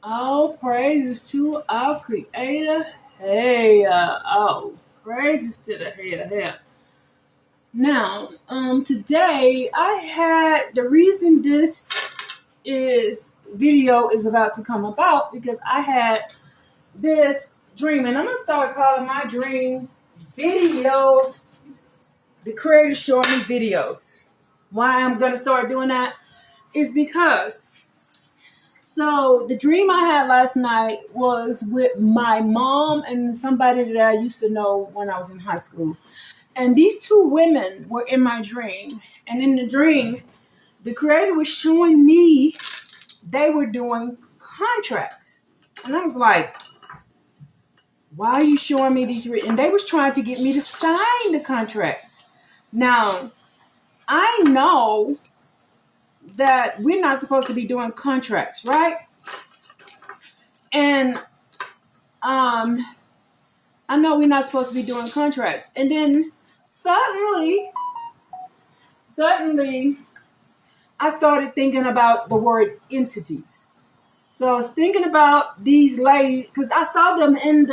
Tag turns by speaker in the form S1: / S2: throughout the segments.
S1: All praises to our Creator. Hey, praises to the Head. Hey. Now, today I had the reason this is video is about to come about because I had this dream, and I'm gonna start calling my dreams videos. The Creator showing me videos. Why I'm gonna start doing that is because the dream I had last night was with my mom and somebody that I used to know when I was in high school. And these two women were in my dream. And in the dream, the Creator was showing me they were doing contracts. And I was like, why are you showing me these? And they was trying to get me to sign the contracts. Now, I know that we're not supposed to be doing contracts, right? And I know we're not supposed to be doing contracts. And then suddenly, I started thinking about the word entities. So I was thinking about these ladies because I saw them in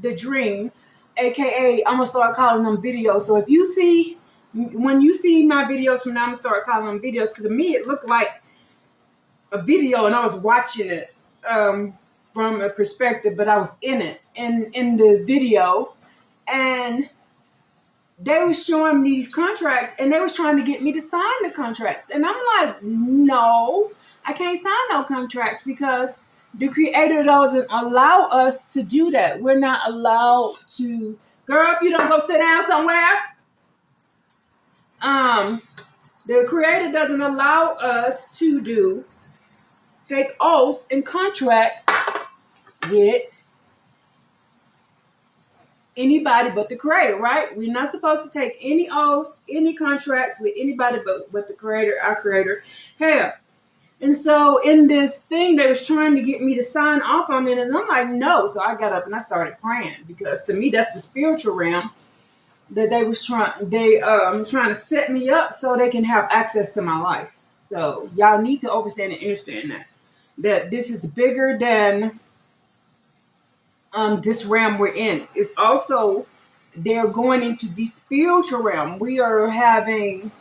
S1: the dream, aka I'm gonna start calling them videos. So when you see my videos from now, I'm gonna start calling them videos because to me it looked like a video and I was watching it from a perspective, but I was in it in the video, and they were showing me these contracts and they was trying to get me to sign the contracts. And I'm like, no, I can't sign no contracts because the Creator doesn't allow us to do that. We're not allowed to, girl, if you don't go sit down somewhere. The Creator doesn't allow us to take oaths and contracts with anybody but the Creator, right? We're not supposed to take any oaths, any contracts with anybody but the Creator, our Creator. Hell. And so in this thing, they was trying to get me to sign off on it, and I'm like, no. So I got up and I started praying because to me, that's the spiritual realm that they was trying to set me up so they can have access to my life. So y'all need to understand and understand that this is bigger than this realm we're in. It's also they're going into the spiritual realm. We are having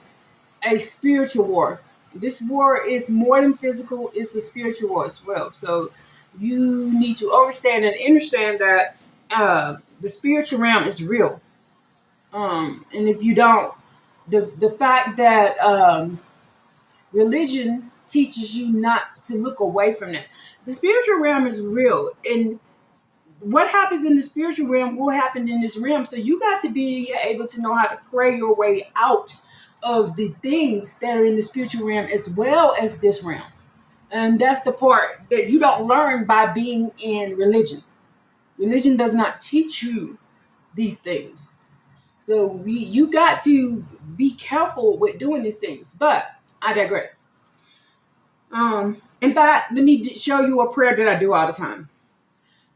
S1: a spiritual war. This war is more than physical, it's a spiritual war as well. So you need to understand and understand that the spiritual realm is real. And if you don't, the fact that religion teaches you not to look away from that. The spiritual realm is real, and what happens in the spiritual realm will happen in this realm. So you got to be able to know how to pray your way out of the things that are in the spiritual realm as well as this realm. And that's the part that you don't learn by being in religion. Religion does not teach you these things. So you got to be careful with doing these things. But I digress. In fact, let me show you a prayer that I do all the time.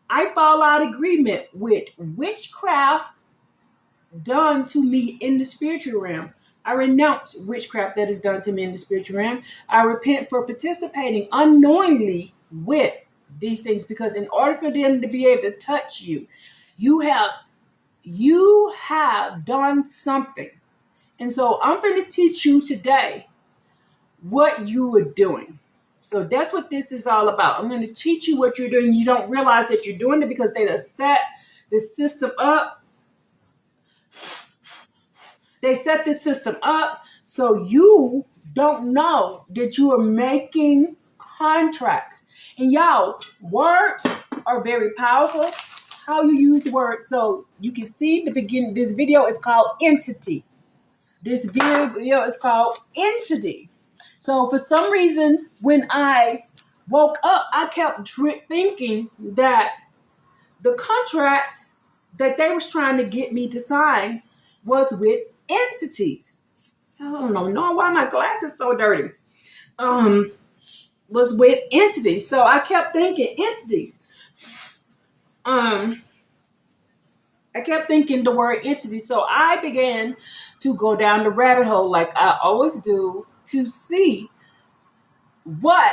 S1: I fall out of agreement with witchcraft done to me in the spiritual realm. I renounce witchcraft that is done to me in the spiritual realm. I repent for participating unknowingly with these things because in order for them to be able to touch you, you have done something. And so I'm going to teach you today what you are doing. So that's what this is all about. I'm going to teach you what you're doing. You don't realize that you're doing it because they have set the system up. They set the system up so you don't know that you are making contracts. And y'all, words are very powerful. How you use words. So you can see the beginning. This video is called Entity. This video is called Entity. So for some reason, when I woke up, I kept thinking that the contracts that they was trying to get me to sign was with entities. I don't know why my glasses so dirty. Was with entities. So I kept thinking entities. I kept thinking the word entity. So I began to go down the rabbit hole like I always do to see what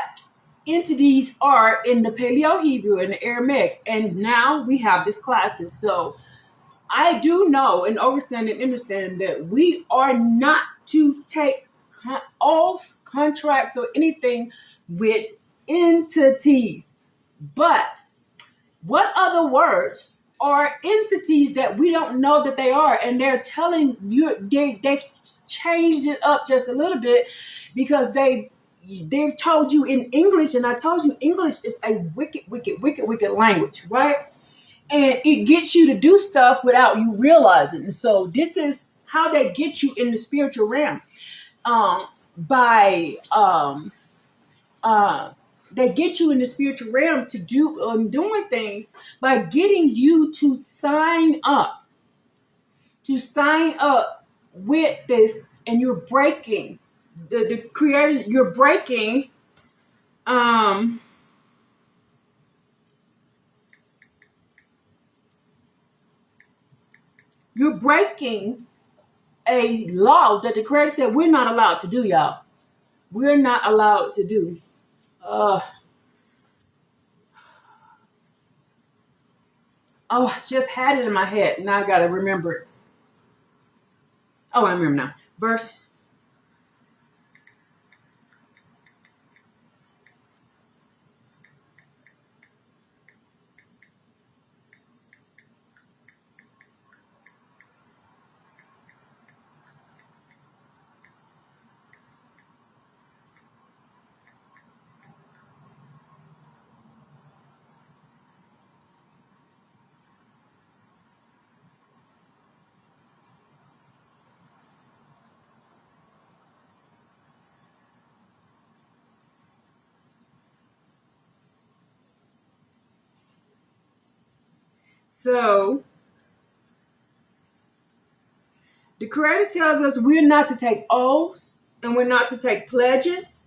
S1: entities are in the paleo-hebrew and the aramaic, and now we have these classes. So I do know and understand that we are not to take oaths, contracts, or anything with entities. But what other words are entities that we don't know that they are? And they're telling you they've changed it up just a little bit because they've told you in English, and I told you English is a wicked language, right? And it gets you to do stuff without you realizing. So this is how they get you in the spiritual realm. By They get you in the spiritual realm to do doing things by getting you to sign up with this, and you're breaking the creator. Um you're breaking a law that the creator said we're not allowed to do, y'all. We're not allowed to do. uh oh, I just had it in my head. Now I gotta remember it. Oh, I remember now. Verse. So the creator tells us we're not to take oaths and we're not to take pledges.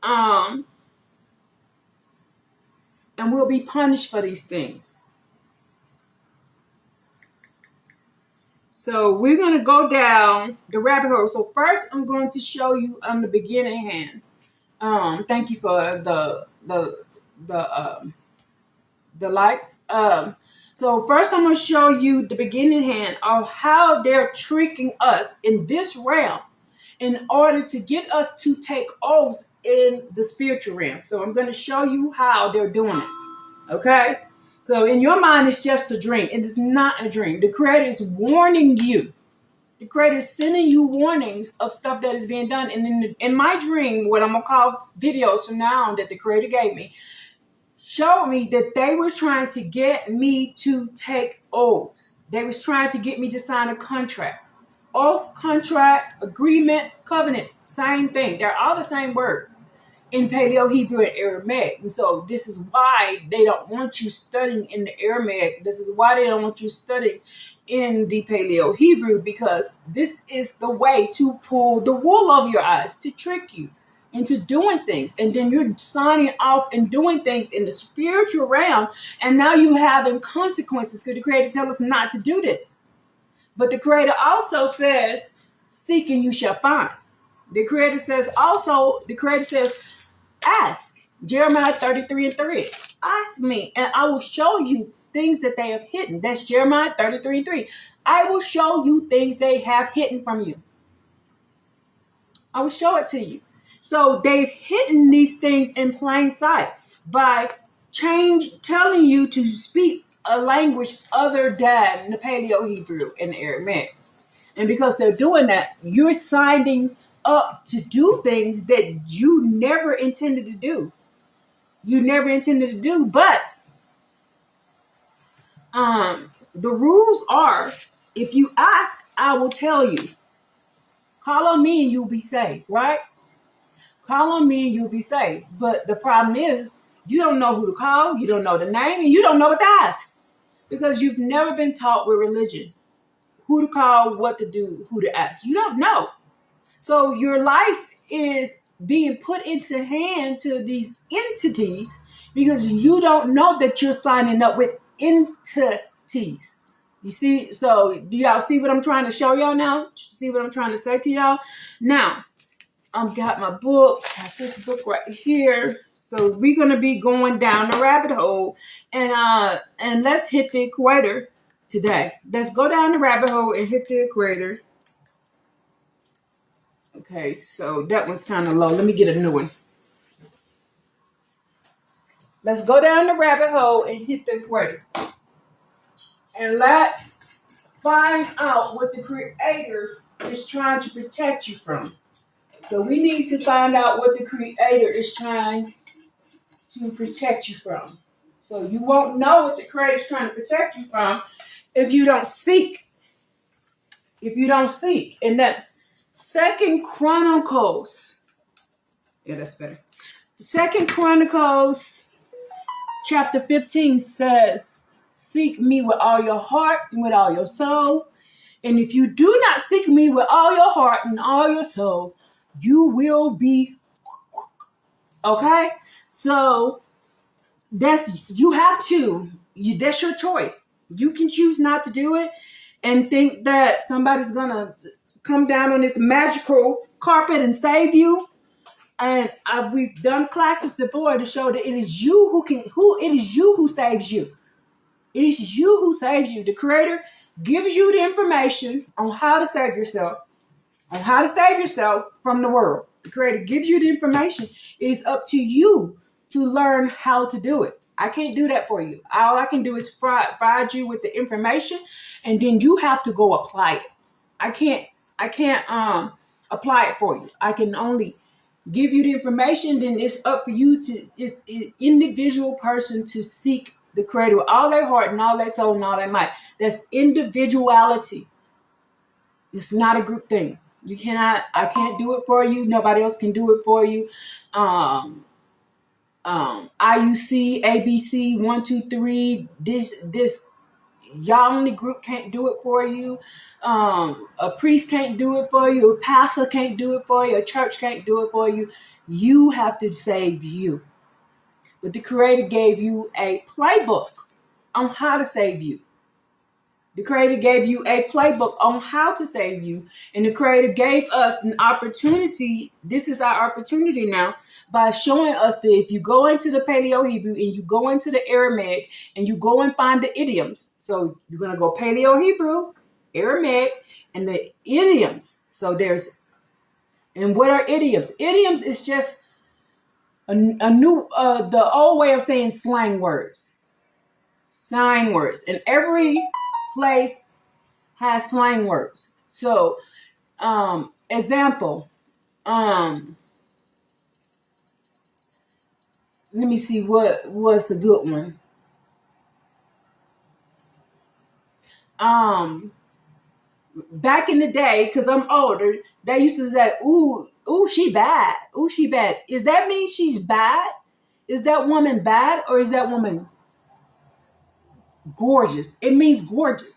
S1: Um, and we'll be punished for these things. So we're going to go down the rabbit hole. So first, I'm going to show you on the beginning hand. Thank you for the likes. So first, I'm going to show you the beginning hand of how they're tricking us in this realm in order to get us to take oaths in the spiritual realm. So I'm going to show you how they're doing it. Okay? So in your mind, it's just a dream. It is not a dream. The creator is warning you. The creator is sending you warnings of stuff that is being done. And in my dream, what I'm going to call videos from now on that the creator gave me, showed me that they were trying to get me to take oaths. They was trying to get me to sign a contract. Oath, contract, agreement, covenant, same thing. They're all the same word in paleo-hebrew and aramaic. And so this is why they don't want you studying in the aramaic. This is why they don't want you studying in the paleo-hebrew, because this is the way to pull the wool over your eyes, to trick you into doing things. And then you're signing off and doing things in the spiritual realm, and now you having consequences because the creator tells us not to do this. But the creator also says, seek and you shall find. The creator says, ask. Jeremiah 33:3. Ask me, and I will show you things that they have hidden. That's Jeremiah 33:3. I will show you things they have hidden from you. I will show it to you. So they've hidden these things in plain sight by telling you to speak a language other than the paleo-hebrew and the aramaic. And because they're doing that, you're signing up to do things that you never intended to do. But the rules are, if you ask, I will tell you. Call on me and you'll be saved, right? Call on me and you'll be saved. But the problem is, you don't know who to call, you don't know the name, and you don't know what to ask. Because you've never been taught with religion who to call, what to do, who to ask. You don't know. So your life is being put into hand to these entities because you don't know that you're signing up with entities. You see? So do y'all see what I'm trying to show y'all now? See what I'm trying to say to y'all? Now, got my book, got this book right here. So we're gonna be going down the rabbit hole, and let's hit the equator today. Let's go down the rabbit hole and hit the equator. Okay, so that one's kind of low. Let me get a new one. Let's go down the rabbit hole and hit the equator, and let's find out what the Creator is trying to protect you from. So we need to find out what the Creator is trying to protect you from. So you won't know what the Creator is trying to protect you from if you don't seek. If you don't seek. And that's Second Chronicles. Yeah, that's better. Second Chronicles chapter 15 says, seek me with all your heart and with all your soul. And if you do not seek me with all your heart and all your soul, you will be. Okay? So that's that's your choice. You can choose not to do it and think that somebody's gonna come down on this magical carpet and save you. And we've done classes before to show that it is you who saves you. It is you who saves you. The Creator gives you the information on how to save yourself, from the world. The Creator gives you the information. It is up to you to learn how to do it. I can't do that for you. All I can do is provide you with the information, and then you have to go apply it. I can't apply it for you. I can only give you the information. Then it's up for you it's an individual person to seek the Creator with all their heart and all their soul and all their might. That's individuality. It's not a group thing. I can't do it for you. Nobody else can do it for you. IUC, ABC, 1, 2, 3, this y'all only group can't do it for you. A priest can't do it for you. A pastor can't do it for you. A church can't do it for you. You have to save you. But the Creator gave you a playbook on how to save you. The Creator gave you a playbook on how to save you. And the Creator gave us an opportunity. This is our opportunity now, by showing us that if you go into the paleo-hebrew and you go into the Aramaic and you go and find the idioms. So you're going to go paleo-hebrew, Aramaic, and the idioms. So and what are idioms? Idioms is just a new, the old way of saying slang words. Slang words. And every place has slang words. So, example, let me see what was a good one. Back in the day, because I'm older, they used to say, ooh, she bad. Ooh, she bad. Is that mean she's bad? Is that woman bad, or is that woman gorgeous? It means gorgeous.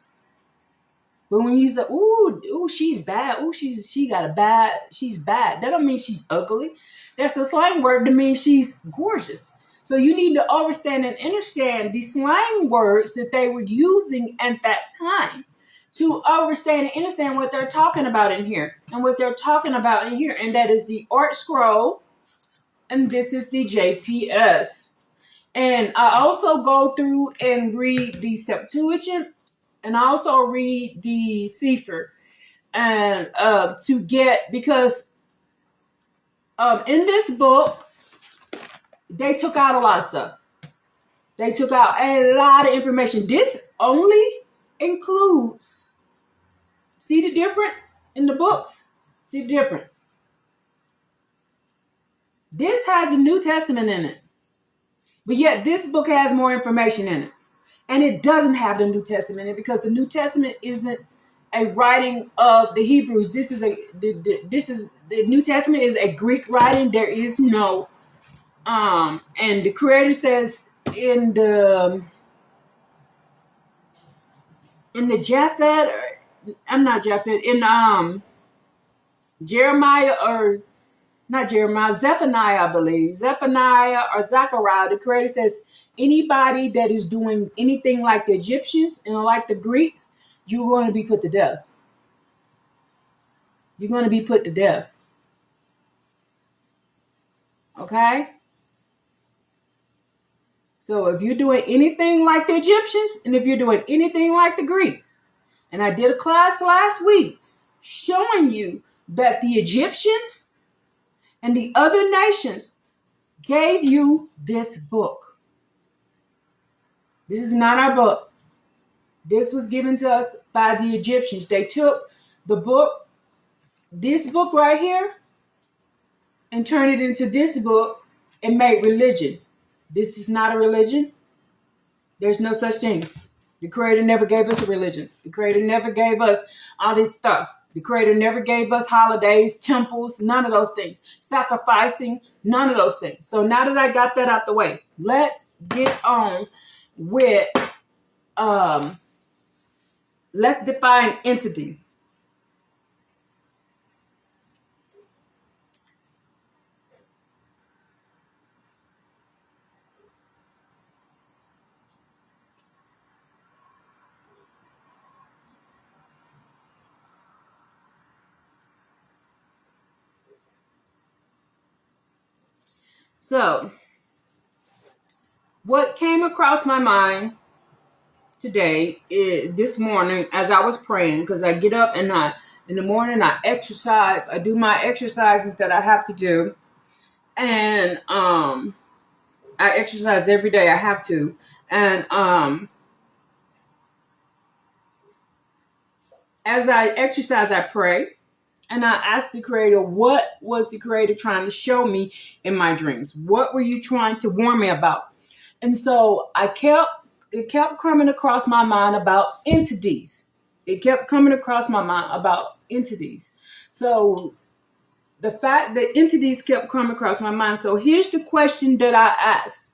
S1: But when you say, ooh, she's bad. Ooh, she's bad. That don't mean she's ugly. That's a slang word that means she's gorgeous. So you need to understand the slang words that they were using at that time to understand and understand what they're talking about in here and what they're talking about in here. And that is the Art Scroll, and this is the JPS. And I also go through and read the Septuagint, and I also read the Sefer, and because in this book they took out a lot of stuff. They took out a lot of information. This only includes. See the difference in the books? See the difference? This has a New Testament in it, but yet this book has more information in it. And it doesn't have the New Testament in it because the New Testament isn't a writing of the Hebrews. The New Testament is a Greek writing. There is no, and the Creator says in the Japhet, I'm not Japhet, in Jeremiah, or not Jeremiah, Zephaniah, I believe. Zephaniah or Zechariah, the Creator says, anybody that is doing anything like the Egyptians and like the Greeks, you're going to be put to death. You're going to be put to death. Okay? So if you're doing anything like the Egyptians, and if you're doing anything like the Greeks, and I did a class last week showing you that the Egyptians and the other nations gave you this book. This is not our book. This was given to us by the Egyptians. They took the book, this book right here, and turned it into this book and made religion. This is not a religion. There's no such thing. The Creator never gave us a religion. The Creator never gave us all this stuff. The Creator never gave us holidays, temples, none of those things. Sacrificing, none of those things. So now that I got that out the way, let's get on with, let's define entity. So, what came across my mind today, this morning, as I was praying, because I get up and in the morning I exercise. I do my exercises that I have to do, and I exercise every day. I have to, and as I exercise, I pray. And I asked the Creator, what was the Creator trying to show me in my dreams? What were you trying to warn me about? And so it kept coming across my mind about entities. It kept coming across my mind about entities. So the fact that entities kept coming across my mind. So here's the question that I asked.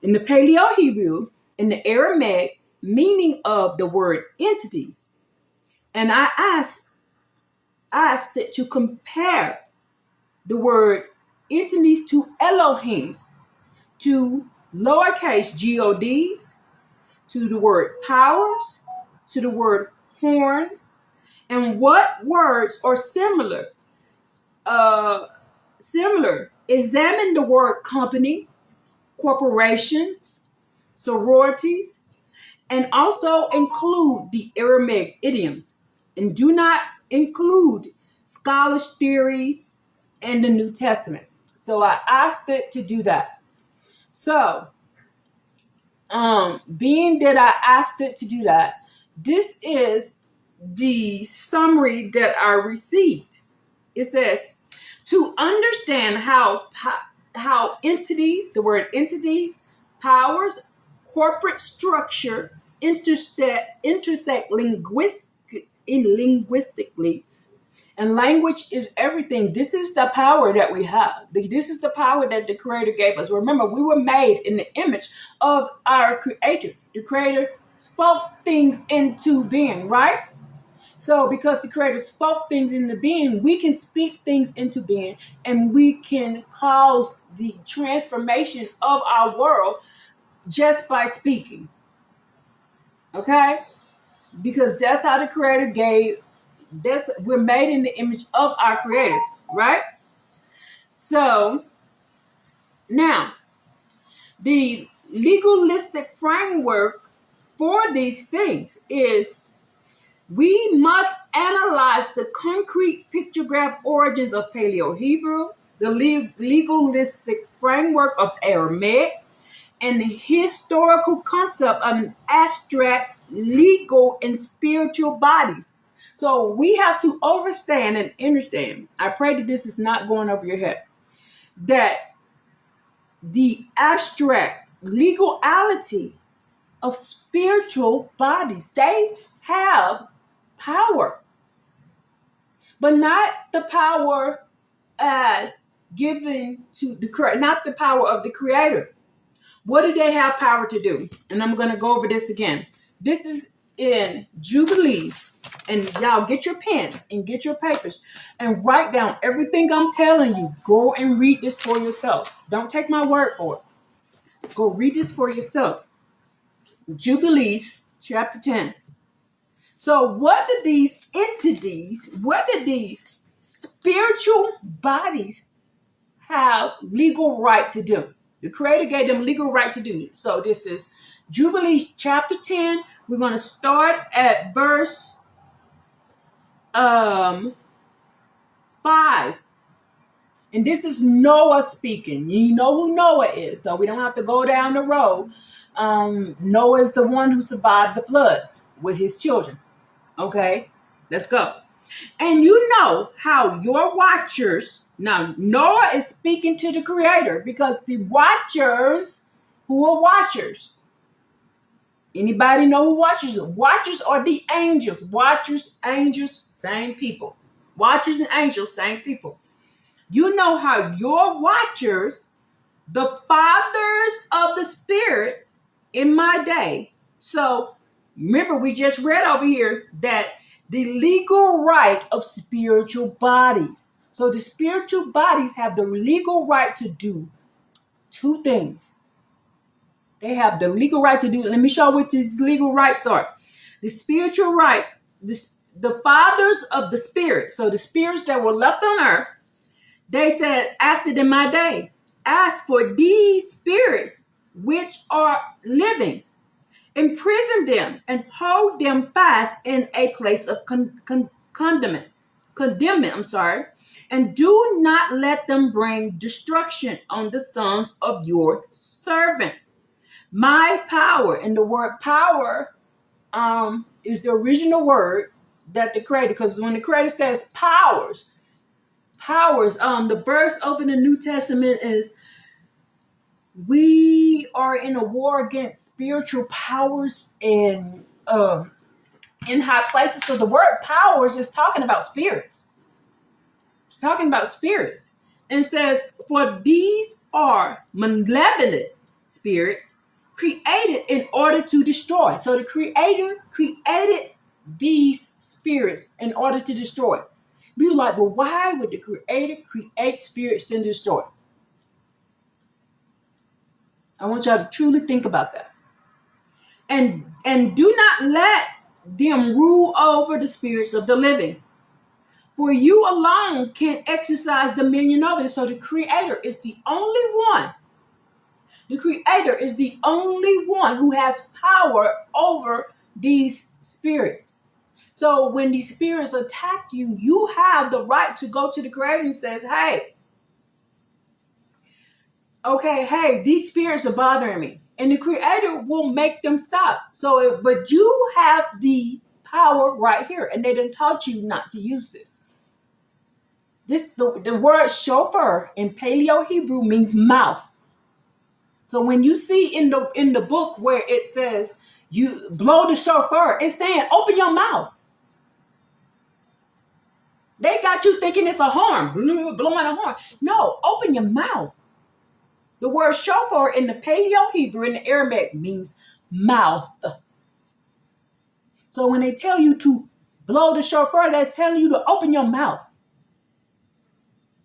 S1: In the paleo-hebrew, in the aramaic, meaning of the word entities. And I asked it to compare the word entities to Elohims, to lowercase gods, to the word powers, to the word horn, and what words are similar. Examine the word company, corporations, sororities, and also include the Aramaic idioms, and do not include scholar's theories and the New Testament. So I asked it to do that. So, being that I asked it to do that, this is the summary that I received. It says, to understand how entities, the word entities, powers, corporate structure intersect linguistically, and language is everything. This is the power that we have. This is the power that the Creator gave us. Remember, we were made in the image of our Creator. The Creator spoke things into being, right? So because the Creator spoke things into being, we can speak things into being, and we can cause the transformation of our world just by speaking. Okay? Because that's how the Creator we're made in the image of our Creator, right? So now, the legalistic framework for these things is we must analyze the concrete pictograph origins of Paleo-Hebrew, the legalistic framework of Aramaic, and the historical concept of an abstract legal and spiritual bodies. So we have to understand and understand. I pray that this is not going over your head. That the abstract legality of spiritual bodies, they have power, but not the power as given to not the power of the Creator. What do they have power to do? And I'm going to go over this again. This is in Jubilees. And y'all get your pens and get your papers and write down everything I'm telling you. Go and read this for yourself. Don't take my word for it. Go read this for yourself. Jubilees, chapter 10. So what do these spiritual bodies have legal right to do. The Creator gave them legal right to do. So this is Jubilees chapter 10. We're going to start at verse 5. And this is Noah speaking. You know who Noah is, so we don't have to go down the road. Noah is the one who survived the flood with his children. Okay, let's go. And you know how your watchers, now Noah is speaking to the Creator because the watchers, who are watchers? Anybody know who watchers are? Watchers are the angels. Watchers, angels, same people. Watchers and angels, same people. You know how your watchers, the fathers of the spirits in my day. So remember, we just read over here that the legal right of spiritual bodies. So the spiritual bodies have the legal right to do two things. They have the legal right to do. Let me show you what these legal rights are. The spiritual rights, the fathers of the spirits. So the spirits that were left on earth, they said, acted in my day. Ask for these spirits which are living, imprison them and hold them fast in a place of condemnment, and do not let them bring destruction on the sons of your servant. My power, and the word power is the original word that the Creator, because when the Creator says powers, the verse over in the New Testament is, we are in a war against spiritual powers in high places. So the word powers is talking about spirits. It's talking about spirits. And says, for these are malevolent spirits created in order to destroy. So the Creator created these spirits in order to destroy. Be like, well, why would the Creator create spirits to destroy? I want y'all to truly think about that. And do not let them rule over the spirits of the living. For you alone can exercise dominion over it. So the Creator is the only one. The Creator is the only one who has power over these spirits. So when these spirits attack you, you have the right to go to the Creator and says, hey, these spirits are bothering me. And the Creator will make them stop. So, but you have the power right here. And they done taught you not to use this. The word shofar in paleo-hebrew means mouth. So when you see in the book where it says you blow the shofar, it's saying open your mouth. They got you thinking it's a horn, blowing a horn. No, open your mouth. The word shofar in the paleo-hebrew in the Aramaic means mouth. So when they tell you to blow the shofar, that's telling you to open your mouth.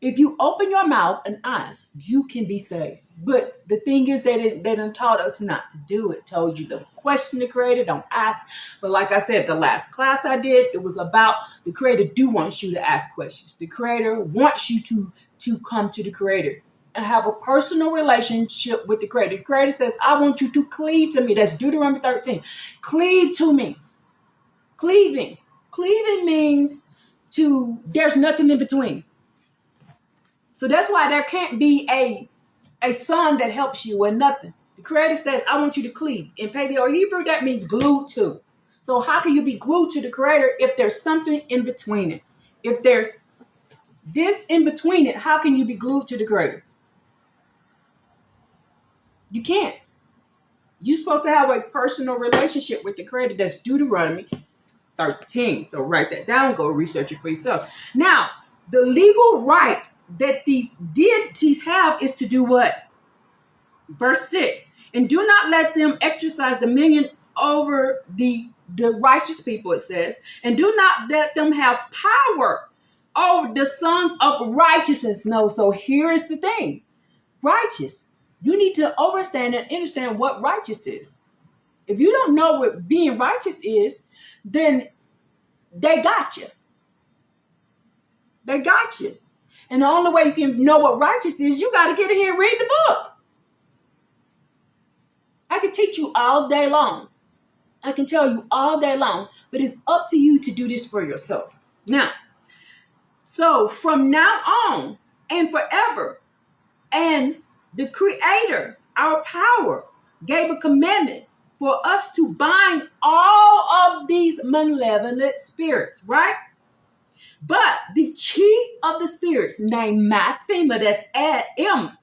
S1: If you open your mouth and eyes, you can be saved. But the thing is that they done taught us not to do it. Told you to question the Creator, don't ask. But like I said, the last class I did, it was about the Creator do want you to ask questions. The Creator wants you to come to the Creator and have a personal relationship with the Creator. The Creator says, I want you to cleave to me. That's Deuteronomy 13. Cleave to me. Cleaving. Cleaving means there's nothing in between. So that's why there can't be a son that helps you or nothing. The Creator says, I want you to cleave. In paleo-hebrew, that means glued to. So how can you be glued to the Creator if there's something in between it? If there's this in between it, how can you be glued to the Creator? You can't. You're supposed to have a personal relationship with the Creator. That's Deuteronomy 13. So write that down. Go research it for yourself. Now, the legal right that these deities have is to do what? Verse 6. And do not let them exercise dominion over the righteous people, it says. And do not let them have power over the sons of righteousness. No, so here is the thing. Righteous. You need to understand and understand what righteous is. If you don't know what being righteous is, then they got you. They got you. And the only way you can know what righteous is, you got to get in here and read the book. I can teach you all day long. I can tell you all day long, but it's up to you to do this for yourself. Now, so from now on and forever, and the Creator, our power, gave a commandment for us to bind all of these malevolent spirits, right? But the chief of the spirits, named Mastema, that's Mastema,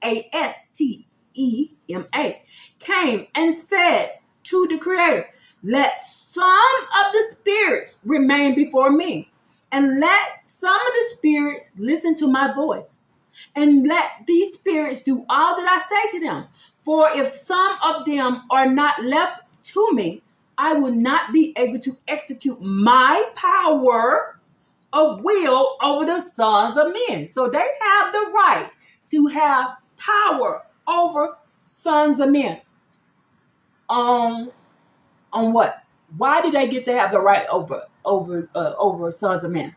S1: came and said to the Creator, let some of the spirits remain before me, and let some of the spirits listen to my voice, and let these spirits do all that I say to them. For if some of them are not left to me, I will not be able to execute my power of will over the sons of men. So they have the right to have power over sons of men. On what? Why do they get to have the right over sons of men?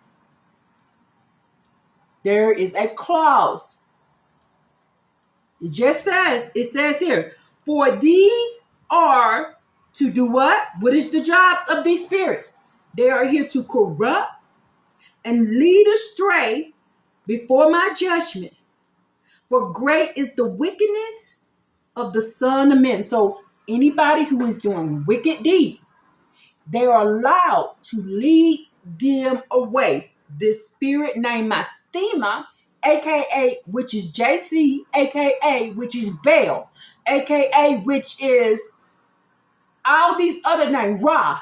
S1: There is a clause. It says here, for these are to do what? What is the jobs of these spirits? They are here to corrupt and lead astray before my judgment. For great is the wickedness of the son of men. So anybody who is doing wicked deeds, they are allowed to lead them away. This spirit named Mastema, aka which is JC, aka which is Baal, aka which is all these other names, Ra.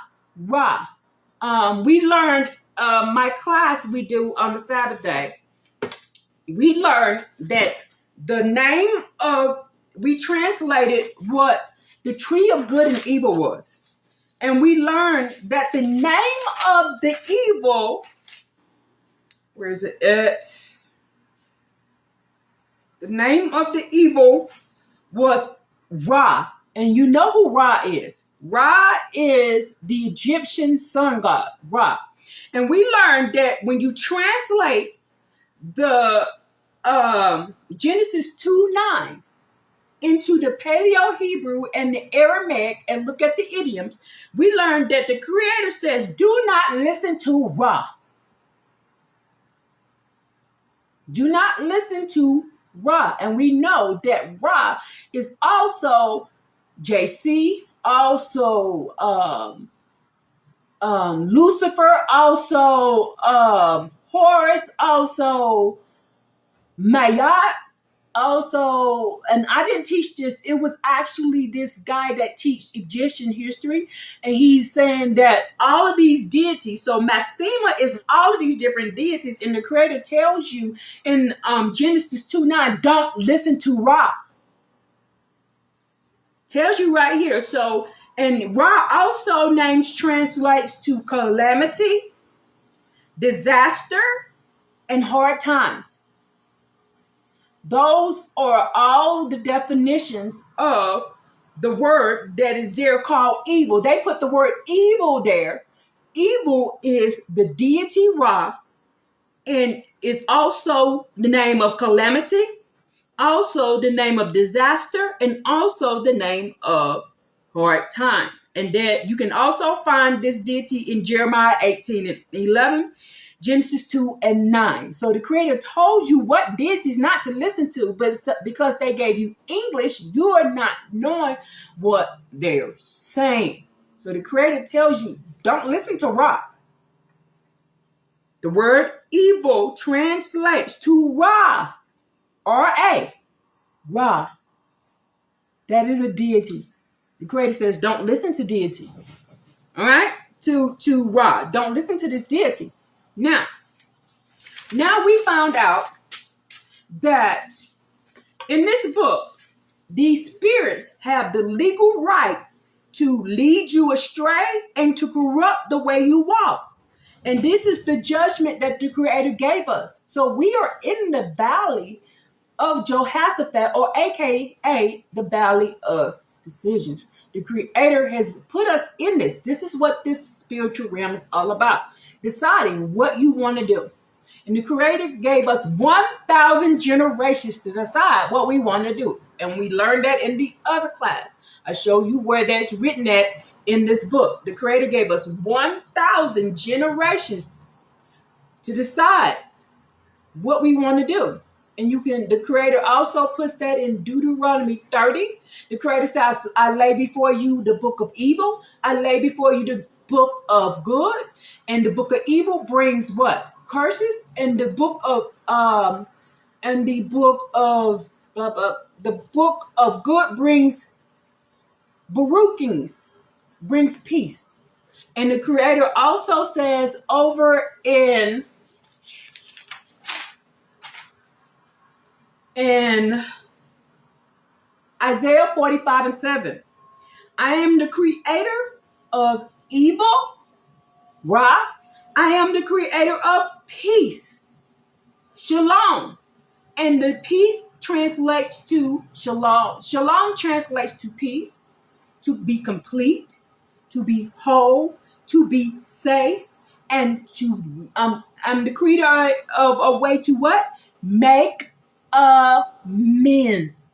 S1: We learned my class we do on the Sabbath day. We learned that the name of, we translated what the tree of good and evil was. And we learned that the name of the evil, where is it at? The name of the evil was Ra. And you know who Ra is. Ra is the Egyptian sun god, Ra. And we learned that when you translate the Genesis 2:9 into the paleo-hebrew and the Aramaic and look at the idioms, we learned that the Creator says, do not listen to Ra. Do not listen to Ra. And we know that Ra is also JC, also Lucifer, also Horus, also Mayat, also, and I didn't teach this. It was actually this guy that teaches Egyptian history, and he's saying that all of these deities, so Mastema is all of these different deities, and the Creator tells you in Genesis 2:9, don't listen to Ra. Tells you right here. So, and Ra also names translates to calamity, disaster, and hard times. Those are all the definitions of the word that is there called evil. They put the word evil there. Evil is the deity Ra, and is also the name of calamity, also the name of disaster, and also the name of hard times. And that you can also find this deity in Jeremiah 18:11. Genesis 2:9. So the Creator told you what deities not to listen to, but because they gave you English, you are not knowing what they're saying. So the Creator tells you, don't listen to Ra. The word evil translates to Ra, R-A, Ra. That is a deity. The Creator says, don't listen to deity. All right? To Ra. Don't listen to this deity. Now we found out that in this book, these spirits have the legal right to lead you astray and to corrupt the way you walk. And this is the judgment that the Creator gave us. So we are in the valley of Jehoshaphat, or aka the valley of decisions. The Creator has put us in this. This is what this spiritual realm is all about. Deciding what you want to do. And the Creator gave us 1,000 generations to decide what we want to do. And we learned that in the other class. I show you where that's written at in this book. The Creator gave us 1,000 generations to decide what we want to do. And the Creator also puts that in Deuteronomy 30. The Creator says, I lay before you the book of evil. I lay before you the book of good. And the book of evil brings what? Curses. And the book of the book of good brings Baruchings, brings peace. And the Creator also says over in Isaiah 45:7, I am the creator of evil, Ra. I am the creator of peace, Shalom. And the peace translates to Shalom. Shalom translates to peace, to be complete, to be whole, to be safe, and to I'm the creator of a way to what? Make amends.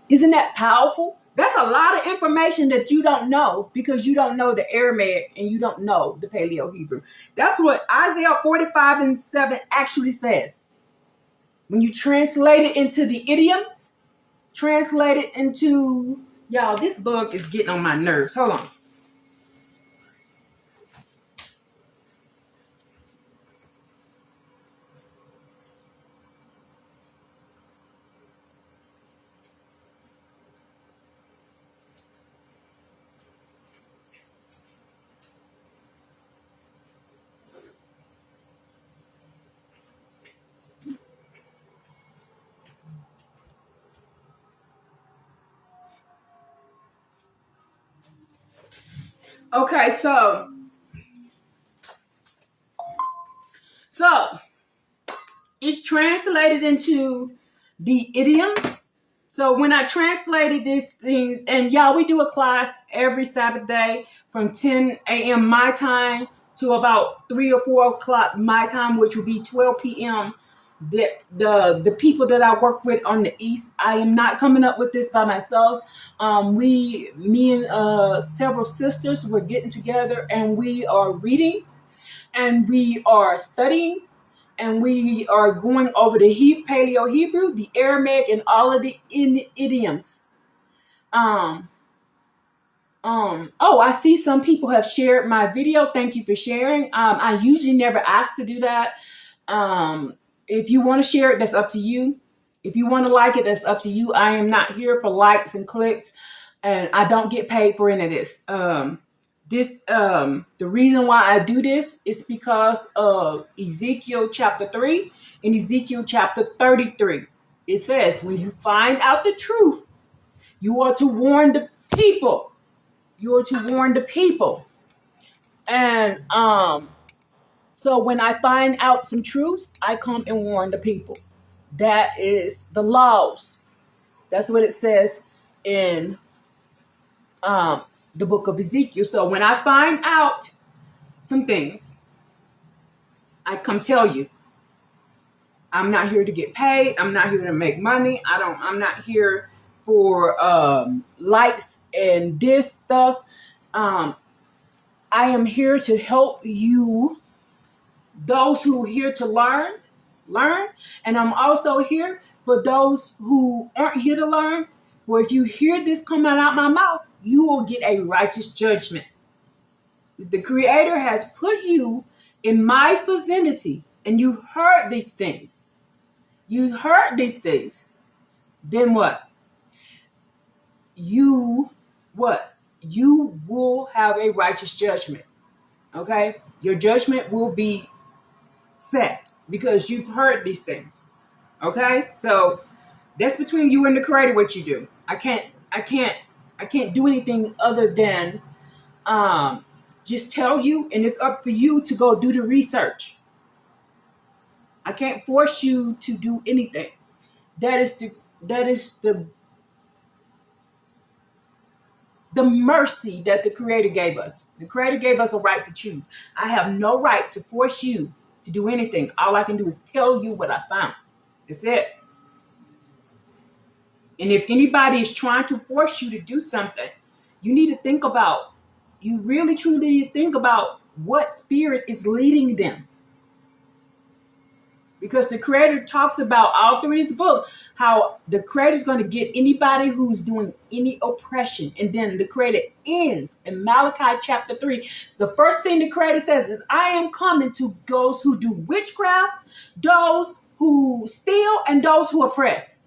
S1: Isn't that powerful? That's a lot of information that you don't know because you don't know the Aramaic and you don't know the Paleo-Hebrew. That's what Isaiah 45:7 actually says. When you translate it into the idioms, translate it into, y'all, this book is getting on my nerves. Hold on. Okay, so it's translated into the idioms. So when I translated these things, and y'all, we do a class every Sabbath day from 10 a.m. my time to about 3 or 4 o'clock my time, which will be 12 p.m. The people that I work with on the East, I am not coming up with this by myself. Me and several sisters, we're getting together and we are reading and we are studying and we are going over the Paleo-Hebrew, the Aramaic, and all of the idioms. Oh, I see some people have shared my video. Thank you for sharing. I usually never ask to do that. If you want to share it, that's up to you. If you want to like it, that's up to you. I am not here for likes and clicks, and I don't get paid for any of this. The reason why I do this is because of Ezekiel chapter 3 and Ezekiel chapter 33. It says, when you find out the truth, you are to warn the people. You are to warn the people. And so when I find out some truths, I come and warn the people. That is the laws. That's what it says in the book of Ezekiel. So when I find out some things, I come tell you. I'm not here to get paid. I'm not here to make money. I'm not here for likes and this stuff. I am here to help you, those who are here to learn. And I'm also here for those who aren't here to learn. For if you hear this coming out my mouth, you will get a righteous judgment. The Creator has put you in my vicinity, and you heard these things. You heard these things. Then what? You will have a righteous judgment. Okay? Your judgment will be set because you've heard these things. Okay? So that's between you and the Creator what you do. I can't do anything other than just tell you, and it's up for you to go do the research. I can't force you to do anything. That is the mercy that the Creator gave us. The Creator gave us a right to choose. I have no right to force you to do anything. All I can do is tell you what I found. That's it. And if anybody is trying to force you to do something, you need to think about, you really truly need to think about what spirit is leading them. Because the Creator talks about all through his book how the Creator is going to get anybody who's doing any oppression. And then the Creator ends in Malachi chapter 3. So the first thing the Creator says is, I am coming to those who do witchcraft, those who steal, and those who oppress.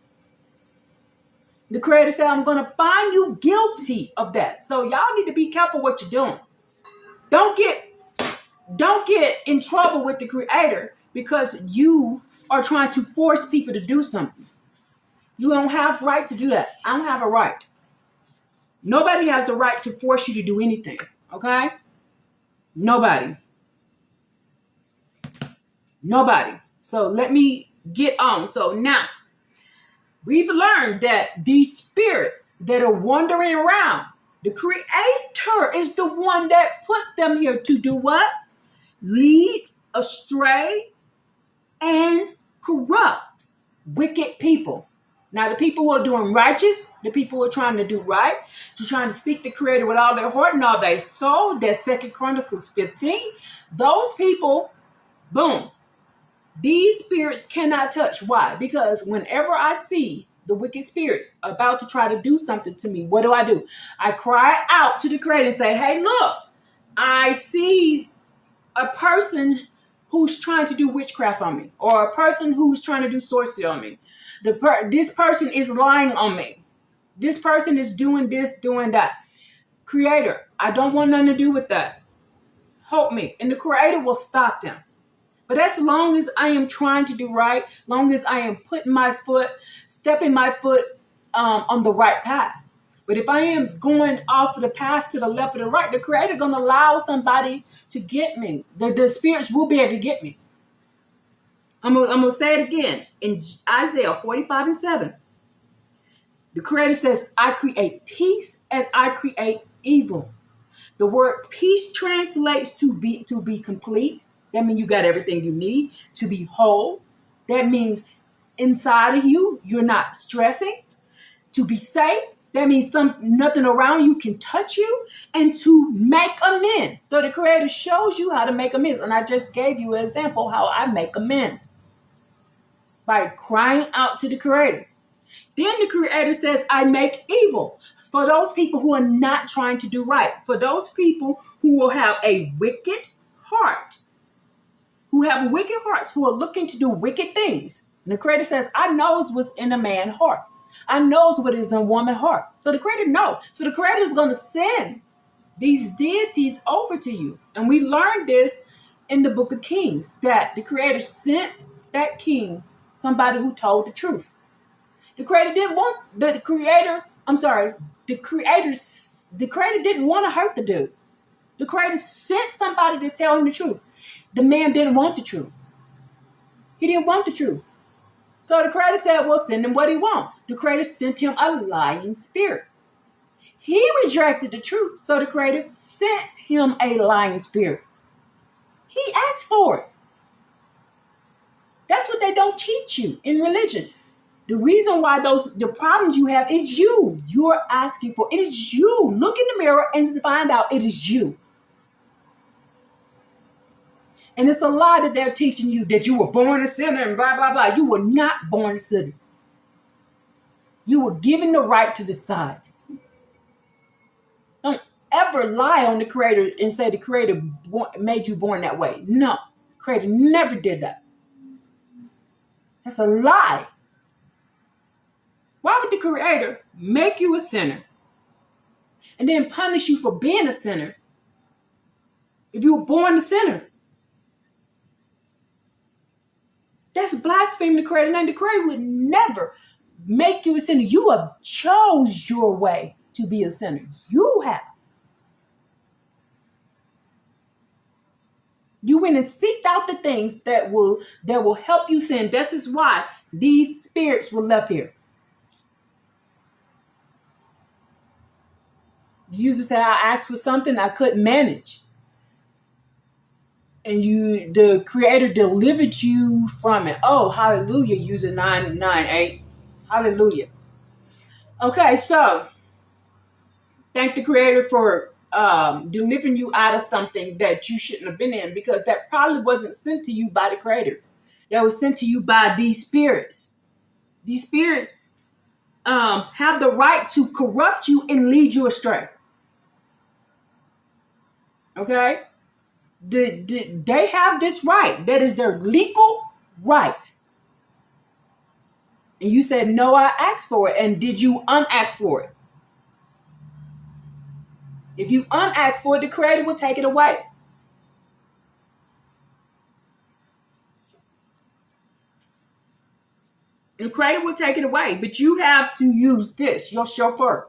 S1: The Creator said, I'm going to find you guilty of that. So y'all need to be careful what you're doing. Don't get in trouble with the Creator because you are trying to force people to do something. You don't have the right to do that. I don't have a right. Nobody has the right to force you to do anything. Okay? Nobody. So let me get on. So now, we've learned that these spirits that are wandering around, the Creator is the one that put them here to do what? Lead astray and corrupt wicked people. Now, the people who are doing righteous, the people who are trying to do right, to trying to seek the Creator with all their heart and all their soul, that's 2 Chronicles 15, those people, boom, these spirits cannot touch. Why? Because whenever I see the wicked spirits about to try to do something to me, what do? I cry out to the Creator and say, hey, look, I see a person who's trying to do witchcraft on me, or a person who's trying to do sorcery on me. This person is lying on me. This person is doing this, doing that. Creator, I don't want nothing to do with that. Help me. And the Creator will stop them. But as long as I am trying to do right, long as I am stepping my foot on the right path. But if I am going off of the path to the left or the right, the Creator going to allow somebody to get me. The spirits will be able to get me. I'm going to say it again. In Isaiah 45:7, the Creator says, I create peace and I create evil. The word peace translates to be complete. That means you got everything you need. To be whole. That means inside of you, you're not stressing. To be safe. That means nothing around you can touch you. And to make amends. So the Creator shows you how to make amends. And I just gave you an example how I make amends. By crying out to the Creator. Then the Creator says, I make evil. For those people who are not trying to do right. For those people who will have a wicked heart. Who have wicked hearts. Who are looking to do wicked things. And the Creator says, I knows what's in a man's heart. I knows what is in a woman's heart. So the Creator knows. So the Creator is going to send these deities over to you. And we learned this in the book of Kings. That the Creator sent that king somebody who told the truth. The Creator didn't want the Creator didn't want to hurt the dude. The Creator sent somebody to tell him the truth. The man didn't want the truth. He didn't want the truth. So the Creator said, well, send him what he wants. The Creator sent him a lying spirit. He rejected the truth. So the Creator sent him a lying spirit. He asked for it. That's what they don't teach you in religion. The reason why the problems you have is you. You're asking for it. It is you. Look in the mirror and find out it is you. And it's a lie that they're teaching you that you were born a sinner and blah, blah, blah. You were not born a sinner. You were given the right to decide. Don't ever lie on the Creator and say the Creator made you born that way. No, Creator never did that. That's a lie. Why would the Creator make you a sinner and then punish you for being a sinner if you were born a sinner? That's blaspheming the Creator name. The Creator would never make you a sinner. You have chose your way to be a sinner. You have. You went and seeked out the things that will help you sin. This is why these spirits were left here. You used to say, I asked for something I couldn't manage. and the creator delivered you from it. Oh, hallelujah, user 998. Hallelujah. Okay, so thank the creator for delivering you out of something that you shouldn't have been in, because that probably wasn't sent to you by the creator. That was sent to you by these spirits. These spirits have the right to corrupt you and lead you astray. Okay? They have this right. That is their legal right. And you said, no, I asked for it. And did you unask for it? If you unasked for it, the creator will take it away. The creator will take it away. But you have to use this, your chauffeur.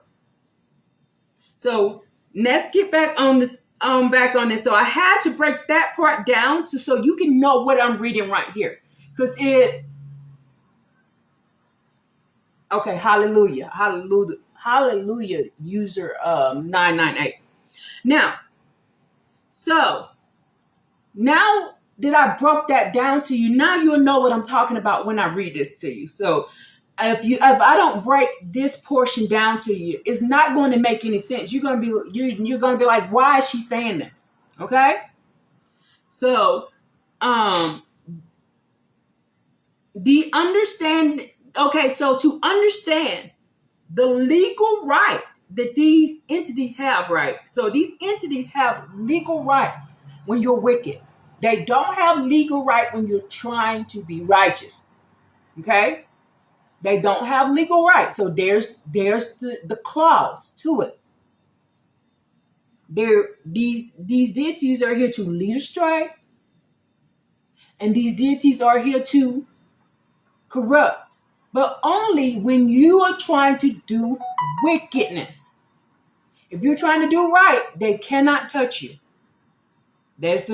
S1: So let's get back on this. So I had to break that part down so you can know what I'm reading right here. Because okay, hallelujah, hallelujah, hallelujah, user 998. Now, so now that I broke that down to you, now you'll know what I'm talking about when I read this to you. So if I don't break this portion down to you, it's not going to make any sense. You're going to be like, why is she saying this? Okay? So so to understand the legal right that these entities have, right? So these entities have legal right when you're wicked. They don't have legal right when you're trying to be righteous. Okay? They don't have legal right. So there's the clause to it. These deities are here to lead astray, and these deities are here to corrupt, but only when you are trying to do wickedness. If you're trying to do right, they cannot touch you. That's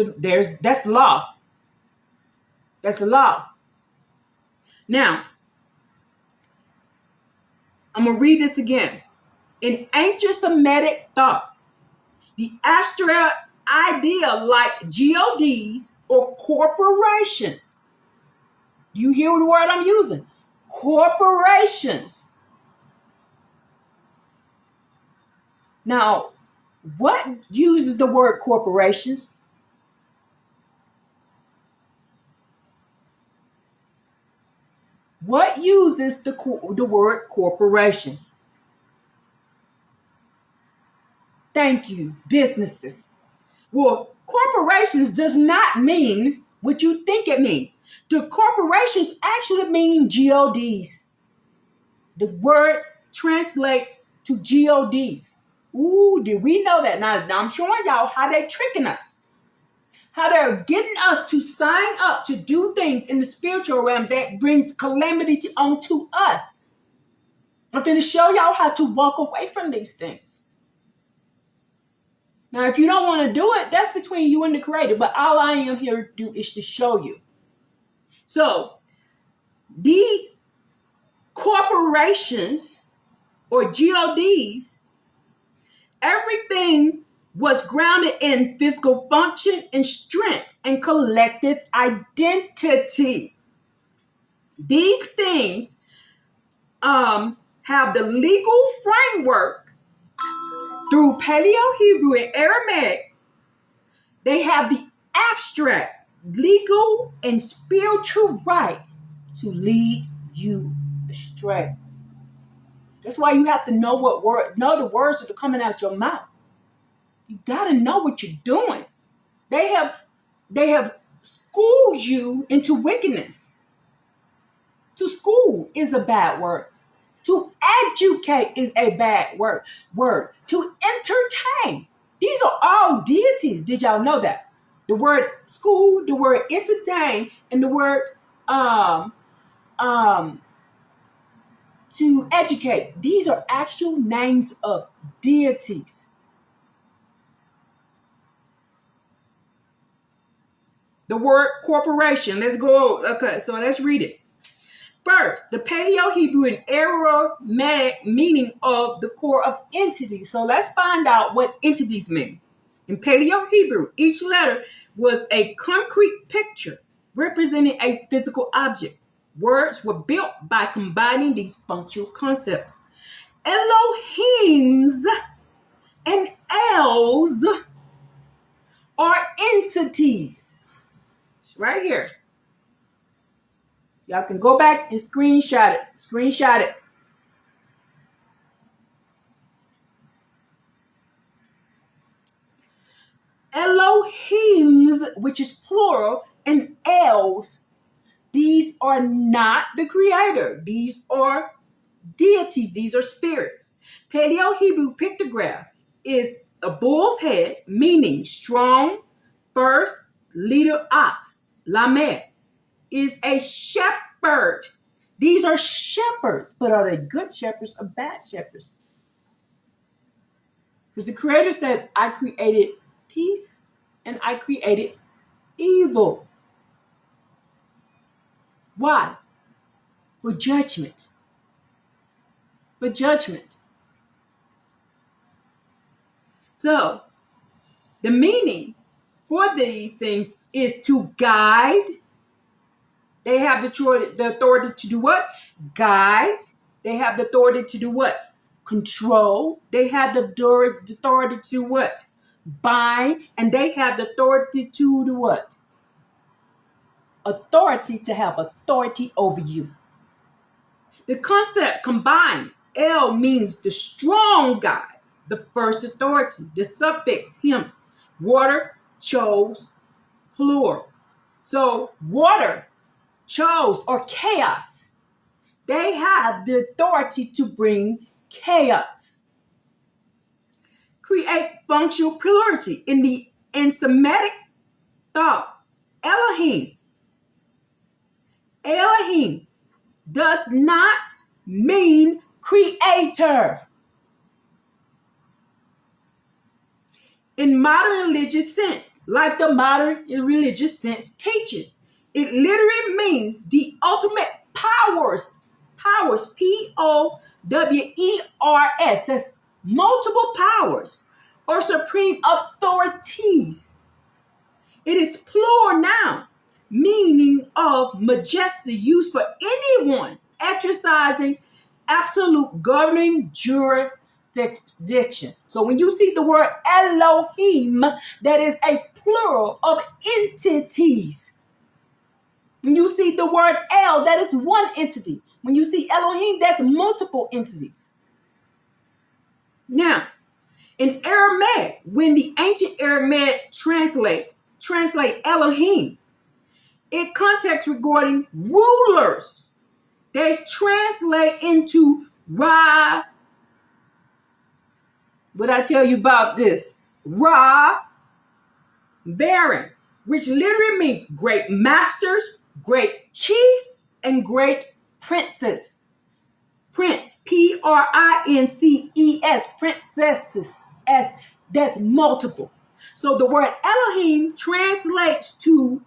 S1: law. That's the law. Now, I'm going to read this again. In ancient Semitic thought, the abstract idea like GODs or corporations. Do you hear the word I'm using? Corporations. Now, what uses the word corporations? What uses the word corporations? Thank you, businesses. Well, corporations does not mean what you think it means. The corporations actually mean GODs. The word translates to GODs. Ooh, did we know that? Now I'm showing y'all how they're tricking us. How they're getting us to sign up to do things in the spiritual realm that brings calamity onto us. I'm going to show y'all how to walk away from these things. Now, if you don't want to do it, that's between you and the creator. But all I am here to do is to show you. So, these corporations or GODs, everything was grounded in physical function and strength and collective identity. These things have the legal framework through paleo-hebrew and aramaic. They have the abstract, legal, and spiritual right to lead you astray. That's why you have to know the words that are coming out your mouth. You got to know what you're doing. They have schooled you into wickedness. To school is a bad word. To educate is a bad word. To entertain. These are all deities. Did y'all know that? The word school, the word entertain, and the word to educate. These are actual names of deities. The word corporation. Let's go. Okay, so let's read it. First, the paleo-Hebrew and Aramaic meaning of the core of entities. So let's find out what entities mean. In paleo-Hebrew, each letter was a concrete picture representing a physical object. Words were built by combining these functional concepts. Elohims and Els are entities. It's right here. Y'all can go back and screenshot it. Screenshot it. Elohims, which is plural, and Els, these are not the creator. These are deities. These are spirits. Paleo-Hebrew pictograph is a bull's head, meaning strong, first leader ox. Lamed is a shepherd. These are shepherds, but are they good shepherds or bad shepherds? Because the creator said, I created peace and I created evil. Why? For judgment. For judgment. So, the meaning for these things is to guide. They have the authority to do what? Guide. They have the authority to do what? Control. They have the authority to do what? Bind. And they have the authority to do what? Authority to have authority over you. The concept combined, El means the strong guy, the first authority. The suffix him, water, chose, plural. So water, chose, or chaos. They have the authority to bring chaos. Create functional plurality in Semitic thought. Elohim does not mean creator. In modern religious sense, like the modern religious sense teaches, it literally means the ultimate powers, P-O-W-E-R-S, that's multiple powers or supreme authorities. It is plural noun, meaning of majesty, used for anyone exercising absolute governing jurisdiction. So when you see the word Elohim, that is a plural of entities. When you see the word El, that is one entity. When you see Elohim, that's multiple entities. Now, in Aramaic, when the ancient Aramaic translate Elohim, in context regarding rulers, they translate into Ra. What I tell you about this? Ra, Baron, which literally means great masters, great chiefs, and great princes. Prince, P-R-I-N-C-E-S, princesses, that's multiple. So the word Elohim translates to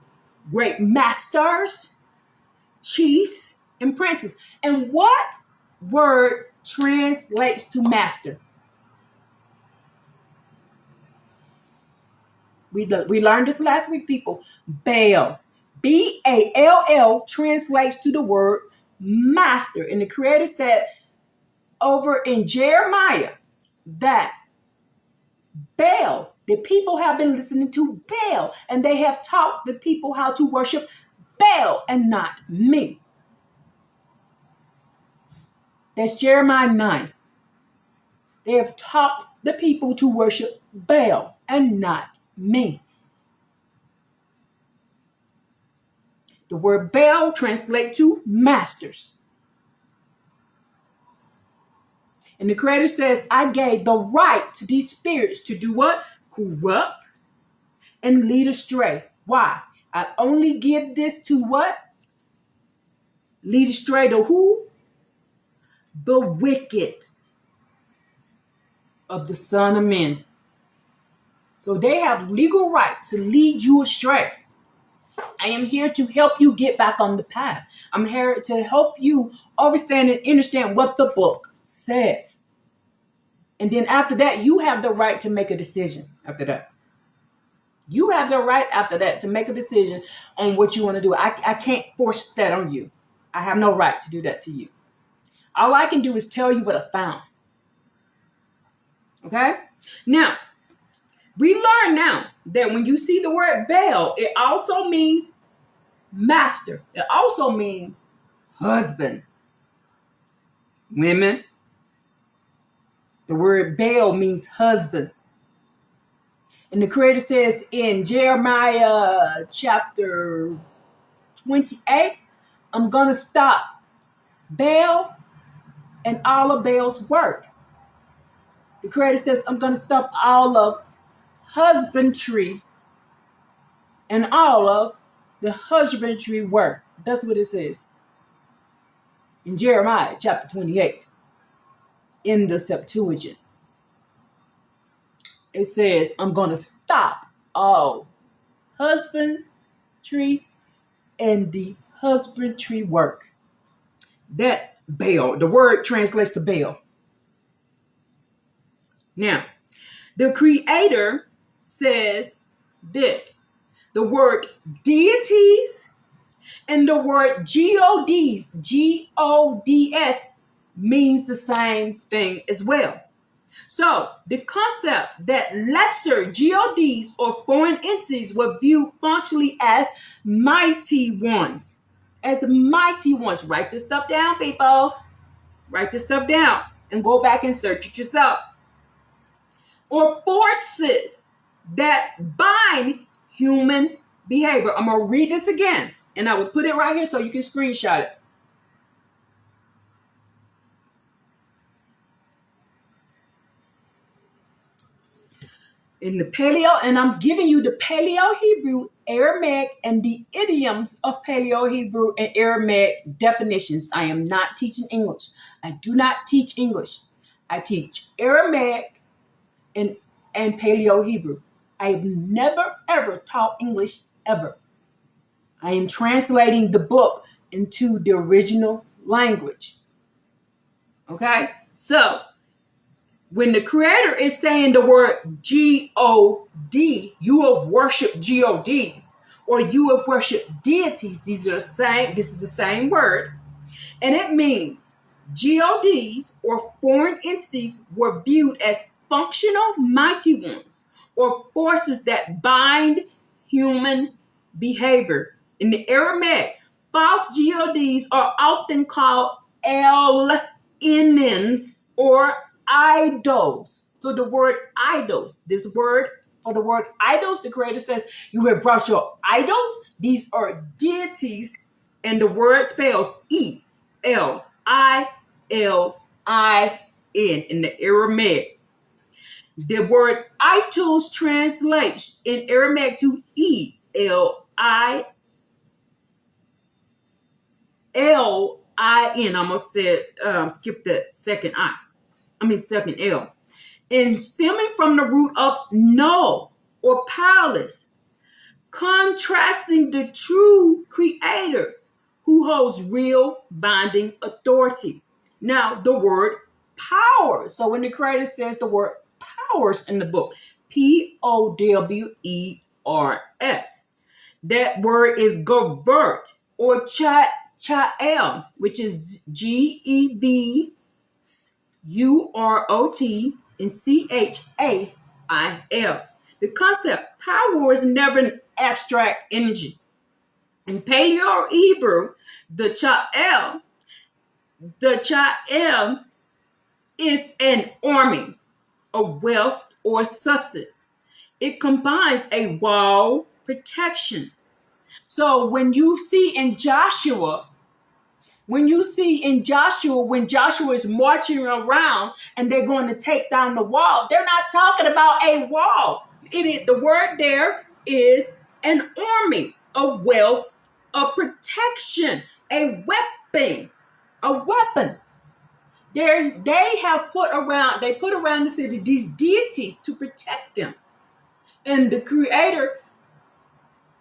S1: great masters, chiefs, and princes. And what word translates to master? We learned this last week, people. Baal. B-A-L-L translates to the word master. And the Creator said over in Jeremiah that Baal, the people have been listening to Baal, and they have taught the people how to worship Baal and not me. That's Jeremiah 9. They have taught the people to worship Baal and not me. The word Baal translates to masters. And the Creator says, I gave the right to these spirits to do what? Corrupt and lead astray. Why? I only give this to what? Lead astray to who? The wicked of the Son of Men. So they have legal right to lead you astray. I am here to help you get back on the path. I'm here to help you understand and understand what the book says. And then after that, you have the right to make a decision after that. You have the right after that to make a decision on what you want to do. I can't force that on you. I have no right to do that to you. All I can do is tell you what I found. Okay? Now, we learn now that when you see the word Baal, it also means master. It also means husband. Women, the word Baal means husband. And the Creator says in Jeremiah chapter 28, I'm going to stop Baal and all of Baal's work. The Creator says, I'm going to stop all of husbandry and all of the husbandry work. That's what it says in Jeremiah chapter 28 in the Septuagint. It says, I'm going to stop all husbandry and the husbandry work. That's Baal. The word translates to Baal. Now, the Creator says this. The word deities and the word gods, G-O-D-S, means the same thing as well. So the concept that lesser gods or foreign entities were viewed functionally as mighty ones. As mighty ones. Write this stuff down, people. Write this stuff down and go back and search it yourself. Or forces that bind human behavior. I'm going to read this again, and I will put it right here so you can screenshot it. In the paleo, and I'm giving you the paleo-hebrew, Aramaic, and the idioms of paleo-hebrew and Aramaic definitions. I am not teaching English. I do not teach English. I teach Aramaic and paleo-hebrew. I have never, ever taught English, ever. I am translating the book into the original language. Okay? So, when the Creator is saying the word G-O-D, you have worshiped G-O-Ds, or you have worshiped deities. These are the same. This is the same word. And it means G-O-Ds, or foreign entities, were viewed as functional mighty ones, or forces that bind human behavior. In the Aramaic, false gods are often called El-Inins, or idols. So the word idols, this word for the word idols, the Creator says, you have brought your idols. These are deities, and the word spells E-L-I-L-I-N in the Aramaic. The word idols translates in Aramaic to E-L-I-L-I-N. I almost said, skip the second second L. And stemming from the root of null or powerless, contrasting the true Creator who holds real binding authority. Now, the word power. So when the Creator says the word powers in the book, P-O-W-E-R-S, that word is govert or cha'el, which is G-E-V-U-R-O-T and C-H-A-I-L. The concept power is never an abstract energy. In paleo-Hebrew, the cha'el is an army of wealth or substance. It combines a wall protection. So when Joshua is marching around and they're going to take down the wall, they're not talking about a wall. The word there is an army, a wealth, a protection, a weapon. They put around the city these deities to protect them. And the Creator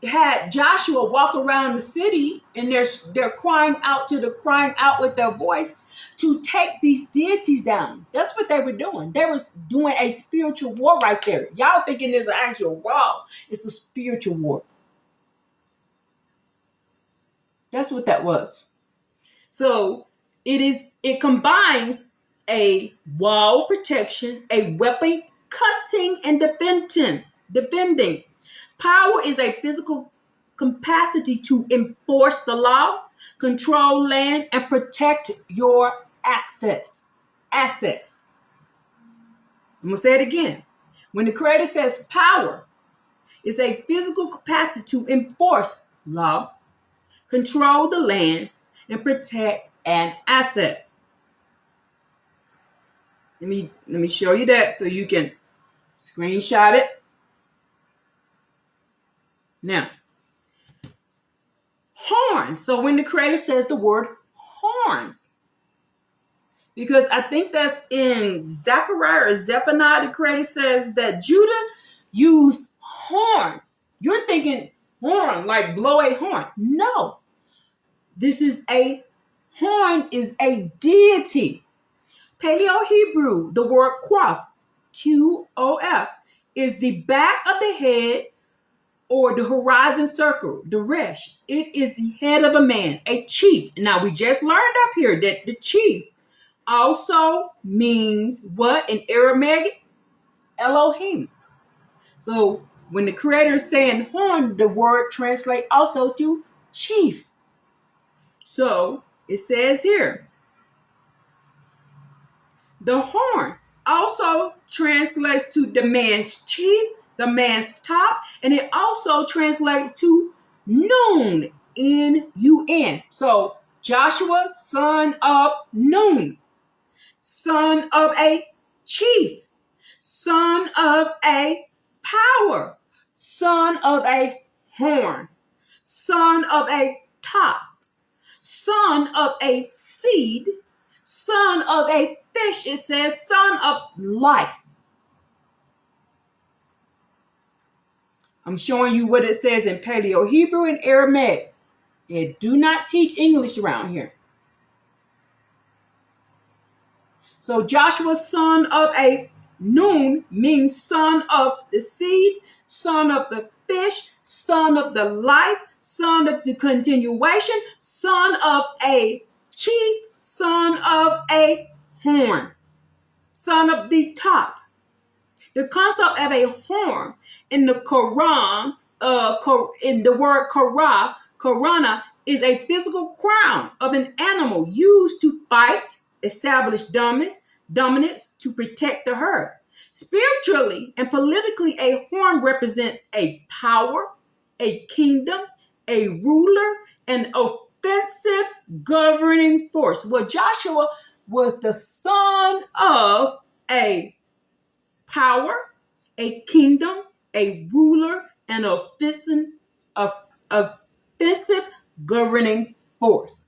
S1: had Joshua walk around the city, and they're crying out with their voice to take these deities down. That's what they were doing. They was doing a spiritual war right there. Y'all thinking it's an actual war. It's a spiritual war. That's what that was. So it combines a wall protection, a weapon cutting, and defending. Power is a physical capacity to enforce the law, control land, and protect your assets. I'm going to say it again. When the Creator says power, it's a physical capacity to enforce law, control the land, and protect an asset. Let me show you that so you can screenshot it. Now, horns. So when the Creator says the word horns, because I think that's in Zechariah or Zephaniah, the Creator says that Judah used horns. You're thinking horn, like blow a horn. No. Horn is a deity. Paleo-Hebrew, the word quof, Q-O-F, is the back of the head or the horizon circle, the resh. It is the head of a man, a chief. Now, we just learned up here that the chief also means what in Aramaic? Elohims. So when the Creator is saying horn, the word translates also to chief. So it says here, the horn also translates to the man's chief, the man's top, and it also translates to Nun, N-U-N. So Joshua, son of Nun, son of a chief, son of a power, son of a horn, son of a top, son of a seed, son of a fish. It says son of life. I'm showing you what it says in Paleo-Hebrew and Aramaic. It do not teach English around here. So Joshua, son of a Nun, means son of the seed, son of the fish, son of the life, son of the continuation, son of a chief, son of a horn, son of the top. The concept of a horn in the Quran, in the word Qarana, is a physical crown of an animal used to fight, establish dominance, to protect the herd. Spiritually and politically, a horn represents a power, a kingdom, a ruler, an offensive governing force. Well, Joshua was the son of a power, a kingdom, a ruler, and offensive governing force.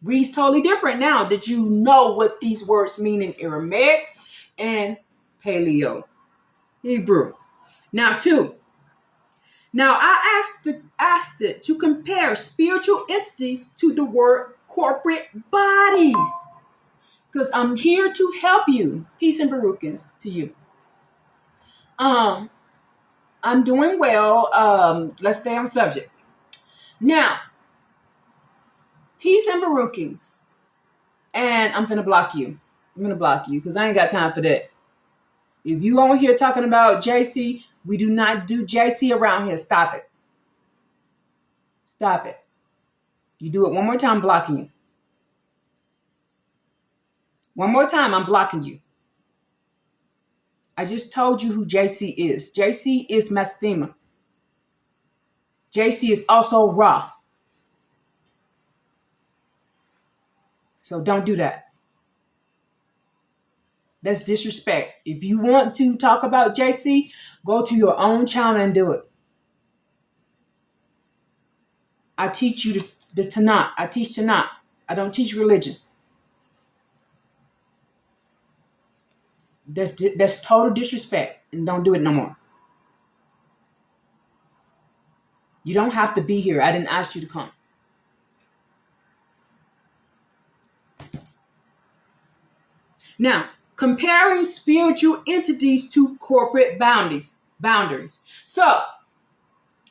S1: Reads totally different now that you know what these words mean in Aramaic and Paleo-Hebrew. Now I asked it to compare spiritual entities to the word corporate bodies, because I'm here to help you. Peace and Baruchins to you. I'm doing well. Let's stay on subject. Now, peace and Baruchins. And I'm going to block you. I'm going to block you because I ain't got time for that. If you on here talking about JC, we do not do JC around here. Stop it. Stop it. You do it one more time, I'm blocking you. One more time, I'm blocking you. I just told you who JC is. JC is Masthema. JC is also Ra. So don't do that. That's disrespect. If you want to talk about JC, go to your own channel and do it. I teach you the Tanakh. I teach Tanakh. I don't teach religion. That's total disrespect, and don't do it no more. You don't have to be here. I didn't ask you to come. Now, comparing spiritual entities to corporate boundaries. So,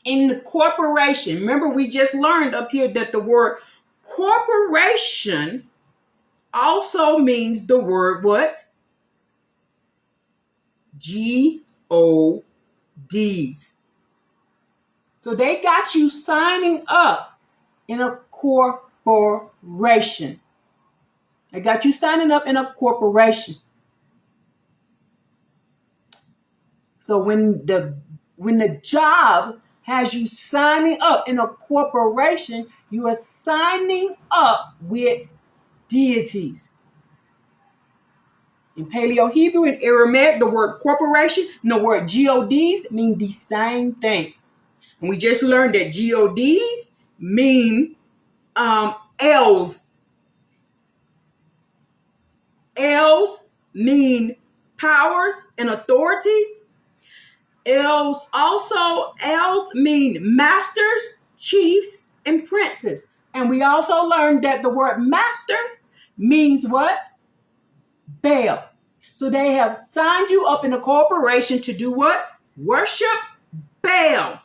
S1: in the corporation, remember we just learned up here that the word corporation also means the word what? G-O-Ds. So they got you signing up in a corporation. They got you signing up in a corporation. So when the job has you signing up in a corporation, you are signing up with deities. In paleo-hebrew and aramaic, the word corporation and the word gods mean the same thing. And we just learned that gods mean L's. L's mean powers and authorities. L's mean masters, chiefs, and princes. And we also learned that the word master means what? Baal. So they have signed you up in a corporation to do what? Worship Baal.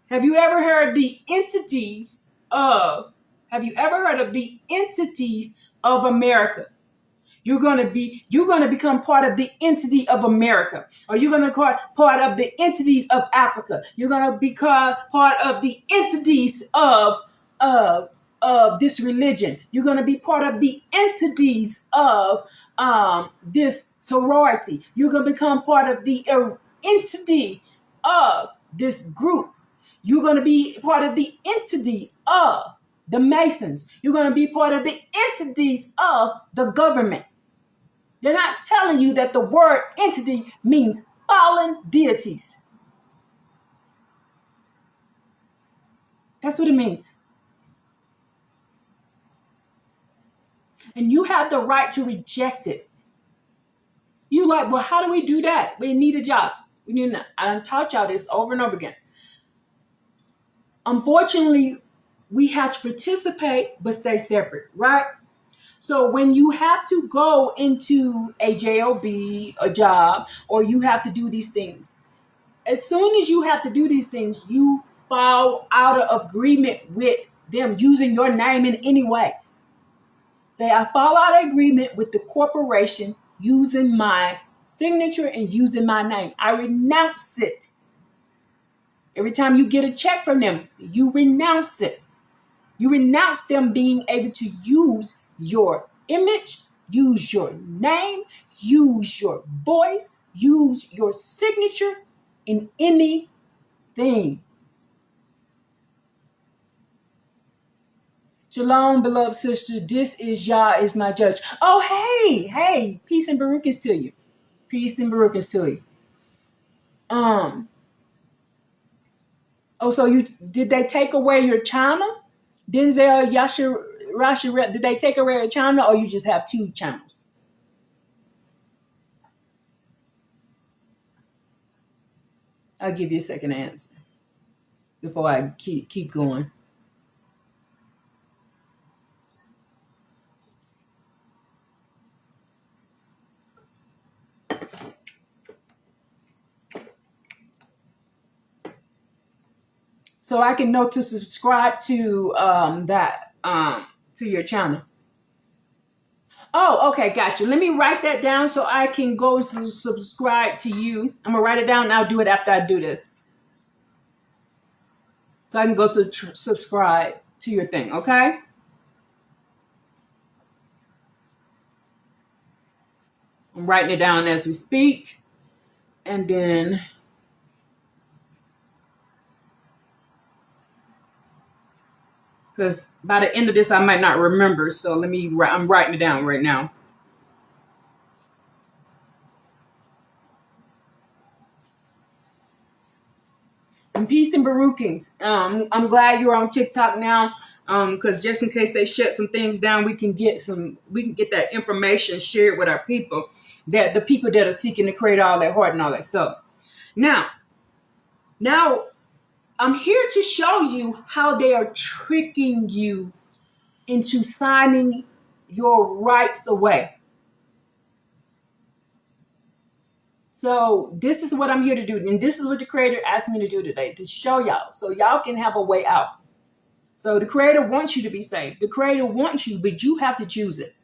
S1: Have you ever heard of the entities of America? You're gonna become part of the entity of America, or you're gonna become part of the entities of Africa. You're gonna become part of the entities of this religion. You're gonna be part of the entities of this sorority. You're gonna become part of the entity of this group. You're gonna be part of the entity of the Masons. You're gonna be part of the entities of the government. They're not telling you that the word entity means fallen deities. That's what it means. And you have the right to reject it. You like, well, how do we do that? We need a job. I taught y'all this over and over again. Unfortunately, we have to participate but stay separate, right? So when you have to go into a job, a job, or you have to do these things, as soon as you have to do these things, you fall out of agreement with them using your name in any way. Say, I fall out of agreement with the corporation using my signature and using my name. I renounce it. Every time you get a check from them, you renounce it. You renounce them being able to use your image, use your name, use your voice, use your signature in anything. Shalom, beloved sister. This is Yah is my judge. Oh, hey, peace and baruchas to you. Peace and baruchas to you. So did they take away your channel? Denzel, Rashi, did they take away your channel, or you just have 2 channels? I'll give you a second answer before I keep going. So I can know to subscribe to to your channel. Oh, okay, got you. Let me write that down so I can go and subscribe to you. I'm gonna write it down and I'll do it after I do this. So I can go subscribe to your thing, okay? I'm writing it down as we speak. And then because by the end of this, I might not remember. So I'm writing it down right now. And peace and baruchings. I'm glad you're on TikTok now. Because just in case they shut some things down, we can get that information shared with our people, that the people that are seeking to create all that heart and all that stuff. Now I'm here to show you how they are tricking you into signing your rights away. So this is what I'm here to do, and this is what the creator asked me to do today, to show y'all, so y'all can have a way out. So the creator wants you to be saved. The creator wants you, but you have to choose it.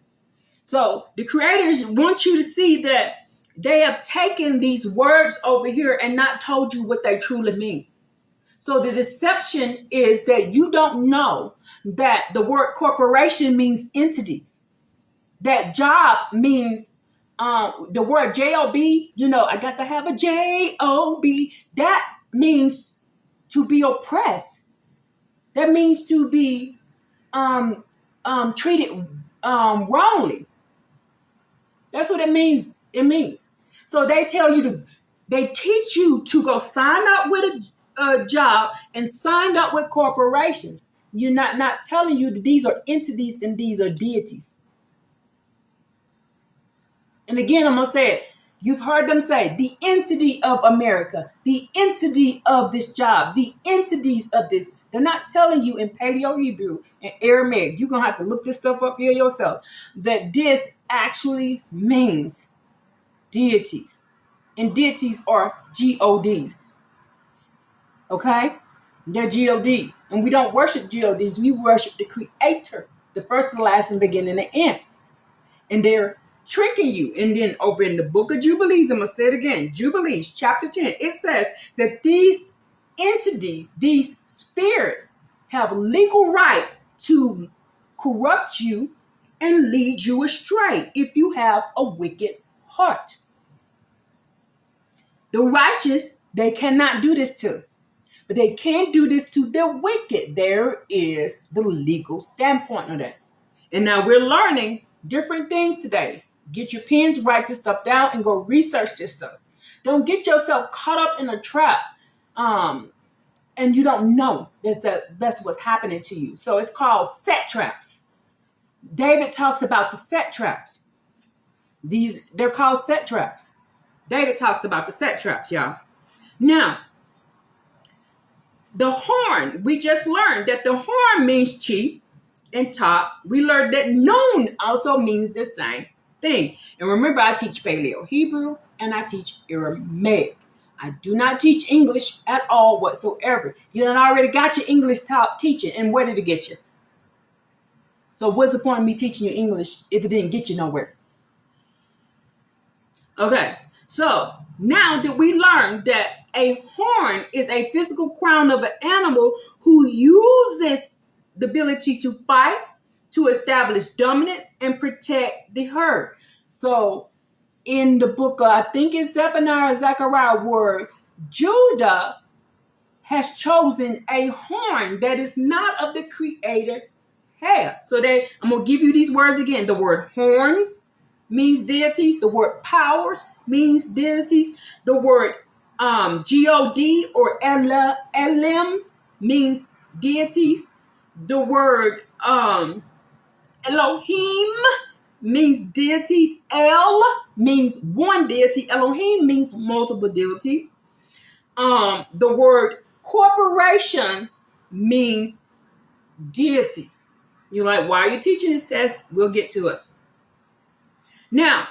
S1: So the creators want you to see that they have taken these words over here and not told you what they truly mean. So the deception is that you don't know that the word corporation means entities, that job means the word J-O-B, I got to have a J-O-B. That means to be oppressed. That means to be treated wrongly. That's what it means. It means. So they teach you to go sign up with a job and sign up with corporations. You're not telling you that these are entities and these are deities. And again, I'm going to say it. You've heard them say the entity of America, the entity of this job, the entities of this. They're not telling you in paleo-hebrew and aramaic. You're going to have to look this stuff up here yourself, that this actually means deities. And deities are GODs. Okay? They're GODs. And we don't worship GODs. We worship the creator, the first, the last, and the beginning and the end. And they're tricking you. And then over in the book of Jubilees, I'm going to say it again, Jubilees chapter 10, it says that these entities, these spirits, have legal right to corrupt you and lead you astray if you have a wicked heart. The righteous, they cannot do this to, but they can do this to the wicked. There is the legal standpoint of that. And now we're learning different things today. Get your pens, write this stuff down, and go research this stuff. Don't get yourself caught up in a trap, and you don't know that's what's happening to you. So it's called set traps. David talks about the set traps. They're called set traps. David talks about the set traps, y'all. Now, the horn, we just learned that the horn means chief and top. We learned that noon also means the same thing. And remember, I teach paleo-hebrew and I teach Aramaic. I do not teach English at all whatsoever. You done already got your English teaching, and where did it get you? So what's the point of me teaching you English if it didn't get you nowhere? Okay, so now that we learned that a horn is a physical crown of an animal who uses the ability to fight, to establish dominance, and protect the herd. So in the book of, I think it's Zephaniah or Zechariah, where Judah has chosen a horn that is not of the creator hair. So I'm going to give you these words again. The word horns means deities. The word powers means deities. The word God or Elims means deities. The word Elohim means deities. El means one deity. Elohim means multiple deities. The word corporations means deities. You're like, why are you teaching this test? We'll get to it. Now,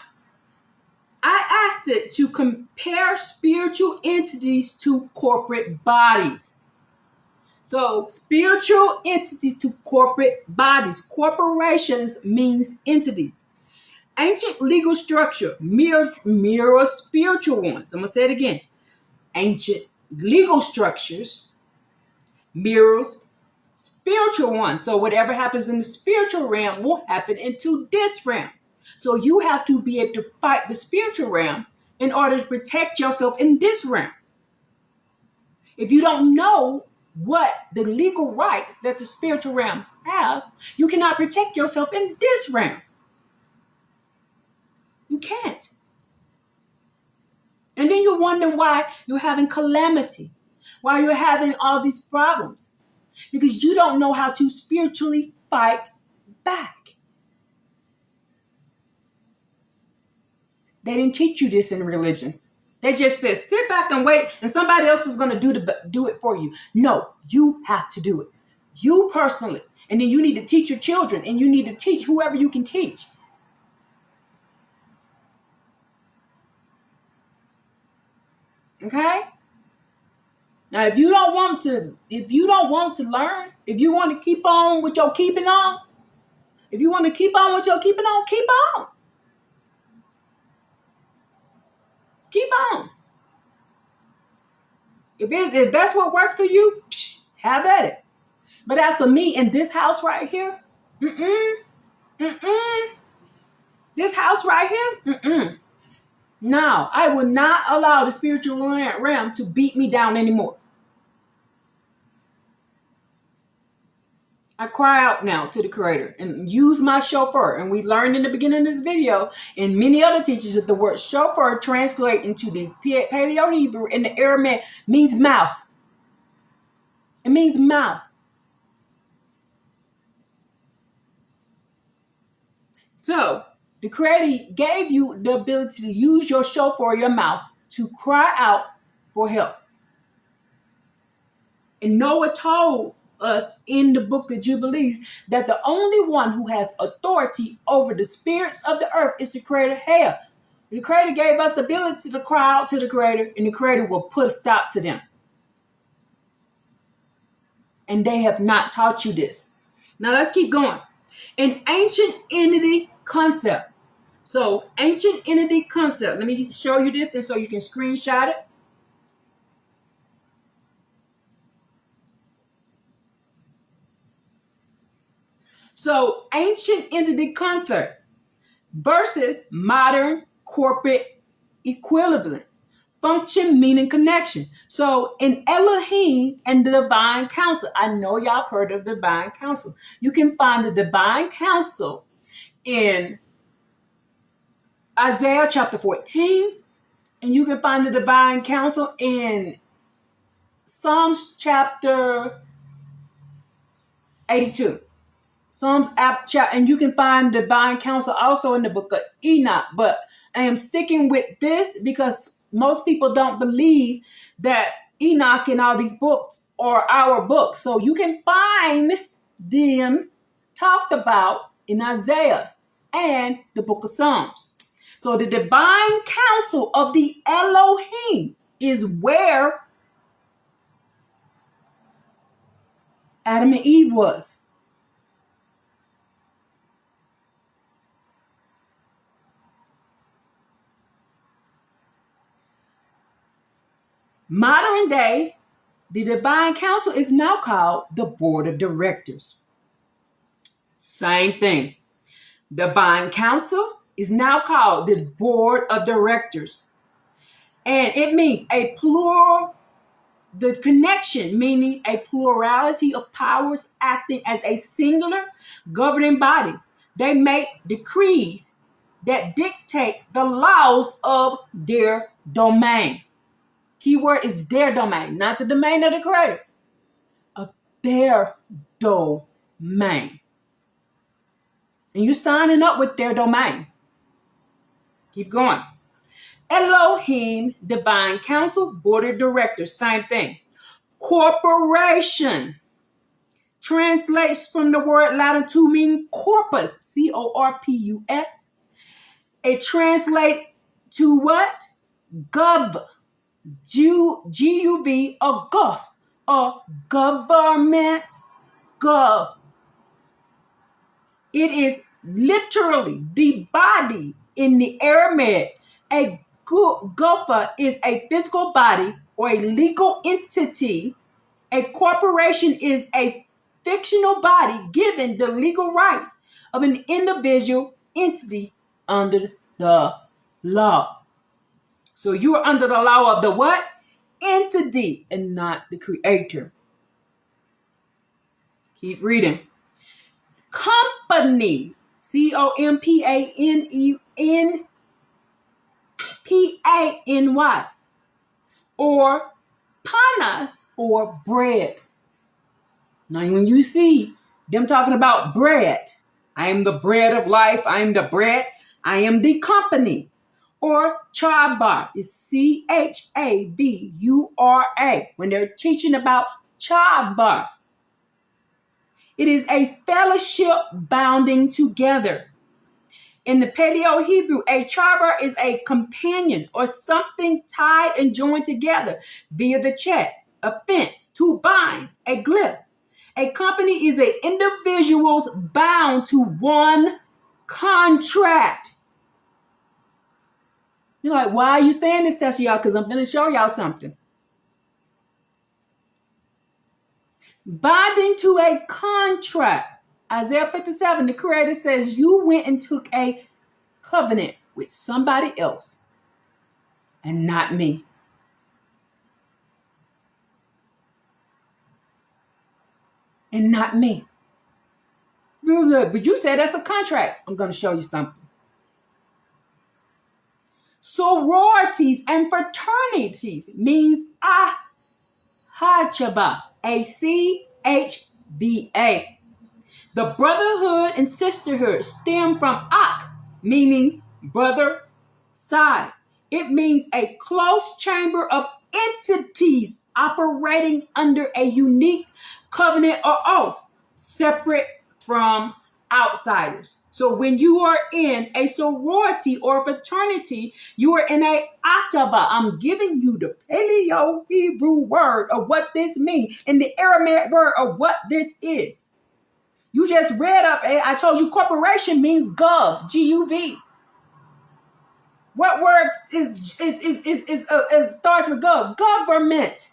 S1: I asked it to compare spiritual entities to corporate bodies. So spiritual entities to corporate bodies. Corporations means entities. Ancient legal structure mirror spiritual ones. I'm going to say it again. Ancient legal structures mirrors spiritual ones. So whatever happens in the spiritual realm will happen into this realm. So you have to be able to fight the spiritual realm in order to protect yourself in this realm. If you don't know what the legal rights that the spiritual realm have, you cannot protect yourself in this realm. You can't. And then you're wondering why you're having calamity, why you're having all these problems. because you don't know how to spiritually fight back. They didn't teach you this in religion. They just said, sit back and wait, and somebody else is going to do it for you. No, you have to do it. You personally. And then you need to teach your children, and you need to teach whoever you can teach. Okay? Now, if you don't want to learn, if you want to keep on with your keeping on, if you want to keep on with your keeping on, keep on. Keep on. If that's what works for you, have at it. But as for me in this house right here, this house right here, no, I will not allow the spiritual realm to beat me down anymore. I cry out now to the Creator and use my shofar. And we learned in the beginning of this video and many other teachers that the word shofar translate into the paleo-hebrew and the aramaic means mouth. It means mouth. So the Creator gave you the ability to use your shofar, your mouth, to cry out for help. And Noah told us in the book of Jubilees that the only one who has authority over the spirits of the earth is the Creator. Hell, the Creator gave us the ability to cry out to the Creator, and the Creator will put a stop to them. And they have not taught you this. Now let's keep going. An ancient entity concept. So ancient entity concept. Let me show you this, and so you can screenshot it. So ancient entity concept versus modern corporate equivalent. Function, meaning, connection. So in Elohim and the divine council, I know y'all have heard of the divine council. You can find the divine council in Isaiah chapter 14, and you can find the divine council in Psalms chapter 82. Psalms chapter, and you can find divine counsel also in the book of Enoch. But I am sticking with this because most people don't believe that Enoch and all these books are our books. So you can find them talked about in Isaiah and the book of Psalms. So the divine counsel of the Elohim is where Adam and Eve was. Modern day, the divine council is now called the board of directors. Same thing. Divine council is now called the board of directors. And it means a plural, the connection, meaning a plurality of powers acting as a singular governing body. They make decrees that dictate the laws of their domain. Keyword is their domain, not the domain of the Creator. Of their domain. And you're signing up with their domain. Keep going. Elohim, divine council, board of directors, same thing. Corporation translates from the word Latin to mean corpus, corpus. It translates to what? Gov. G-U-V, or gov, or government, gov. It is literally the body in the Aramaic. A guffa is a physical body or a legal entity. A corporation is a fictional body given the legal rights of an individual entity under the law. So you are under the law of the what? Entity and not the Creator. Keep reading. Company. Company. Or panas, or bread. Now, when you see them talking about bread, I am the bread of life, I am the bread, I am the company. Or chabar is Chabura. When they're teaching about chabar, it is a fellowship bounding together. In the paleo-hebrew, a chabar is a companion or something tied and joined together via the chet, a fence, to bind, a glyph. A company is an individuals bound to one contract. You're like, why are you saying this, Tessa, y'all? Because I'm going to show y'all something. Binding to a contract. Isaiah 57, the Creator says, you went and took a covenant with somebody else and not me. And not me. Real good. But you said that's a contract. I'm going to show you something. Sororities and fraternities means ahachaba, A-C-H-B-A. The brotherhood and sisterhood stem from ak, meaning brother side. It means a close chamber of entities operating under a unique covenant or oath, separate from outsiders. So when you are in a sorority or fraternity, you are in a ataba. I'm giving you the paleo-hebrew word of what this means and the Aramaic word of what this is. You just read up, I told you corporation means gov, G-U-V. What word starts with gov? Government.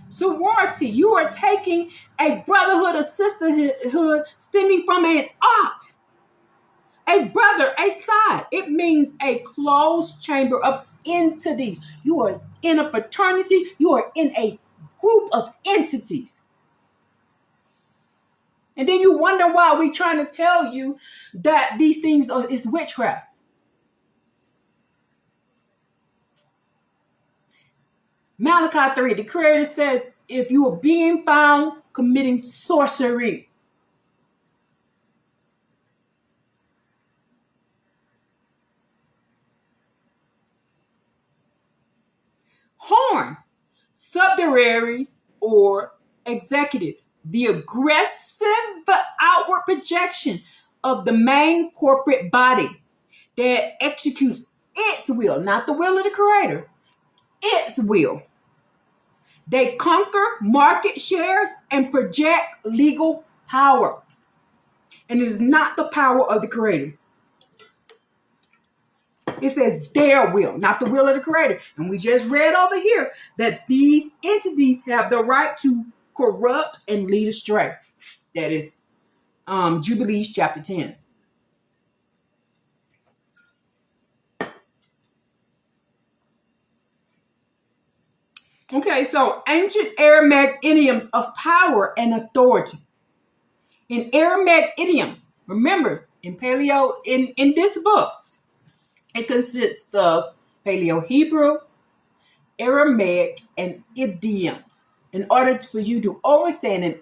S1: Sorority, you are taking a brotherhood or sisterhood stemming from an art. A brother, a side. It means a closed chamber of entities. You are in a fraternity. You are in a group of entities. And then you wonder why we're trying to tell you that these things is witchcraft. Malachi 3, the Creator says, if you are being found committing sorcery, horn, subsidiaries or executives, the aggressive outward projection of the main corporate body that executes its will, not the will of the Creator, its will. They conquer market shares and project legal power. And it is not the power of the Creator. It says their will, not the will of the Creator. And we just read over here that these entities have the right to corrupt and lead astray. That is Jubilees chapter 10. Okay, so ancient Aramaic idioms of power and authority. In Aramaic idioms, remember, in this book, it consists of paleo-Hebrew, Aramaic, and idioms. In order for you to understand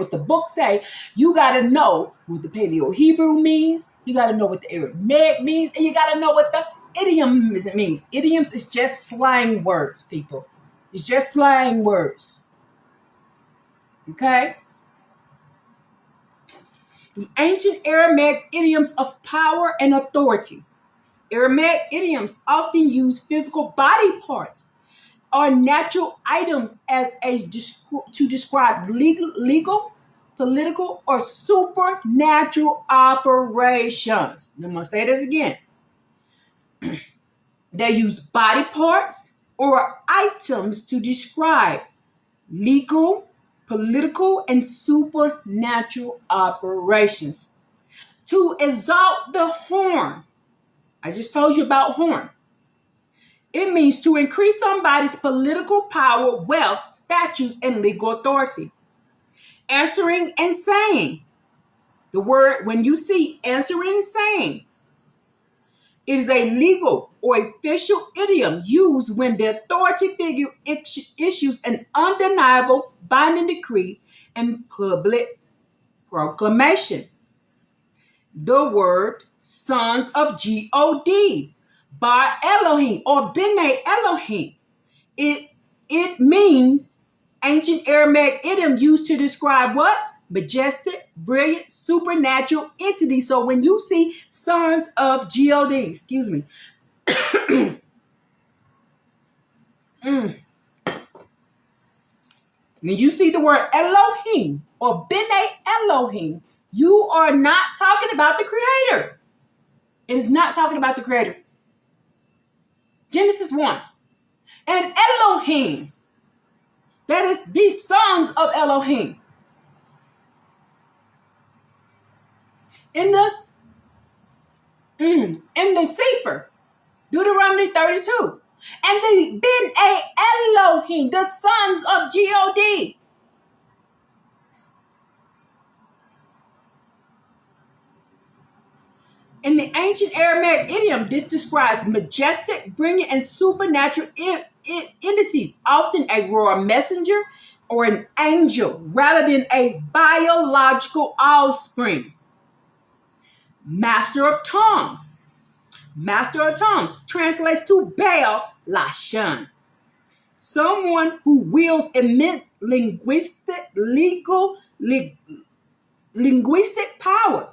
S1: what the book say, you got to know what the paleo-Hebrew means, you got to know what the Aramaic means, and you got to know what the idiom means. Idioms is just slang words, people. It's just slang words. Okay? The ancient Aramaic idioms of power and authority. Aramaic idioms often use physical body parts or natural items to describe legal, political, or supernatural operations. I'm going to say this again. They use body parts or items to describe legal, political, and supernatural operations. To exalt the horn. I just told you about horn. It means to increase somebody's political power, wealth, statutes, and legal authority. Answering and saying. The word, when you see answering and saying, It is a legal or official idiom used when the authority figure issues an undeniable binding decree and public proclamation. The word sons of God, Bar Elohim or B'nai Elohim. It means ancient Aramaic idiom used to describe what? Majestic, brilliant, supernatural entity. So when you see sons of God, excuse me. When you see the word Elohim or B'nai Elohim, you are not talking about the Creator. It is not talking about the Creator. Genesis 1. And Elohim, that is these sons of Elohim. In the Sefer, Deuteronomy 32. And the B'nai Elohim, the sons of God. In the ancient Aramaic idiom, this describes majestic, brilliant, and supernatural entities, often a royal messenger or an angel, rather than a biological offspring. Master of tongues. Master of tongues translates to Baal Lashan. Someone who wields immense linguistic power.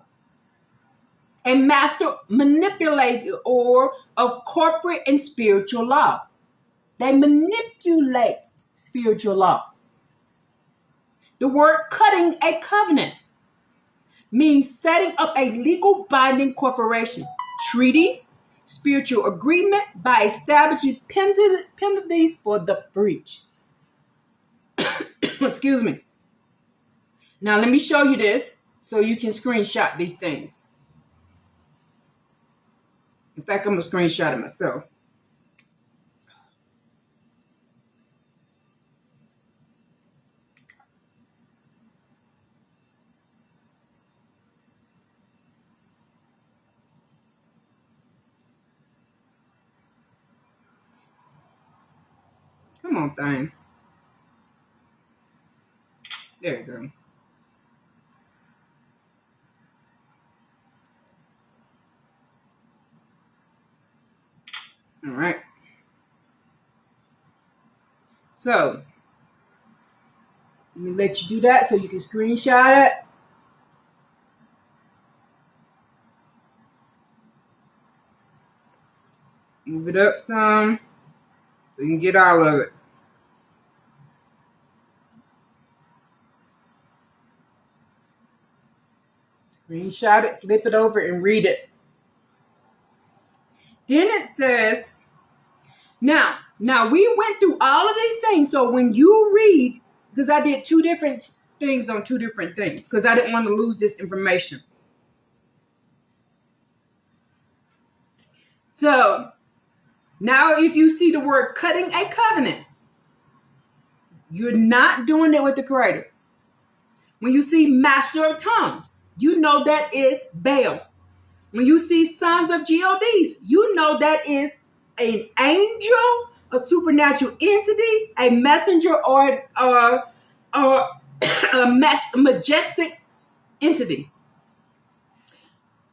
S1: A master manipulator or of corporate and spiritual law. They manipulate spiritual law. The word cutting a covenant means setting up a legal binding corporation, treaty, spiritual agreement by establishing penalties for the breach. Excuse me. Now let me show you this so you can screenshot these things. In fact, I'm going to screenshot it myself. Come on, thing. There you go. All right. So, let me let you do that so you can screenshot it. Move it up some so you can get all of it. Screenshot it, flip it over, and read it. Then it says, now we went through all of these things. So when you read, because I did two different things on two different things, because I didn't want to lose this information. So now if you see the word cutting a covenant, you're not doing it with the Creator. When you see master of tongues, you know that is Baal. When you see sons of gods, you know that is an angel, a supernatural entity, a messenger, or a majestic entity.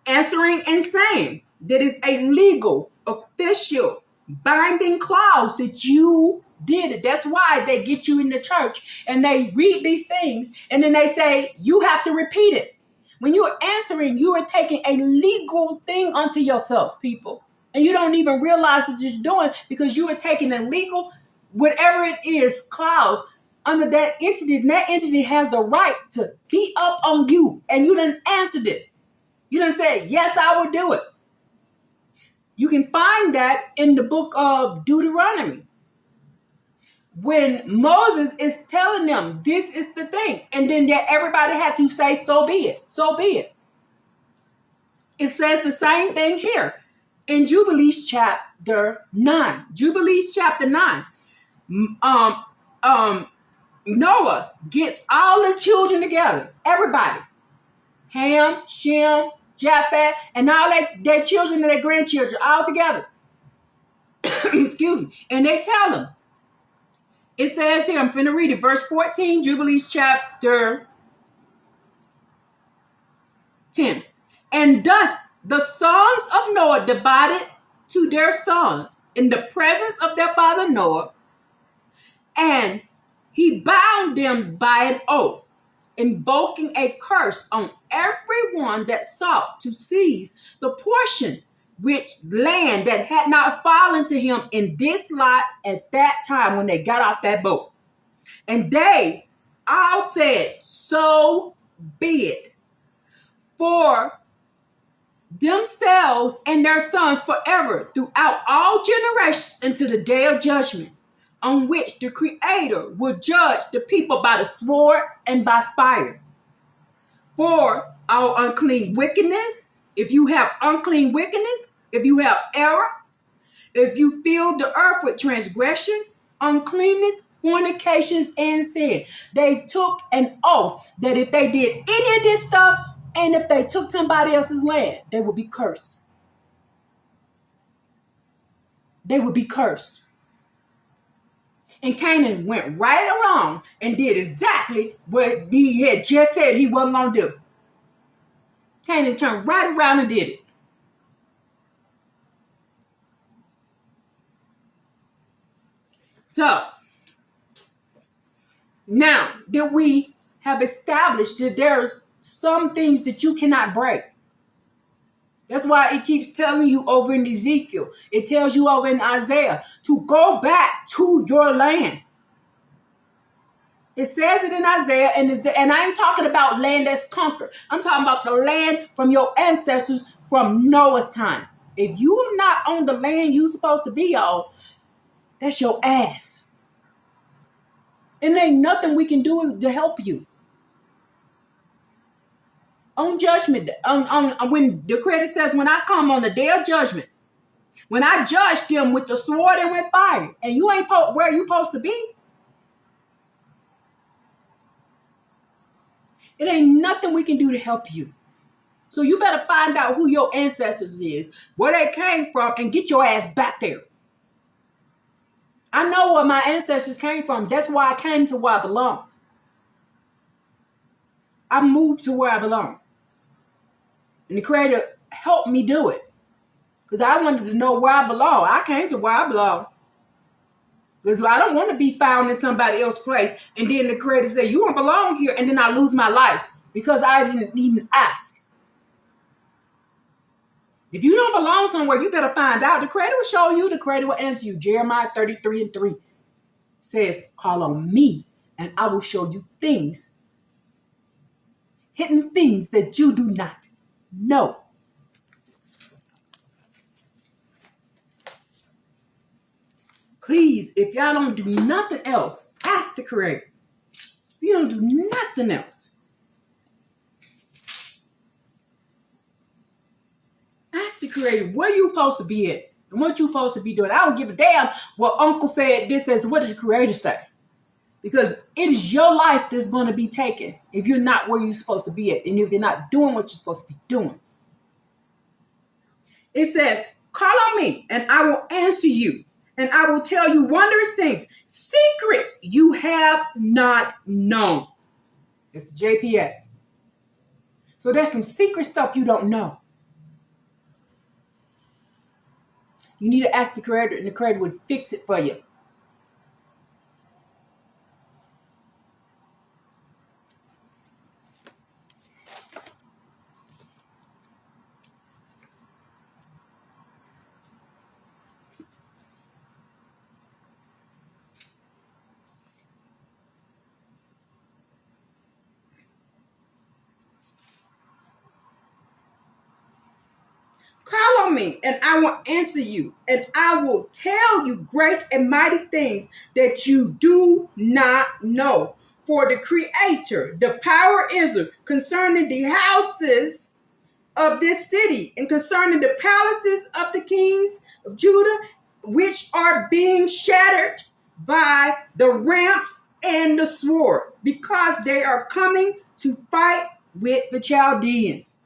S1: Answering and saying that is a legal, official, binding clause that you did it. That's why they get you in the church and they read these things and then they say, you have to repeat it. When you are answering, you are taking a legal thing onto yourself, people. And you don't even realize that you're doing because you are taking a legal, whatever it is, clause under that entity. And that entity has the right to beat up on you. And you done answered it. You done said, yes, I will do it. You can find that in the book of Deuteronomy. When Moses is telling them, this is the things. And then everybody had to say, so be it. So be it. It says the same thing here in Jubilees chapter 9. Jubilees chapter 9. Noah gets all the children together. Everybody. Ham, Shem, Japheth, and all their children and their grandchildren all together. Excuse me. And they tell them, it says here, I'm finna read it, verse 14, Jubilees chapter 10. And thus the sons of Noah divided to their sons in the presence of their father Noah, and he bound them by an oath, invoking a curse on everyone that sought to seize the portion which land that had not fallen to him in this lot at that time when they got off that boat. And they all said, so be it, for themselves and their sons forever throughout all generations unto the day of judgment, on which the Creator will judge the people by the sword and by fire. For our unclean wickedness, if you have unclean wickedness, if you have errors, if you fill the earth with transgression, uncleanness, fornications, and sin. They took an oath that if they did any of this stuff, and if they took somebody else's land, they would be cursed. They would be cursed. And Canaan went right along and did exactly what he had just said he wasn't going to do. Canaan turned right around and did it. So, now that we have established that there are some things that you cannot break. That's why it keeps telling you over in Ezekiel. It tells you over in Isaiah to go back to your land. It says it in Isaiah, and I ain't talking about land that's conquered. I'm talking about the land from your ancestors from Noah's time. If you are not on the land you're supposed to be on, that's your ass. And there ain't nothing we can do to help you. On judgment, when the credit says, when I come on the day of judgment, when I judge them with the sword and with fire, and you ain't where you supposed to be, it ain't nothing we can do to help you. So you better find out who your ancestors is, where they came from, and get your ass back there. I know where my ancestors came from. That's why I came to where I belong. I moved to where I belong. And the Creator helped me do it. Because I wanted to know where I belong. I came to where I belong. Because I don't want to be found in somebody else's place. And then the Creator said, you don't belong here. And then I lose my life. Because I didn't even ask. If you don't belong somewhere, you better find out. The Creator will show you. The Creator will answer you. Jeremiah 33:3 says, call on me and I will show you things. Hidden things that you do not know. Please, if y'all don't do nothing else, ask the Creator. If you don't do nothing else, ask the Creator where you supposed to be at and what you supposed to be doing. I don't give a damn what Uncle said this as. What did the Creator say? Because it is your life that's going to be taken if you're not where you're supposed to be at and if you're not doing what you're supposed to be doing. It says, call on me and I will answer you and I will tell you wondrous things, secrets you have not known. It's JPS. So there's some secret stuff you don't know. You need to ask the Creator and the Creator would fix it for you. Call on me and I will answer you and I will tell you great and mighty things that you do not know. For the Creator, the power is concerning the houses of this city and concerning the palaces of the kings of Judah, which are being shattered by the ramps and the sword, because they are coming to fight with the Chaldeans.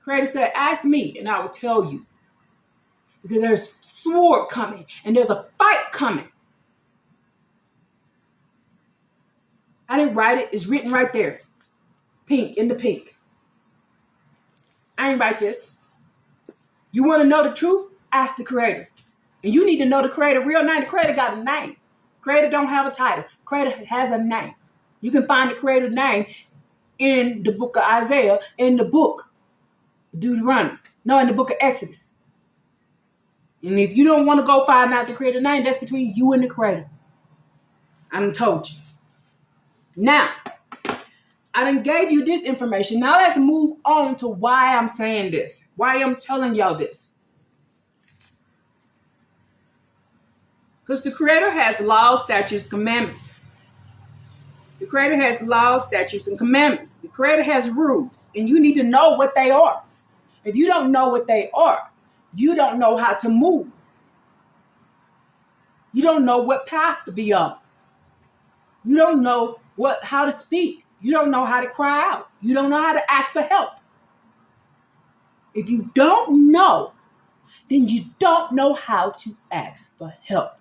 S1: Creator said, ask me and I will tell you. Because there's sword coming and there's a fight coming. I didn't write it. It's written right there. Pink, in the pink. I ain't write this. You want to know the truth? Ask the Creator. And you need to know the Creator real name. The Creator got a name. Creator don't have a title. Creator has a name. You can find the Creator name in the book of Isaiah, in the book of Deuteronomy. No, in the book of Exodus. And if you don't want to go find out the Creator name, that's between you and the Creator. I done told you. Now, I done gave you this information. Now let's move on to why I'm saying this. Why I'm telling y'all this. Because the Creator has laws, statutes, commandments. The Creator has laws, statutes, and commandments. The Creator has rules, and you need to know what they are. If you don't know what they are, you don't know how to move. You don't know what path to be on. You don't know how to speak. You don't know how to cry out. You don't know how to ask for help. If you don't know, then you don't know how to ask for help.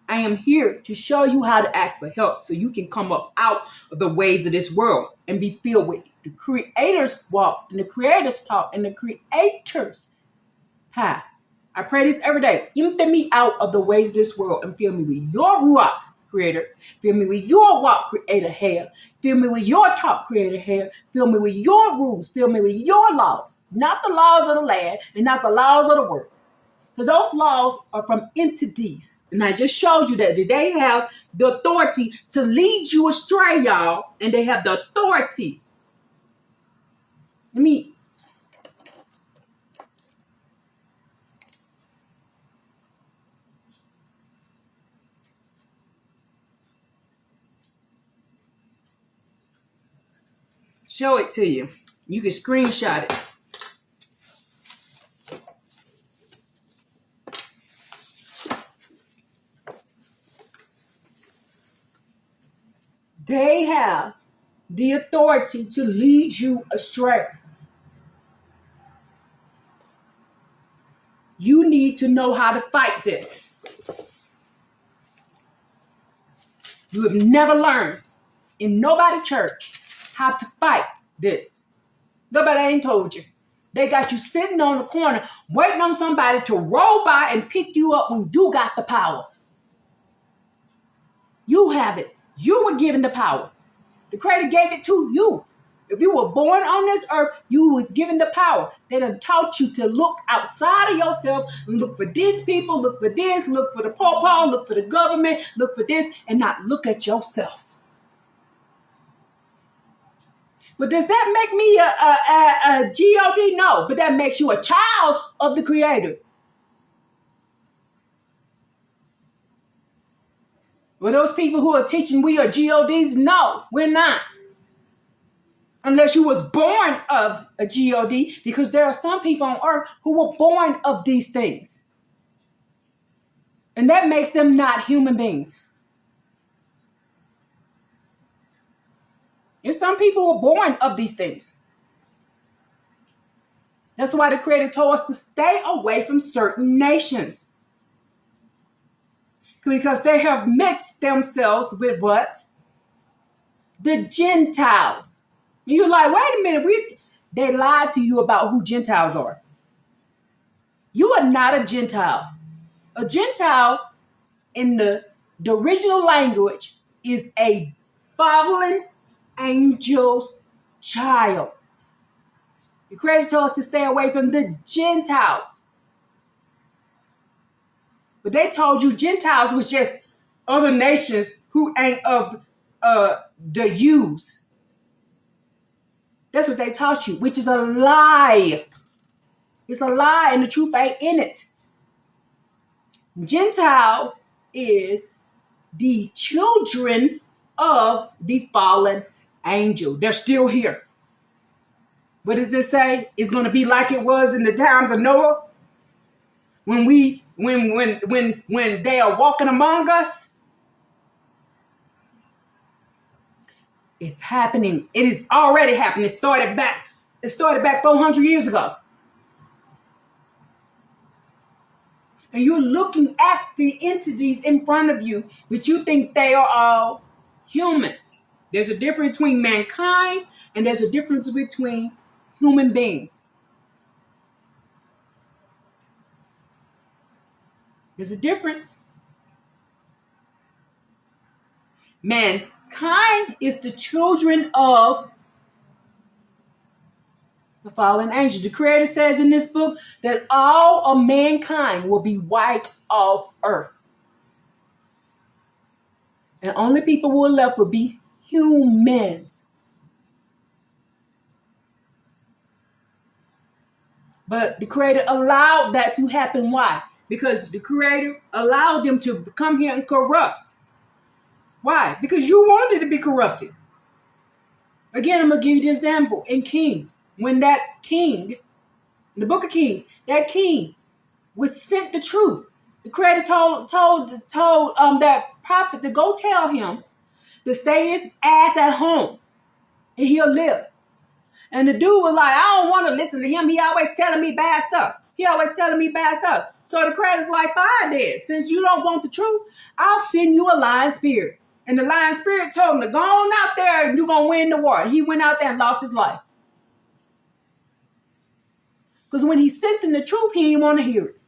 S1: I am here to show you how to ask for help so you can come up out of the ways of this world and be filled with the Creator's walk and the Creator's talk and the Creator's path. I pray this every day. Empty me out of the ways of this world and fill me with your ruach, Creator. Fill me with your walk, Creator hair. Fill me with your talk, Creator hair. Fill me with your rules. Fill me with your laws. Not the laws of the land and not the laws of the world. Because those laws are from entities. And I just showed you that they have the authority to lead you astray, y'all. And they have the authority. Let me show it to you. You can screenshot it. They have the authority to lead you astray. You need to know how to fight this. You have never learned in nobody's church how to fight this. Nobody ain't told you. They got you sitting on the corner waiting on somebody to roll by and pick you up when you got the power. You have it. You were given the power. The Creator gave it to you. If you were born on this earth, you was given the power. They done taught you to look outside of yourself and look for these people, look for this, look for the pawpaw, look for the government, look for this, and not look at yourself. But does that make me a God? No, but that makes you a child of the Creator. Well, those people who are teaching we are GODs, no, we're not. Unless you was born of a God, because there are some people on earth who were born of these things. And that makes them not human beings. And some people were born of these things. That's why the Creator told us to stay away from certain nations. Because they have mixed themselves with what? The Gentiles. And you're like, wait a minute, they lied to you about who Gentiles are. You are not a Gentile. A Gentile in the original language is a fallen angel's child. The Creator told us to stay away from the Gentiles. But they told you Gentiles was just other nations who ain't of the Jews. That's what they taught you, which is a lie. It's a lie and the truth ain't in it. Gentile is the children of the fallen angel. They're still here. What does this say? It's going to be like it was in the times of Noah. When they are walking among us. It's happening. It is already happening. It started back It started back 400 years ago. And you're looking at the entities in front of you, but you think they are all human. There's a difference between mankind and there's a difference between human beings. There's a difference. Mankind is the children of the fallen angels. The Creator says in this book that all of mankind will be wiped off earth. And only people who are left will be humans. But the Creator allowed that to happen. Why? Because the Creator allowed them to come here and corrupt. Why? Because you wanted to be corrupted. Again, I'm going to give you the example in Kings. When that king, in the book of Kings, that king was sent the truth. The Creator told that prophet to go tell him to stay his ass at home and he'll live. And the dude was like, I don't want to listen to him. He always telling me bad stuff. So the Creator's like, fine then. Since you don't want the truth, I'll send you a lion spirit. And the lion spirit told him to go on out there and you're going to win the war. And he went out there and lost his life. Because when he sent them the truth, he didn't want to hear it.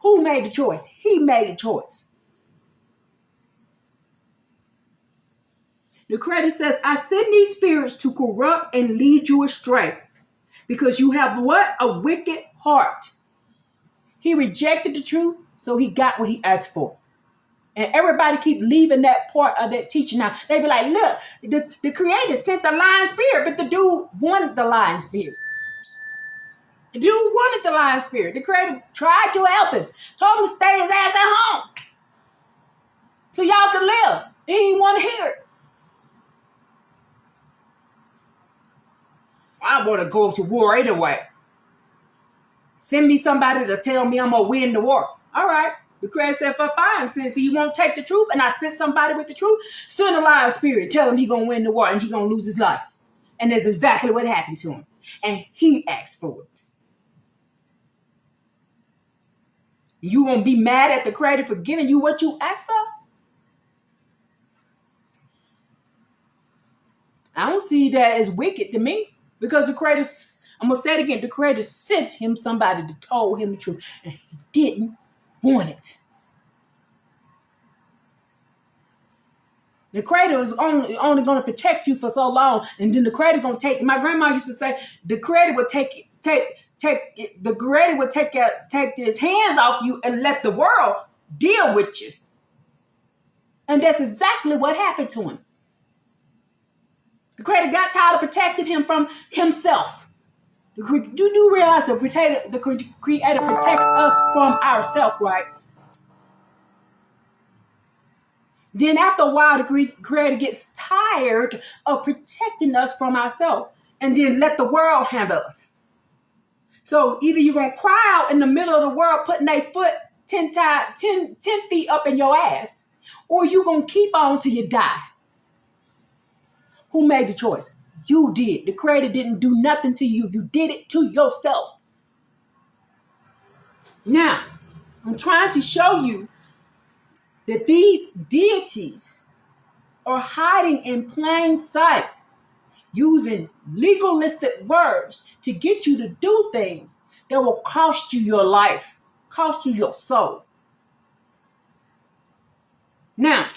S1: Who made the choice? He made the choice. The Creator says, I send these spirits to corrupt and lead you astray. Because you have what? A wicked heart. He rejected the truth, so he got what he asked for. And everybody keep leaving that part of that teaching out. They be like, look, the Creator sent the lion spirit, but the dude wanted the lion spirit. The dude wanted the lion spirit. The Creator tried to help him. Told him to stay his ass at home. So y'all could live. He didn't want to hear it. I want to go to war anyway. Send me somebody to tell me I'm going to win the war. All right. The Creator said, for fine, since he won't take the truth, and I sent somebody with the truth, send a lion spirit. Tell him he's going to win the war and he's going to lose his life. And that's exactly what happened to him. And he asked for it. You going to be mad at the Creator for giving you what you asked for? I don't see that as wicked to me. Because the Creator, I'm going to say it again, the Creator sent him somebody to told him the truth. And he didn't want it. The Creator is only going to protect you for so long. And then the Creator going to take, my grandma used to say, the Creator would take his hands off you and let the world deal with you. And that's exactly what happened to him. The Creator got tired of protecting him from himself. You do realize the Creator protects us from ourselves, right? Then after a while, the Creator gets tired of protecting us from ourselves and then let the world handle us. So either you're going to cry out in the middle of the world, putting their foot 10 feet up in your ass, or you're going to keep on till you die. Who made the choice? You did. The Creator didn't do nothing to you. You did it to yourself. Now, I'm trying to show you that these deities are hiding in plain sight, using legalistic words to get you to do things that will cost you your life, cost you your soul. Now,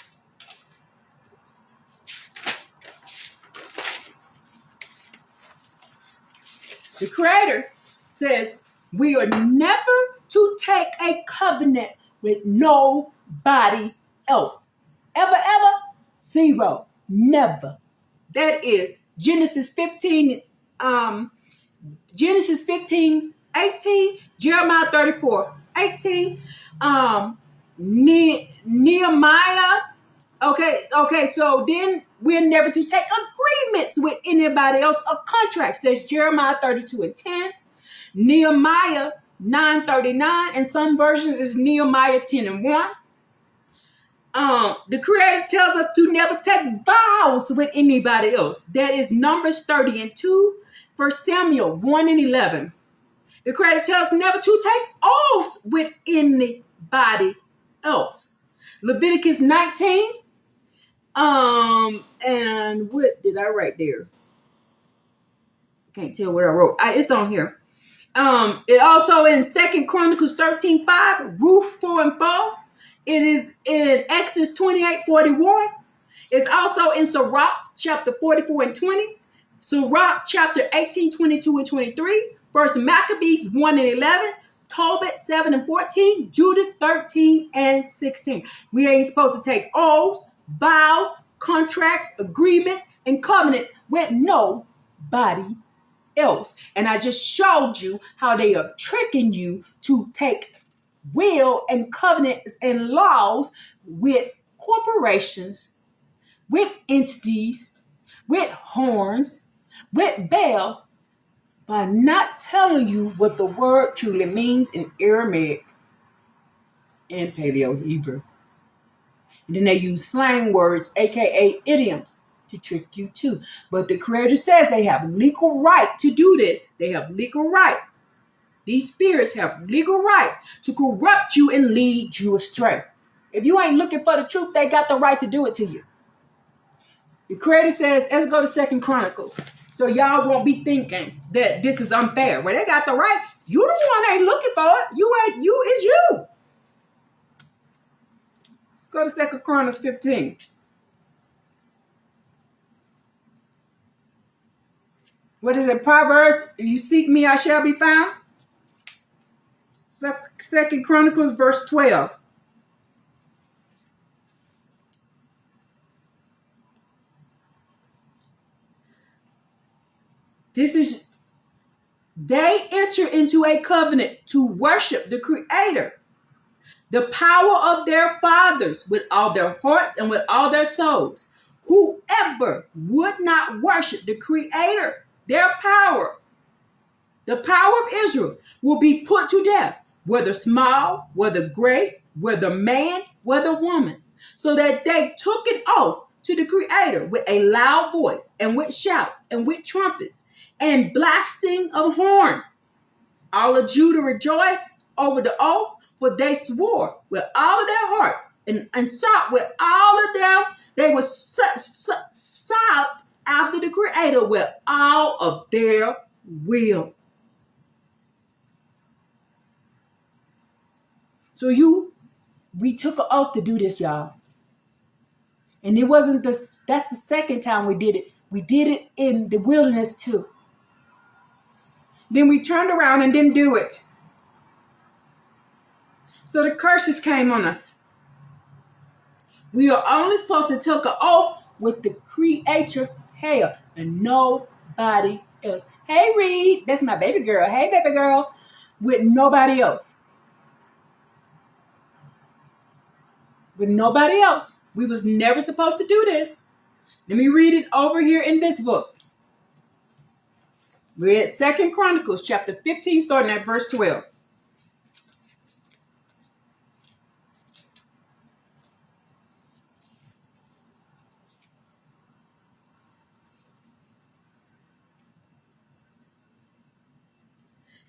S1: the Creator says we are never to take a covenant with nobody else. Ever, zero, never. That is Genesis 15, 18, Jeremiah 34, 18, Nehemiah. Okay, so then we're never to take agreements with anybody else or contracts. That's Jeremiah 32 and 10, Nehemiah 9:39, and some versions is Nehemiah 10 and 1. The Creator tells us to never take vows with anybody else. That is Numbers 30 and 2 First Samuel 1 and 11. The Creator tells us never to take oaths with anybody else. Leviticus 19. And what did I write there? Can't tell what I wrote. It's on here. It also in 2 Chronicles 13:5, Ruth 4 and 4. It is in Exodus 28:41. It's also in Sirach chapter 44 and 20. Sirach chapter 18, 22 and 23. First Maccabees 1 and 11. Tobit 7 and 14. Judith 13 and 16. We ain't supposed to take oaths, vows, contracts, agreements, and covenants with nobody else. And I just showed you how they are tricking you to take will and covenants and laws with corporations, with entities, with horns, with Baal, by not telling you what the word truly means in Aramaic and paleo-hebrew. And then they use slang words, aka idioms, to trick you too. But the Creator says they have legal right to do this. They have legal right. These spirits have legal right to corrupt you and lead you astray. If you ain't looking for the truth, they got the right to do it to you. The Creator says, let's go to 2 Chronicles. So y'all won't be thinking that this is unfair. Well, they got the right. You the one ain't looking for it. It's you. Let's go to 2 Chronicles 15. What is it? Proverbs, if you seek me, I shall be found. 2 Chronicles verse 12. They enter into a covenant to worship the Creator, the power of their fathers with all their hearts and with all their souls. Whoever would not worship the Creator, their power, the power of Israel, will be put to death, whether small, whether great, whether man, whether woman. So that they took an oath to the Creator with a loud voice and with shouts and with trumpets and blasting of horns. All of Judah rejoiced over the oath, for they swore with all of their hearts and sought with all of them. They were sought after the Creator with all of their will. So we took an oath to do this, y'all. And it wasn't that's the second time we did it. We did it in the wilderness too. Then we turned around and didn't do it. So the curses came on us. We are only supposed to take an oath with the Creator here and nobody else. Hey, Reed, that's my baby girl. Hey, baby girl, with nobody else. With nobody else. We was never supposed to do this. Let me read it over here in this book. We're at 2 Chronicles chapter 15, starting at verse 12.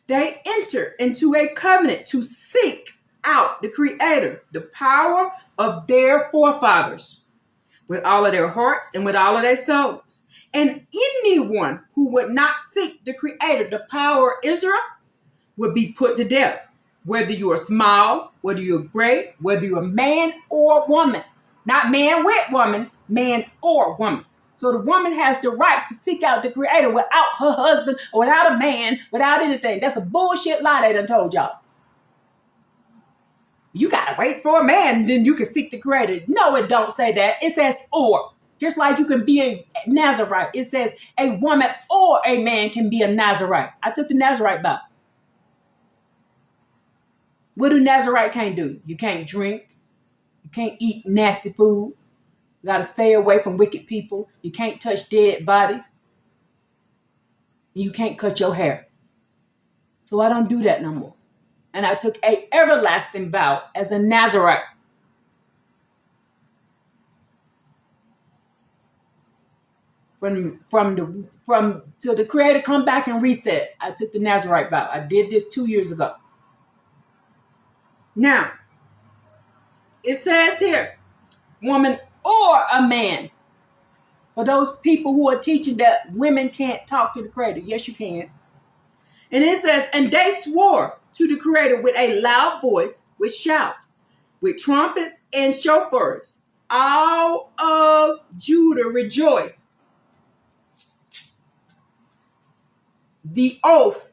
S1: They enter into a covenant to seek out the Creator, the power of their forefathers, with all of their hearts and with all of their souls. And anyone who would not seek the Creator, the power of Israel, would be put to death. Whether you are small, whether you're great, whether you're a man or woman. Not man with woman, man or woman. So the woman has the right to seek out the Creator without her husband, or without a man, without anything. That's a bullshit lie they done told y'all. You gotta wait for a man, then you can seek the Creator. No, it don't say that. It says or. Just like you can be a Nazarite. It says a woman or a man can be a Nazarite. I took the Nazarite vow. What do Nazarite can't do? You can't drink. You can't eat nasty food. You got to stay away from wicked people. You can't touch dead bodies. And you can't cut your hair. So I don't do that no more. And I took an everlasting vow as a Nazarite. from till the Creator come back and reset. I took the Nazarite vow. I did this 2 years ago. Now, it says here, woman or a man. For those people who are teaching that women can't talk to the Creator. Yes, you can. And it says, and they swore to the Creator with a loud voice, with shouts, with trumpets and shofars. All of Judah rejoiced. The oath,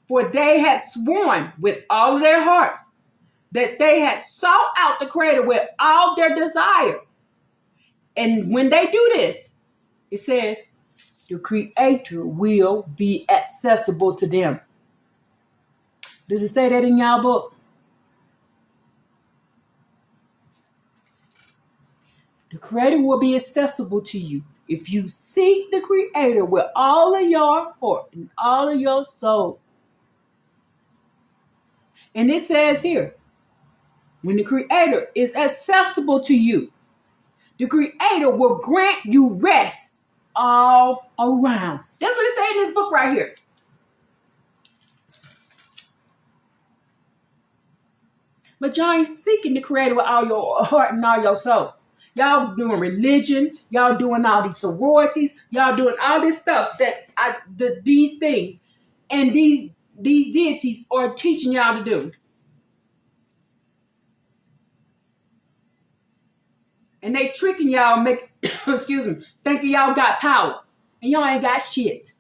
S1: for they had sworn with all of their hearts that they had sought out the Creator with all their desire. And when they do this, it says, the Creator will be accessible to them. Does it say that in y'all book? The Creator will be accessible to you if you seek the Creator with all of your heart and all of your soul. And it says here, when the Creator is accessible to you, the Creator will grant you rest all around. That's what it says in this book right here. But y'all ain't seeking the Creator with all your heart and all your soul. Y'all doing religion. Y'all doing all these sororities. Y'all doing all this stuff these things and these deities are teaching y'all to do. And they tricking y'all, thinking y'all got power. And y'all ain't got shit.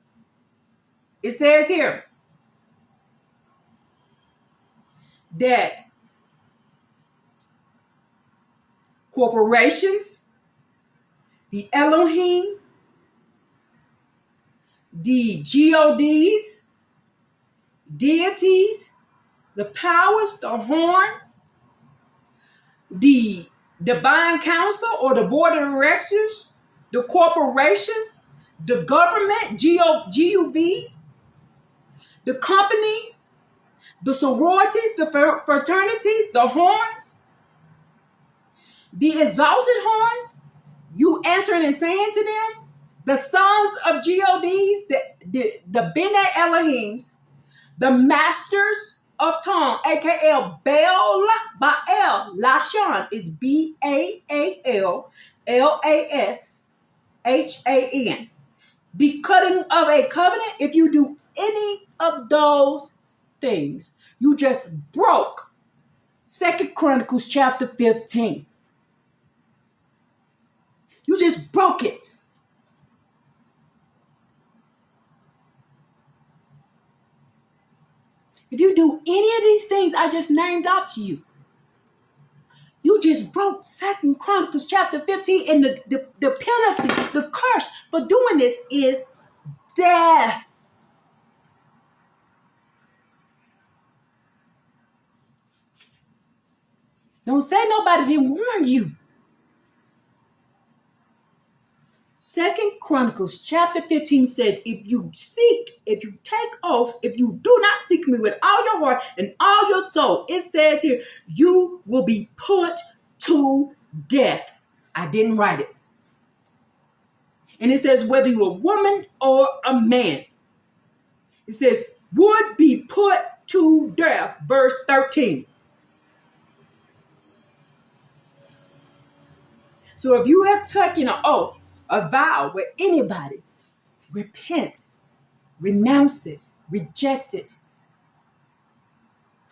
S1: It says here that corporations, the Elohim, the gods, deities, the powers, the horns, the divine council or the board of directors, the corporations, the government, GUVs, the companies, the sororities, the fraternities, the horns, the exalted horns, you answering and saying to them, the sons of GODs, the Bene Elohims, the masters of tongue, aka Baal Lashan is BAALLASHAN. The cutting of a covenant, if you do any of those things, you just broke 2 Chronicles chapter 15. You just broke it. If you do any of these things I just named off to you, you just broke 2 Chronicles chapter 15, and the penalty, the curse for doing this is death. Don't say nobody didn't warn you. 2 Chronicles chapter 15 says, if you take oaths, if you do not seek me with all your heart and all your soul, it says here, you will be put to death. I didn't write it. And it says, whether you're a woman or a man, it says, would be put to death. Verse 13. So if you have taken an oath, a vow with anybody, repent, renounce it, reject it.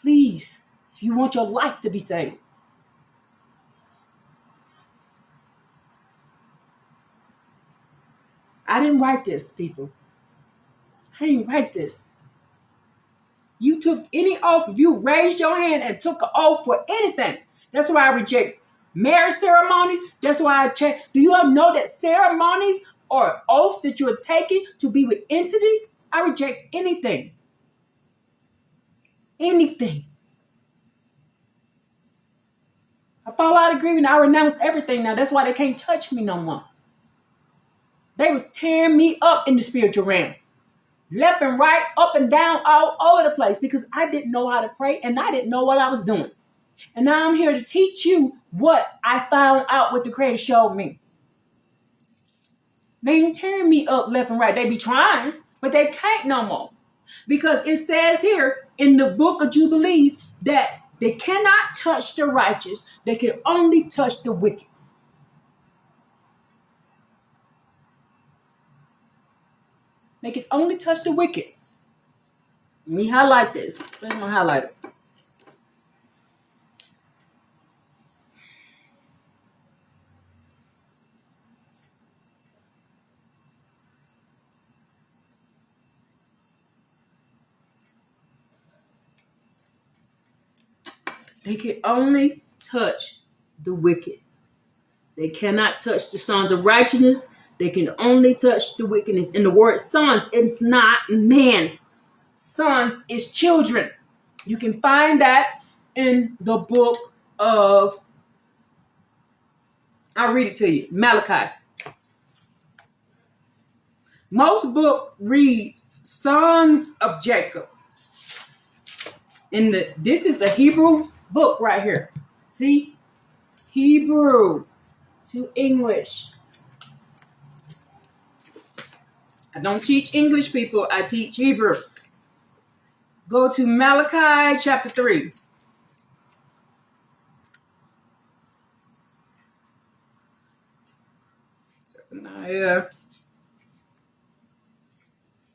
S1: Please, if you want your life to be saved. I didn't write this, people. I didn't write this. You took any oath, if you raised your hand and took an oath for anything, that's why I reject marriage ceremonies. That's why I check. Do you all know that ceremonies or oaths that you're taking to be with entities? I reject anything. Anything. I fall out of agreement. I renounce everything now. That's why they can't touch me no more. They was tearing me up in the spiritual realm. Left and right, up and down, all over the place because I didn't know how to pray and I didn't know what I was doing. And now I'm here to teach you what I found out what the Creator showed me. They ain't tearing me up left and right. They be trying, but they can't no more. Because it says here in the book of Jubilees that they cannot touch the righteous. They can only touch the wicked. They can only touch the wicked. Let me highlight this. Where's my highlighter? They can only touch the wicked. They cannot touch the sons of righteousness. They can only touch the wickedness. In the word sons, it's not man. Sons is children. You can find that in the book of, I'll read it to you, Malachi. Most book reads sons of Jacob. This is a Hebrew book right here. See? Hebrew to English. I don't teach English people. I teach Hebrew. Go to Malachi chapter 3.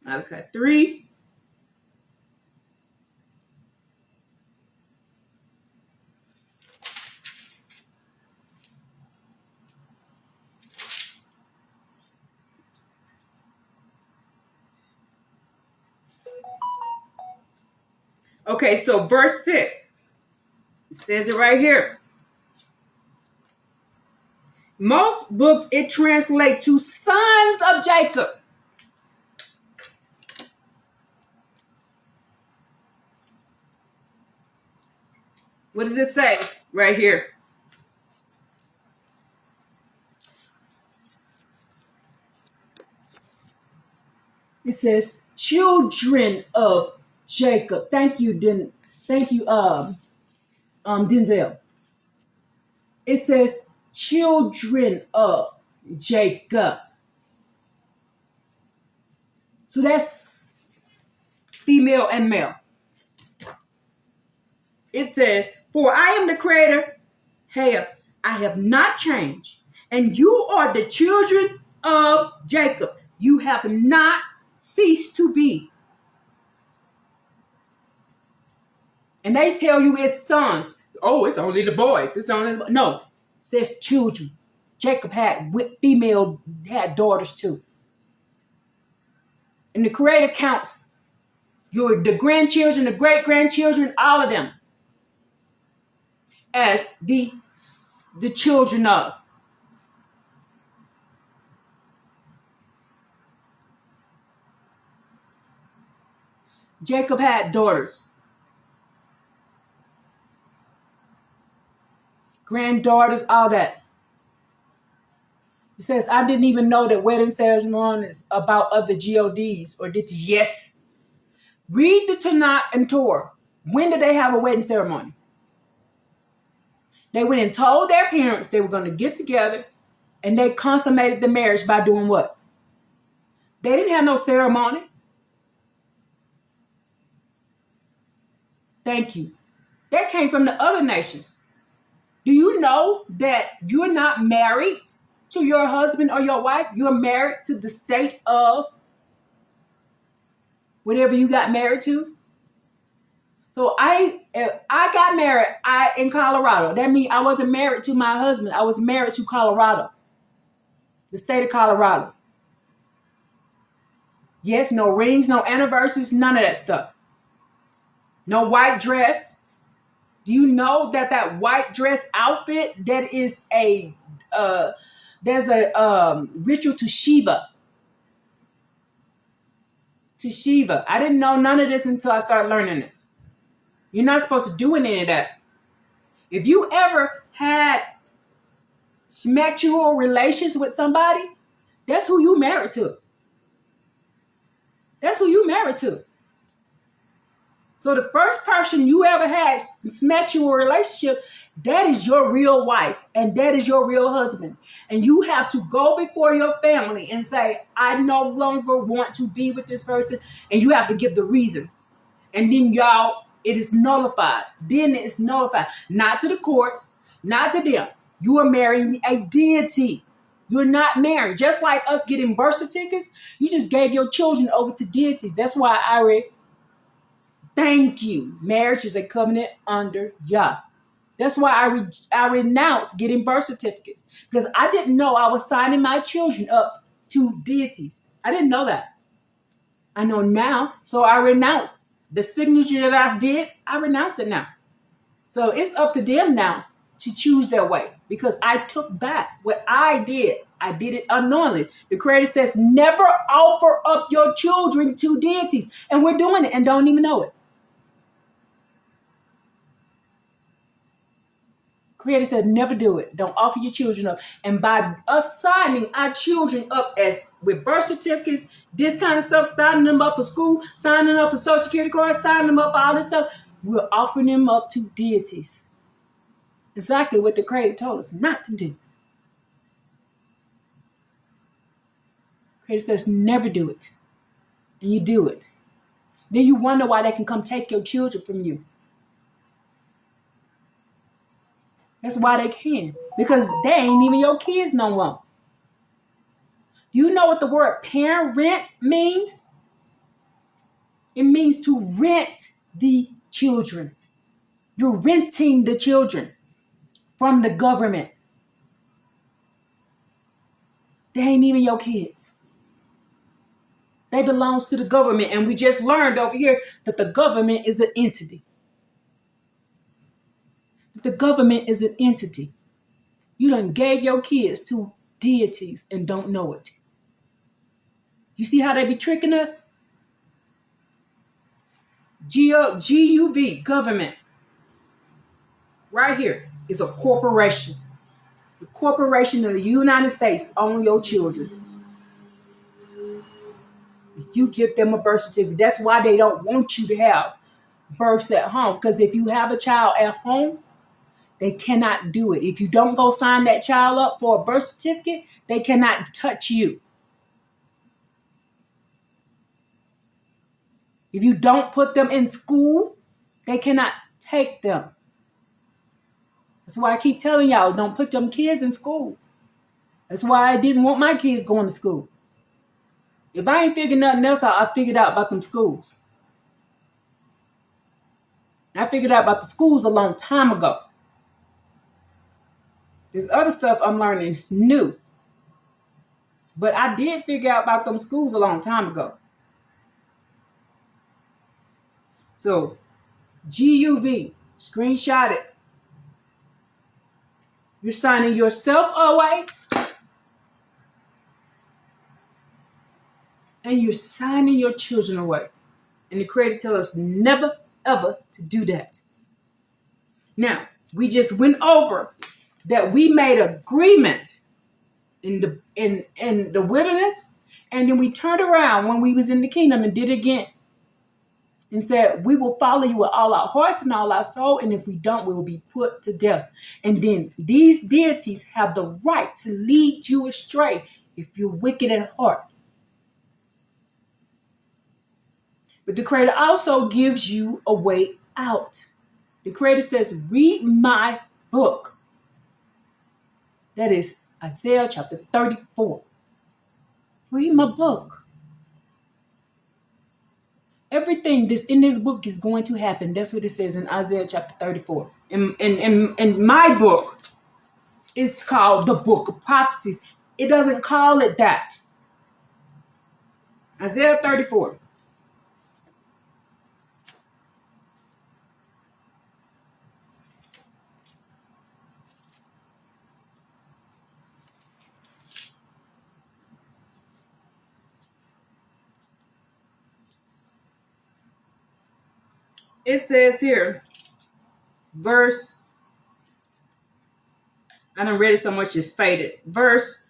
S1: Malachi 3. Okay, so verse 6. It says it right here. Most books, it translates to sons of Jacob. What does it say right here? It says children of Jacob. Thank you, Denzel. It says children of Jacob. So that's female and male. It says, for I am the creator. Hey, I have not changed. And you are the children of Jacob. You have not ceased to be. And they tell you it's sons. Oh, it's only the boys. It's only no. It says children. Jacob had daughters too. And the creator counts the grandchildren, the great-grandchildren, all of them as the children of. Jacob had daughters, granddaughters, all that. It says, I didn't even know that wedding ceremony is about other GODs or did yes. Read the Tanakh and Torah. When did they have a wedding ceremony? They went and told their parents they were going to get together and they consummated the marriage by doing what? They didn't have no ceremony. Thank you. That came from the other nations. Do you know that you're not married to your husband or your wife? You're married to the state of whatever you got married to. So I got married in Colorado. That means I wasn't married to my husband. I was married to Colorado, the state of Colorado. Yes, no rings, no anniversaries, none of that stuff. No white dress. Do you know that white dress outfit, that is there's a ritual to Shiva. To Shiva. I didn't know none of this until I started learning this. You're not supposed to do any of that. If you ever had sexual relations with somebody, that's who you married to. That's who you married to. So the first person you ever had met you in a relationship, that is your real wife and that is your real husband. And you have to go before your family and say, I no longer want to be with this person. And you have to give the reasons. And then y'all, it is nullified. Then it's nullified. Not to the courts, not to them. You are marrying a deity. You're not married. Just like us getting birth certificates, you just gave your children over to deities. That's why I read, thank you. Marriage is a covenant under Yah. That's why I renounced getting birth certificates, because I didn't know I was signing my children up to deities. I didn't know that. I know now, so I renounced the signature that I did. I renounce it now. So it's up to them now to choose their way, because I took back what I did. I did it unknowingly. The Creator says, never offer up your children to deities, and we're doing it and don't even know it. Creator said, never do it. Don't offer your children up. And by us signing our children up as with birth certificates, this kind of stuff, signing them up for school, signing them up for Social Security cards, signing them up for all this stuff, we're offering them up to deities. Exactly what the Creator told us not to do. Creator says, never do it. And you do it. Then you wonder why they can come take your children from you. That's why they can. Because they ain't even your kids no more. Do you know what the word parent means? It means to rent the children. You're renting the children from the government. They ain't even your kids. They belong to the government. And we just learned over here that the government is an entity. The government is an entity. You done gave your kids to deities and don't know it. You see how they be tricking us? GUV, government. Right here is a corporation. The corporation of the United States own your children. If you give them a birth certificate, that's why they don't want you to have births at home. Because if you have a child at home, they cannot do it. If you don't go sign that child up for a birth certificate, they cannot touch you. If you don't put them in school, they cannot take them. That's why I keep telling y'all, don't put them kids in school. That's why I didn't want my kids going to school. If I ain't figured nothing else out, I figured out about them schools. I figured out about the schools a long time ago. This other stuff I'm learning is new. But I did figure out about them schools a long time ago. So, GUV, screenshot it. You're signing yourself away. And you're signing your children away. And the Creator tells us never, ever to do that. Now, we just went over that we made agreement in the wilderness, and then we turned around when we was in the kingdom and did it again. And said, we will follow you with all our hearts and all our soul, and if we don't, we will be put to death. And then these deities have the right to lead you astray if you're wicked at heart. But the Creator also gives you a way out. The Creator says, read my book. That is Isaiah chapter 34. Read my book. Everything that's in this book is going to happen. That's what it says in Isaiah chapter 34. In my book, it's called the Book of Prophecies. It doesn't call it that. Isaiah 34. It says here, verse, I done read it so much it's faded. Verse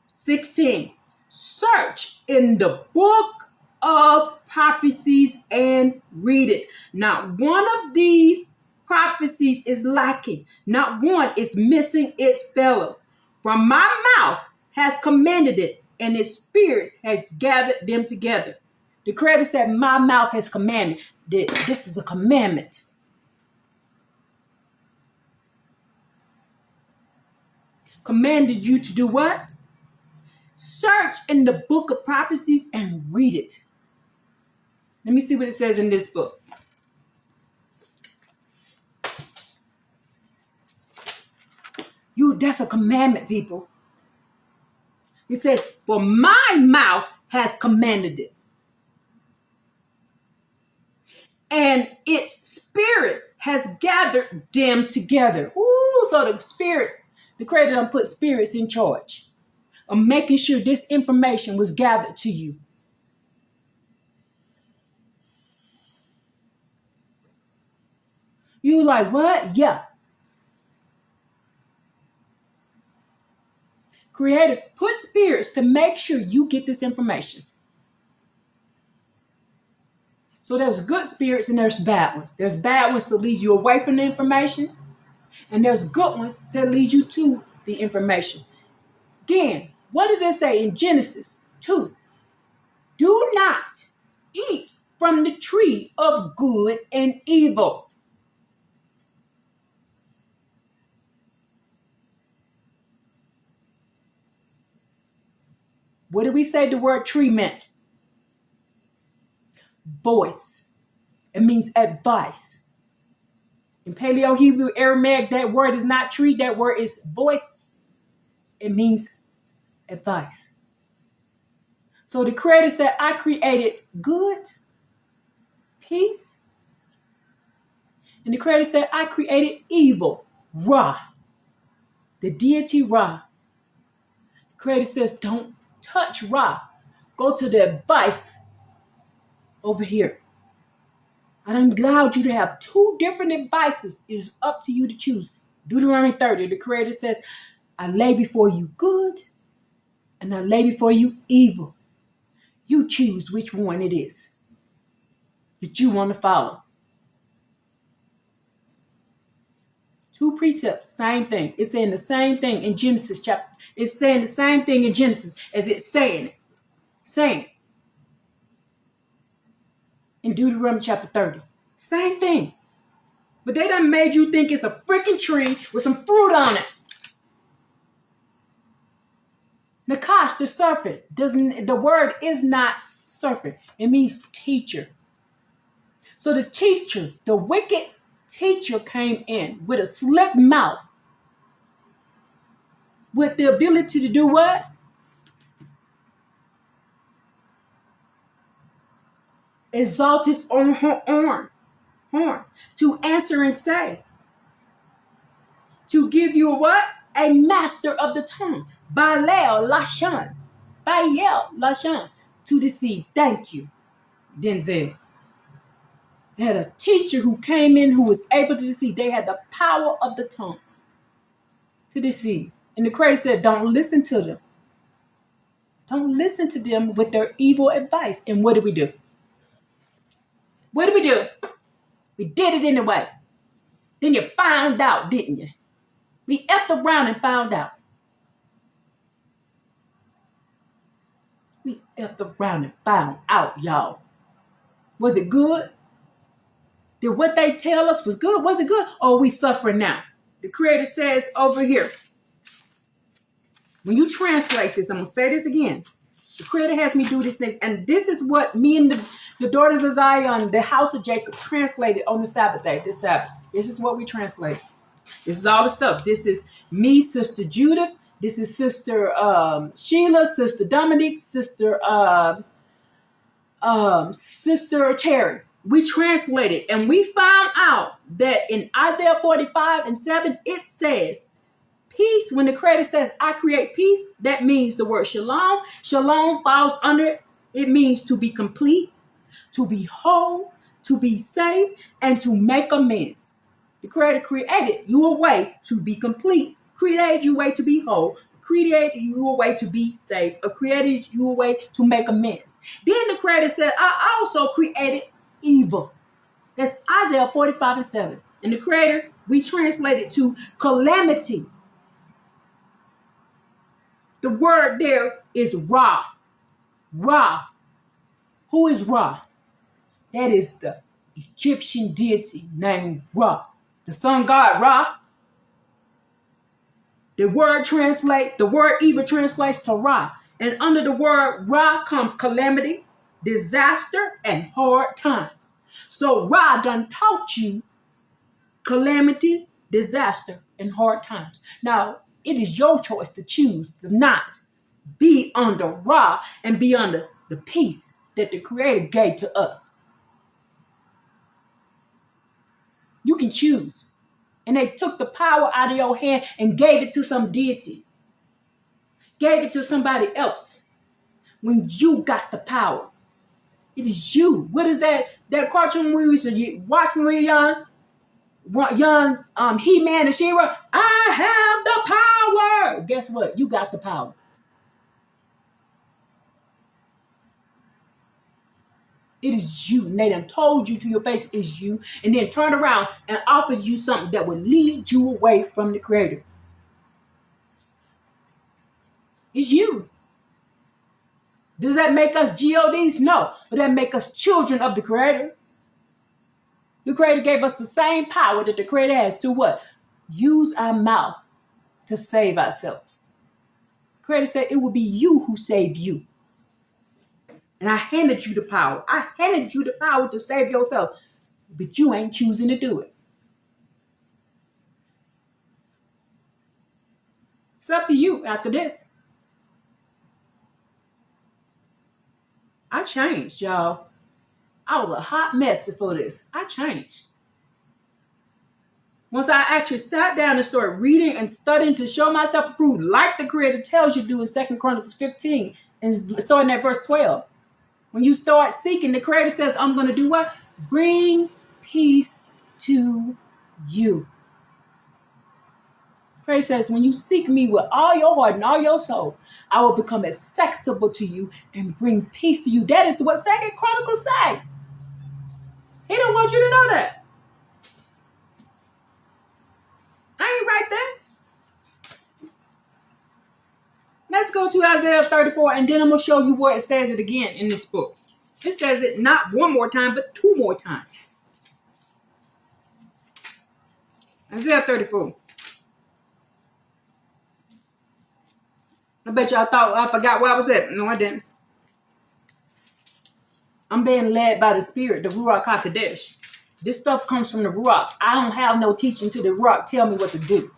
S1: 16, search in the book of prophecies and read it. Not one of these prophecies is lacking. Not one is missing its fellow. From my mouth has commanded it, and its spirits has gathered them together. The Creator said, my mouth has commanded. This is a commandment. Commanded you to do what? Search in the book of prophecies and read it. Let me see what it says in this book. That's a commandment, people. It says, for my mouth has commanded it, and its spirits has gathered them together. Ooh, so the spirits, the Creator done put spirits in charge of making sure this information was gathered to you. You like, what? Yeah. Creator put spirits to make sure you get this information. So there's good spirits and there's bad ones. There's bad ones to lead you away from the information, and there's good ones that lead you to the information. Again, what does it say in Genesis 2? Do not eat from the tree of good and evil. What did we say the word tree meant? Voice. It means advice. In paleo-hebrew, aramaic, that word is not tree, that word is voice. It means advice. So the Creator said, I created good, peace. And the Creator said, I created evil, Ra. The deity Ra. The Creator says, don't touch Ra. Go to the advice over here. I done allowed you to have two different advices. It's up to you to choose. Deuteronomy 30, the Creator says, I lay before you good, and I lay before you evil. You choose which one it is that you want to follow. Two precepts, same thing. It's saying the same thing in Genesis chapter. It's saying the same thing in Genesis as it's saying it. Same. In Deuteronomy chapter 30. Same thing. But they done made you think it's a freaking tree with some fruit on it. Nakash, the serpent, the word is not serpent. It means teacher. So the teacher, the wicked teacher came in with a slick mouth, with the ability to do what? Exalt his own horn, to answer and say, to give you a what? A master of the tongue. Paleo-lashon. Paleo-lashon. To deceive. Thank you, Denzel. They had a teacher who came in who was able to deceive. They had the power of the tongue to deceive. And the Creator said, don't listen to them. Don't listen to them with their evil advice. And what did we do? What did we do? We did it anyway. Then you found out, didn't you? We effed around and found out. We effed around and found out, y'all. Was it good? Did what they tell us was good? Was it good? Or are we suffering now? The Creator says over here, when you translate this, I'm going to say this again. The Creator has me do this next. And this is what me and the daughters of Zion, the house of Jacob, translated on the Sabbath day, this Sabbath. This is what we translate. This is all the stuff. This is me, Sister Judith. This is Sister Sheila, Sister Dominique, Sister Terry. We translated, and we found out that in Isaiah 45:7, it says, peace. When the Creator says, I create peace, that means the word shalom. Shalom falls under it. It means to be complete, to be whole, to be safe, and to make amends. The Creator created you a way to be complete, created you a way to be whole, created you a way to be saved, or created you a way to make amends. Then the Creator said, I also created evil. That's Isaiah 45:7. And the Creator, we translate it to calamity. The word there is Ra. Ra. Who is Ra? That is the Egyptian deity named Ra. The sun god Ra. The word evil translates to Ra. And under the word Ra comes calamity, disaster, and hard times. So Ra done taught you calamity, disaster, and hard times. Now, it is your choice to choose to not be under Ra and be under the peace that the Creator gave to us. You can choose. And they took the power out of your hand and gave it to some deity. Gave it to somebody else. When you got the power. It is you. What is that cartoon we used to watch when we were young? He-Man and She-Ra. I have the power. Guess what? You got the power. It is you. And they done told you to your face it's you. And then turned around and offered you something that would lead you away from the Creator. It's you. Does that make us GODs? No. But that make us children of the Creator. The Creator gave us the same power that the Creator has to what? Use our mouth to save ourselves. The Creator said it will be you who save you. And I handed you the power. I handed you the power to save yourself. But you ain't choosing to do it. It's up to you after this. I changed, y'all. I was a hot mess before this. I changed. Once I actually sat down and started reading and studying to show myself approved, like the Creator tells you to do in 2 Chronicles 15, and starting at verse 12. When you start seeking, the Creator says, I'm going to do what? Bring peace to you. The Creator says, when you seek me with all your heart and all your soul, I will become accessible to you and bring peace to you. That is what 2 Chronicles say. He don't want you to know that. I ain't write this. Let's go to Isaiah 34, and then I'm going to show you where it says it again in this book. It says it not one more time, but 2 more times. Isaiah 34. I bet y'all thought I forgot where I was at. No, I didn't. I'm being led by the Spirit, the Ruach HaKodesh. This stuff comes from the Ruach. I don't have no teaching to the Ruach tell me what to do.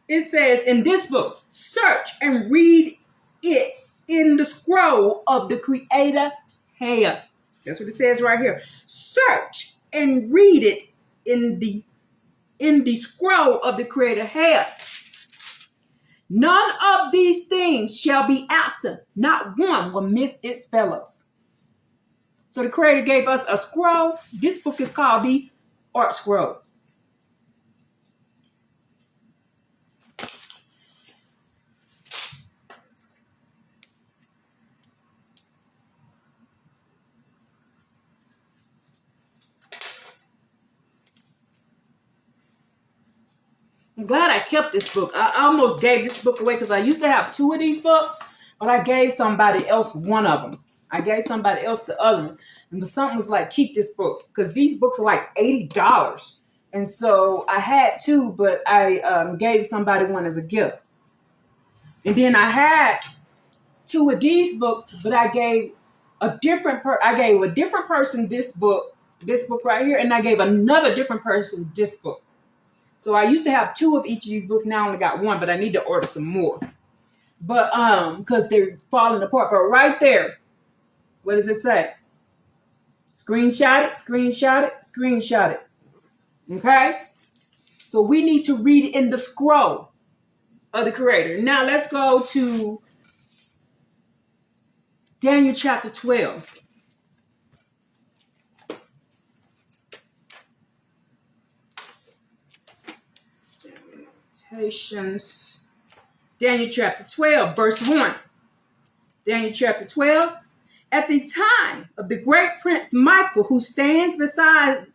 S1: It says in this book, search and read it in the scroll of the Creator hand. That's what it says right here. Search and read it in the scroll of the Creator hand. None of these things shall be absent. Not one will miss its fellows. So the Creator gave us a scroll. This book is called the Art Scroll. I'm glad I kept this book. I almost gave this book away because I used to have 2 of these books, but I gave somebody else one of them. I gave somebody else the other one. And something was like, keep this book, because these books are like $80. And so I had 2, but I gave somebody one as a gift. And then I had 2 of these books, but I gave a different person this book right here, and I gave another different person this book. So I used to have 2 of each of these books. Now I only got 1, but I need to order some more. But because they're falling apart. But right there, what does it say? Screenshot it, screenshot it, screenshot it. Okay? So we need to read it in the scroll of the Creator. Now let's go to Daniel chapter 12. Lamentations. Daniel chapter 12, verse 1. Daniel chapter 12. At the time of the great prince Michael, who stands beside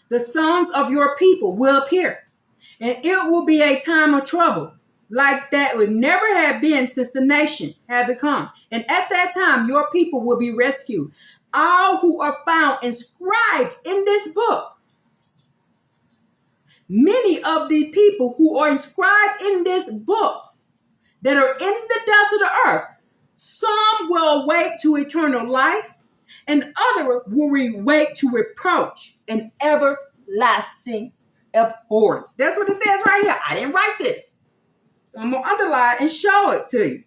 S1: the sons of your people, will appear. And it will be a time of trouble, like that would never have been since the nation had become. And at that time, your people will be rescued. All who are found inscribed in this book. Many of the people who are inscribed in this book that are in the dust of the earth, some will awake to eternal life, and others will awake to reproach and everlasting abhorrence. That's what it says right here. I didn't write this. So I'm going to underline and show it to you.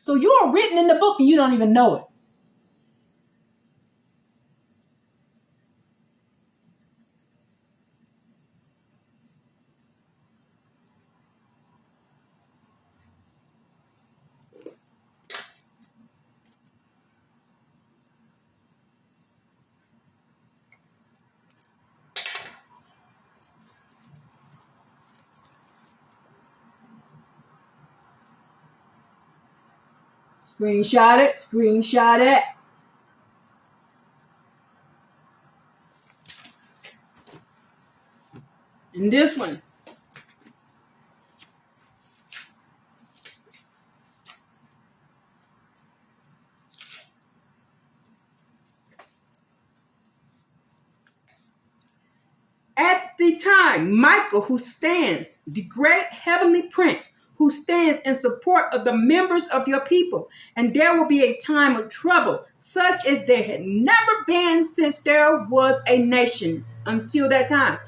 S1: So you are written in the book and you don't even know it. Screenshot it, screenshot it. And this one. At the time, Michael, who stands, the great heavenly prince, who stands in support of the members of your people. And there will be a time of trouble, such as there had never been since there was a nation until that time.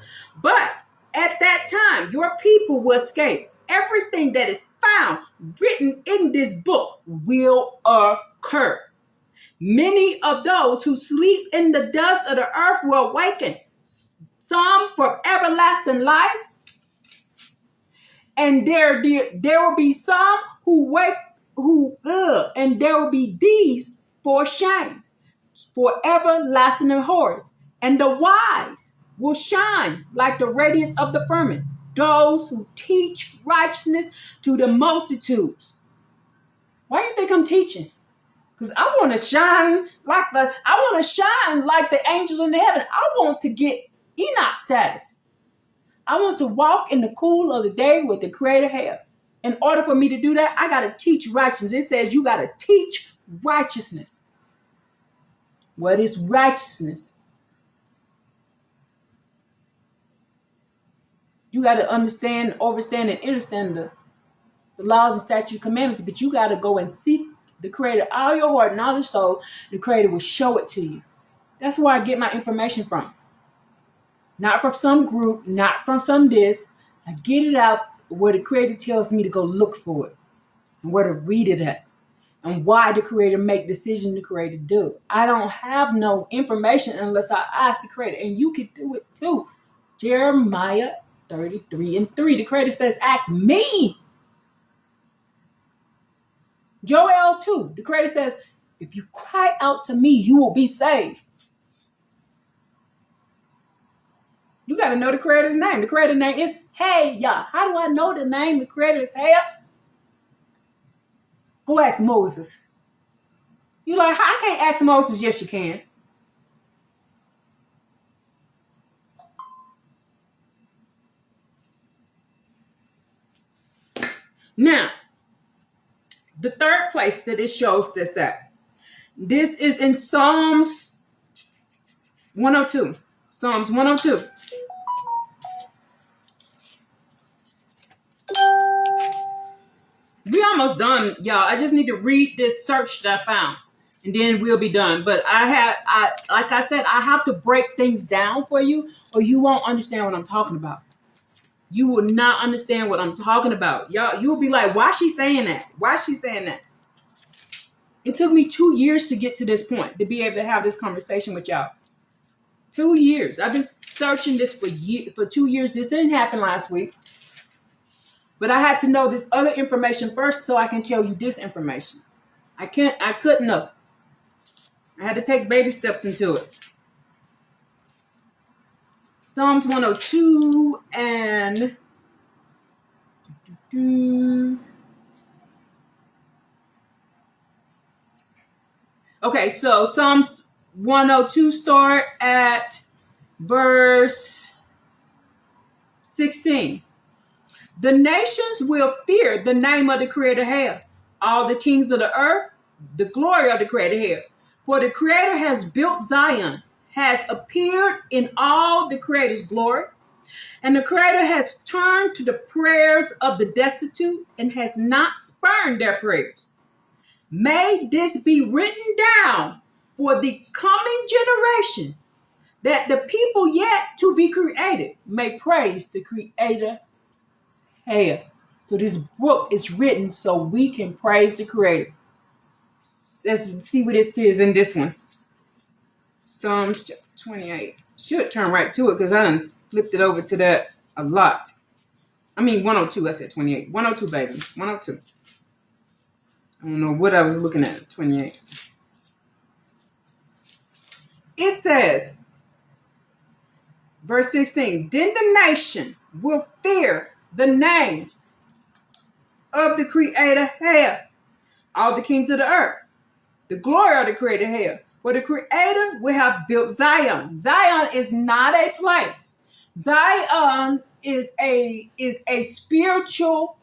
S1: But at that time, your people will escape. Everything that is found written in this book will occur. Many of those who sleep in the dust of the earth will awaken, some for everlasting life, and there will be some and there will be these for shame, for everlasting abhorrence. And the wise will shine like the radiance of the firmament, those who teach righteousness to the multitudes. Why do you think I'm teaching? Because I want to shine like the angels in the heaven. I want to get Enoch status. I want to walk in the cool of the day with the Creator here. In order for me to do that, I got to teach righteousness. It says you got to teach righteousness. What is righteousness? You got to understand, understand, and understand the laws and statute commandments, but you got to go and seek the Creator all your heart and all your soul. The Creator will show it to you. That's where I get my information from. Not from some group, not from some this. I get it out where the Creator tells me to go look for it and where to read it at and why the Creator make decisions the Creator do. I don't have no information unless I ask the Creator, and you can do it too. Jeremiah 33:3. The Creator says, ask me. Joel 2. The Creator says, if you cry out to me, you will be saved. You got to know the Creator's name. The Creator's name is Hey Yah. How do I know the name the Creator is Hey Yah? Go ask Moses. You like, I can't ask Moses. Yes, you can. Now, the third place that it shows this at. This is in Psalms 102. Psalms 102. We almost done, y'all. I just need to read this search that I found, and then we'll be done. But like I said, I have to break things down for you, or you won't understand what I'm talking about. You will not understand what I'm talking about. Y'all, you'll be like, why is she saying that? Why is she saying that? It took me 2 years to get to this point, to be able to have this conversation with y'all. 2 years. I've been searching this for 2 years. This didn't happen last week. But I had to know this other information first so I can tell you this information. I couldn't have. I had to take baby steps into it. Psalms 102 and Okay, so Psalms 102 start at verse 16. The nations will fear the name of the Creator here. All the kings of the earth, the glory of the Creator here. For the Creator has built Zion, has appeared in all the Creator's glory. And the Creator has turned to the prayers of the destitute and has not spurned their prayers. May this be written down for the coming generation, that the people yet to be created may praise the Creator here. So this book is written so we can praise the Creator. Let's see what it says in this one. Psalms 28. Should turn right to it because I done flipped it over to that a lot. I mean 102, I said 28. 102, baby. 102. I don't know what I was looking at. 28. It says, verse 16, then the nation will fear the name of the Creator here. All the kings of the earth, the glory of the Creator here. For the Creator will have built Zion. Zion is not a place. Zion is a spiritual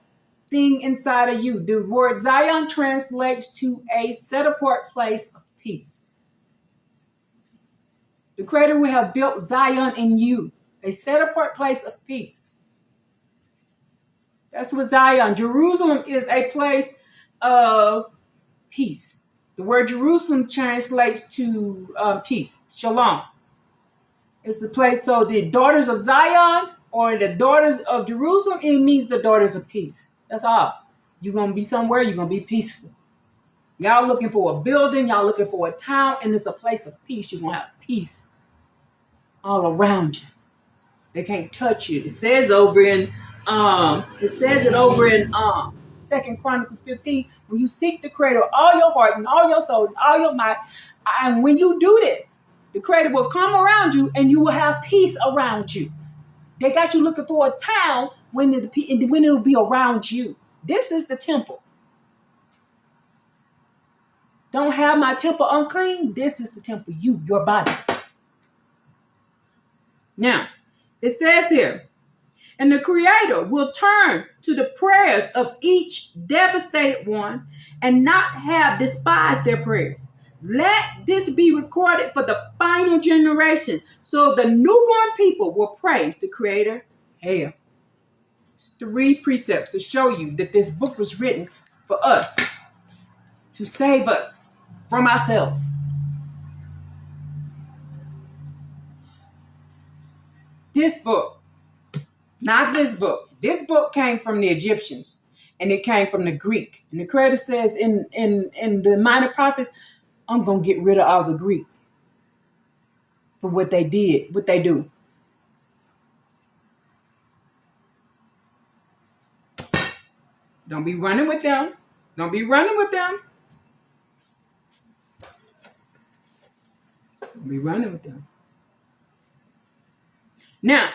S1: thing inside of you. The word Zion translates to a set apart place of peace. The Creator will have built Zion in you, a set apart place of peace. That's what Zion. Jerusalem is a place of peace. The word Jerusalem translates to peace, shalom. It's the place, so the daughters of Zion or the daughters of Jerusalem, it means the daughters of peace. That's all. You're going to be somewhere, you're going to be peaceful. Y'all looking for a building, y'all looking for a town, and it's a place of peace. You're going to have peace all around you. They can't touch you. It says it over in 2 Chronicles 15, when you seek the Creator with all your heart and all your soul and all your might, and when you do this, the Creator will come around you and you will have peace around you. They got you looking for a town when it will be around you. This is the temple. Don't have my temple unclean. This is the temple, your body. Now, it says here, and the Creator will turn to the prayers of each devastated one and not have despised their prayers. Let this be recorded for the final generation, so the newborn people will praise the Creator here. It's 3 precepts to show you that this book was written for us, to save us from ourselves. This book, not this book. This book came from the Egyptians, and it came from the Greek. And the Creator says in the Minor Prophets, I'm going to get rid of all the Greek for what they did, what they do. Don't be running with them. Don't be running with them. Don't be running with them. Now,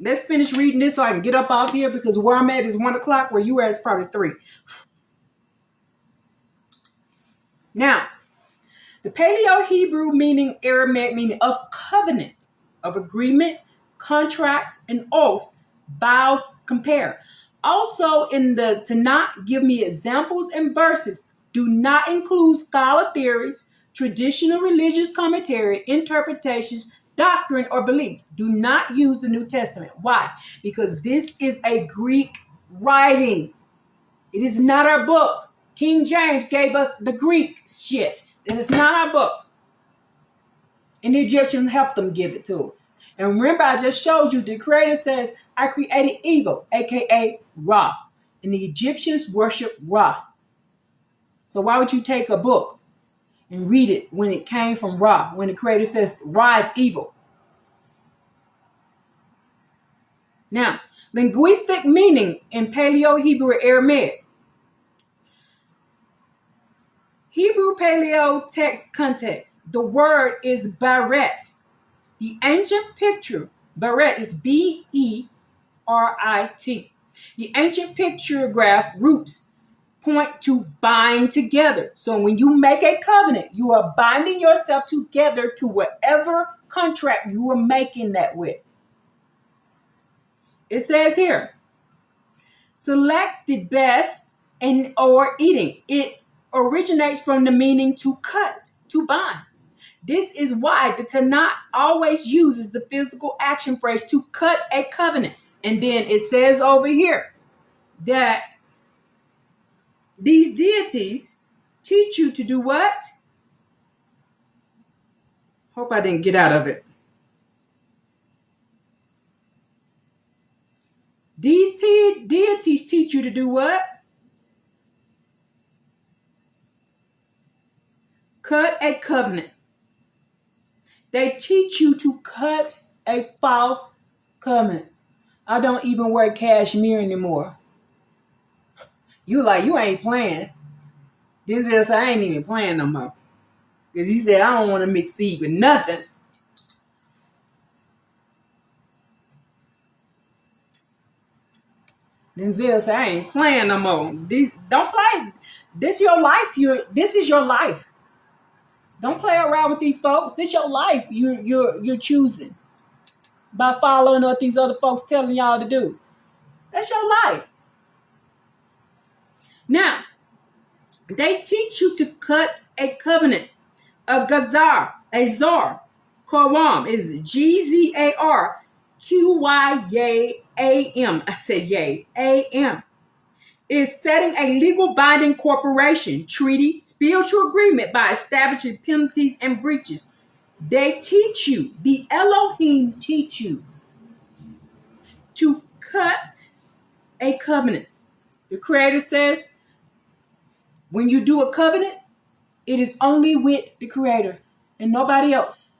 S1: let's finish reading this so I can get up off here, because where I'm at is 1 o'clock. Where you are is probably 3. Now, the paleo-Hebrew meaning, Aramaic meaning of covenant, of agreement, contracts, and oaths, vows, compare. Also in the Tanakh, give me examples and verses. Do not include scholar theories, traditional religious commentary, interpretations, doctrine, or beliefs. Do not use the New Testament. Why? Because this is a Greek writing. It is not our book. King James gave us the Greek shit. It is not our book. And the Egyptians helped them give it to us. And remember, I just showed you the Creator says, I created evil, aka Ra. And the Egyptians worship Ra. So why would you take a book and read it when it came from Ra, when the Creator says Ra is evil? Now, linguistic meaning in Paleo-Hebrew Aramaic. Hebrew Paleo text context. The word is Beret. The ancient picture, Beret, is Beret. The ancient pictograph roots point to bind together. So when you make a covenant, you are binding yourself together to whatever contract you are making that with. It says here, select the best and or eating. It originates from the meaning to cut, to bind. This is why the Tanakh always uses the physical action phrase to cut a covenant. And then it says over here that these deities teach you to do what? Hope I didn't get out of it. These deities teach you to do what? Cut a covenant. They teach you to cut a false covenant. I don't even wear cashmere anymore. You ain't playing. Denzel said, I ain't even playing no more. Because he said, I don't want to mix seed with nothing. Denzel said, I ain't playing no more. Don't play. This your life. This is your life. Don't play around with these folks. This your life. You're choosing by following what these other folks telling y'all to do. That's your life. Now, they teach you to cut a covenant. A gazar, a zar, Quam is Gzarqyam. I said yay, A-M. Is setting a legal binding corporation, treaty, spiritual agreement by establishing penalties and breaches. They teach you, the Elohim teach you to cut a covenant. The Creator says, when you do a covenant, it is only with the Creator and nobody else.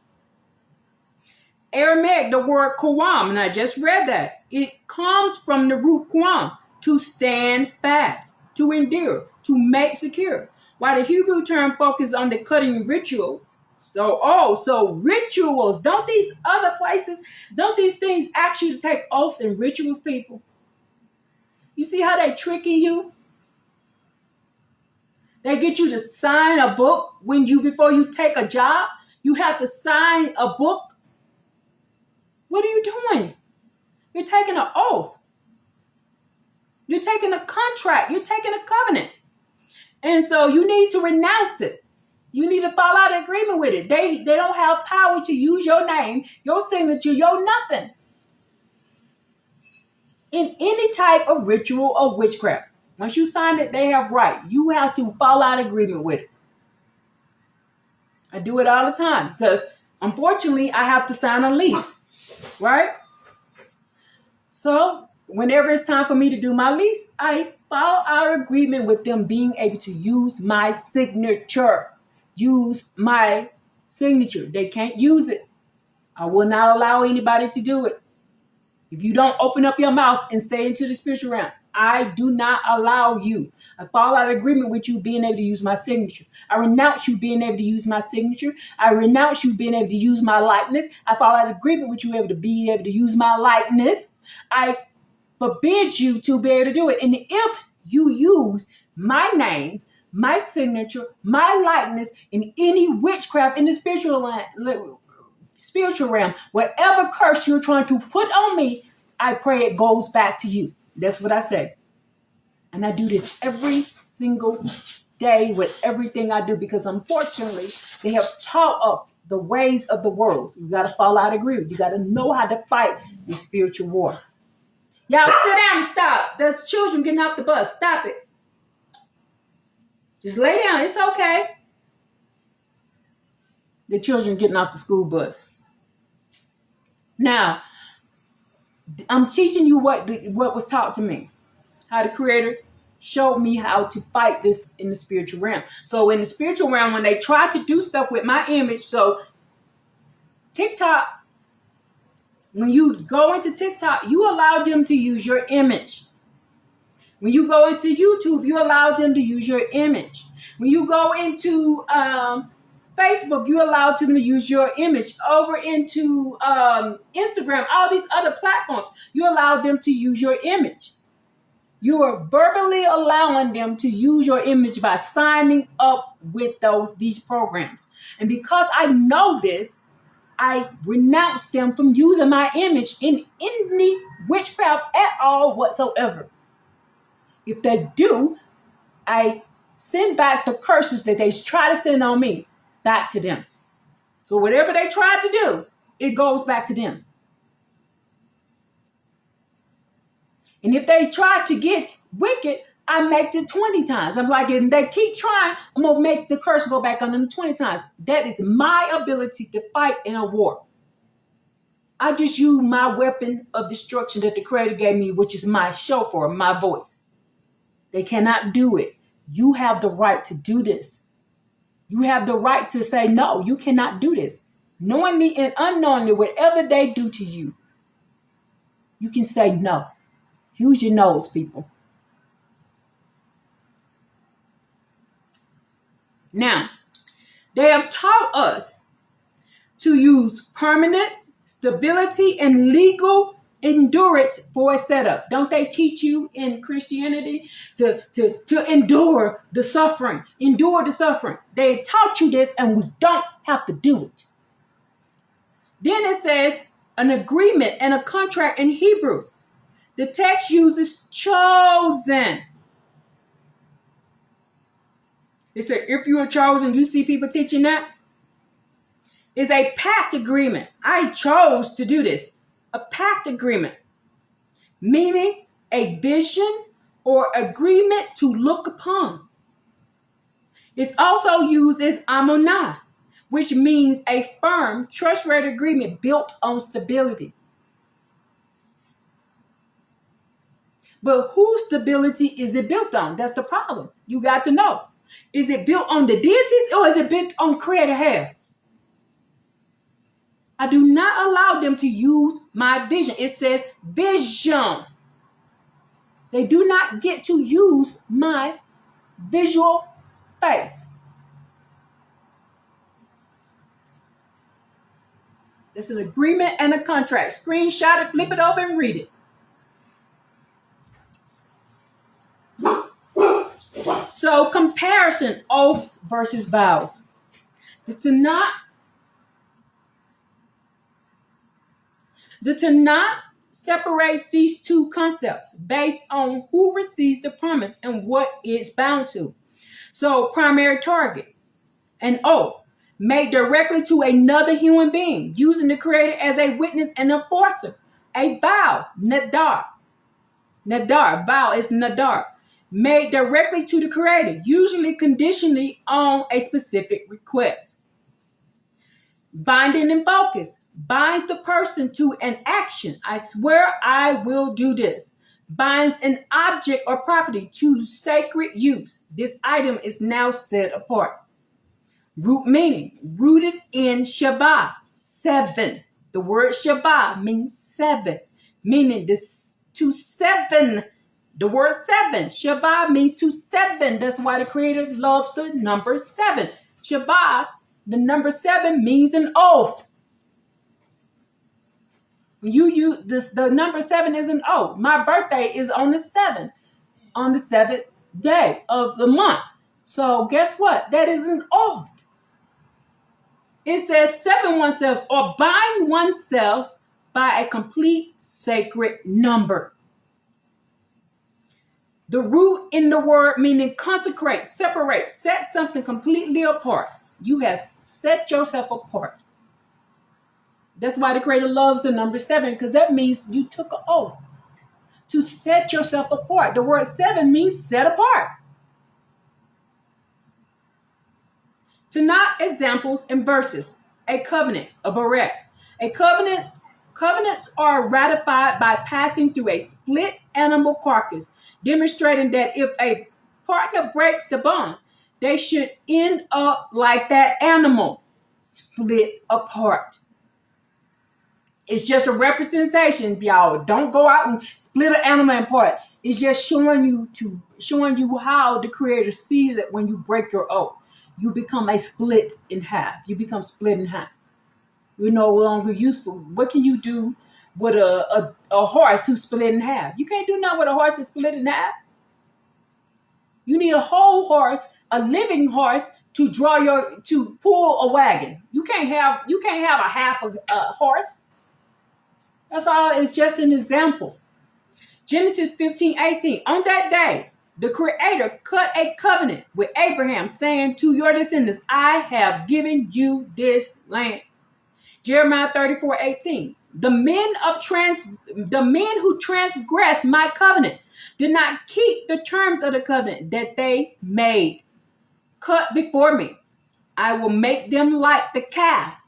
S1: Aramaic, the word Qawam, and I just read that. It comes from the root Qawam, to stand fast, to endure, to make secure. While the Hebrew term focuses on the cutting rituals. So rituals. Don't these things ask you to take oaths and rituals, people? You see how they tricking you? They get you to sign a book before you take a job. You have to sign a book. What are you doing? You're taking an oath. You're taking a contract. You're taking a covenant. And so you need to renounce it. You need to follow out agreement with it. They don't have power to use your name, your signature, your nothing in any type of ritual or witchcraft. Once you sign it, they have right. You have to follow out agreement with it. I do it all the time because unfortunately I have to sign a lease, right? So whenever it's time for me to do my lease, I follow our agreement with them being able to use my signature. Use my signature. They can't use it. I will not allow anybody to do it. If you don't open up your mouth and say into the spiritual realm, I do not allow you. I follow out agreement with you being able to use my signature. I renounce you being able to use my signature. I renounce you being able to use my likeness. I follow out agreement with you be able to use my likeness. I forbid you to be able to do it. And if you use my name, my signature, my likeness in any witchcraft in the spiritual realm, whatever curse you're trying to put on me, I pray it goes back to you. That's what I say. And I do this every single day with everything I do because unfortunately, they have taught up the ways of the world. You got to follow out agreement. You got to know how to fight this spiritual war. Y'all sit down and stop. There's children getting off the bus. Stop it. Just lay down. It's okay. The children getting off the school bus. Now, I'm teaching you what was taught to me. How the Creator showed me how to fight this in the spiritual realm. So in the spiritual realm, when they try to do stuff with my image, so TikTok, when you go into TikTok, you allow them to use your image. When you go into YouTube, you allow them to use your image. When you go into Facebook, you allow them to use your image. Over into Instagram, all these other platforms, you allow them to use your image. You are verbally allowing them to use your image by signing up with these programs. And because I know this, I renounce them from using my image in any witchcraft at all whatsoever. If they do, I send back the curses that they try to send on me back to them. So whatever they tried to do, it goes back to them. And if they try to get wicked, I make it 20 times. I'm like, if they keep trying, I'm going to make the curse go back on them 20 times. That is my ability to fight in a war. I just use my weapon of destruction that the Creator gave me, which is my shofar, my voice. They cannot do it. You have the right to do this. You have the right to say, no, you cannot do this. Knowingly and unknowingly, whatever they do to you, you can say no. Use your nose, people. Now, they have taught us to use permanence, stability, and legal endurance for a setup. Don't they teach you in Christianity to endure the suffering? Endure the suffering. They taught you this, and we don't have to do it. Then it says an agreement and a contract in Hebrew. The text uses chosen. It said, if you are chosen, you see people teaching that. It's a pact agreement. I chose to do this. A pact agreement, meaning a vision or agreement to look upon. It's also used as amunah, which means a firm, trustworthy agreement built on stability. But whose stability is it built on? That's the problem. You got to know. Is it built on the deities or is it built on Creator hair? I do not allow them to use my vision. It says vision. They do not get to use my visual face. It's an agreement and a contract. Screenshot it, flip it over, and read it. So comparison, oaths versus vows. The Tanakh separates these two concepts based on who receives the promise and what it's bound to. So primary target, an oath made directly to another human being, using the Creator as a witness and enforcer. A vow, nadar. Vow is nadar. Made directly to the Creator, usually conditionally on a specific request. Binding and focus binds the person to an action. I swear I will do this. Binds an object or property to sacred use. This item is now set apart. Root meaning, rooted in Shabbat, 7. The word Shabbat means 7, meaning this to 7. The word 7, Shabbat means to 7. That's why the Creator loves the number 7. Shabbat, the number 7 means an oath. When you use this, the number 7 is an oath. My birthday is on the 7th, on the 7th day of the month. So guess what? That is an oath. It says 7 oneself or bind oneself by a complete sacred number. The root in the word meaning consecrate, separate, set something completely apart. You have set yourself apart. That's why the Creator loves the number 7, because that means you took an oath to set yourself apart. The word 7 means set apart. Tanakh examples and verses. A covenant, a beret. Covenants are ratified by passing through a split animal carcass, demonstrating that if a partner breaks the bond, they should end up like that animal, split apart. It's just a representation, y'all. Don't go out and split an animal apart. It's just showing you how the Creator sees it when you break your oath. You become a split in half. You become split in half. You're no longer useful. What can you do with a horse who's split in half. You can't do nothing with a horse that's split in half. You need a whole horse, a living horse, to pull a wagon. You can't have a half a horse. That's all. It's just an example. Genesis 15:18. On that day, the Creator cut a covenant with Abraham, saying, to your descendants, I have given you this land. Jeremiah 34:18. The men who transgressed my covenant did not keep the terms of the covenant that they made. Cut before me. I will make them like the calf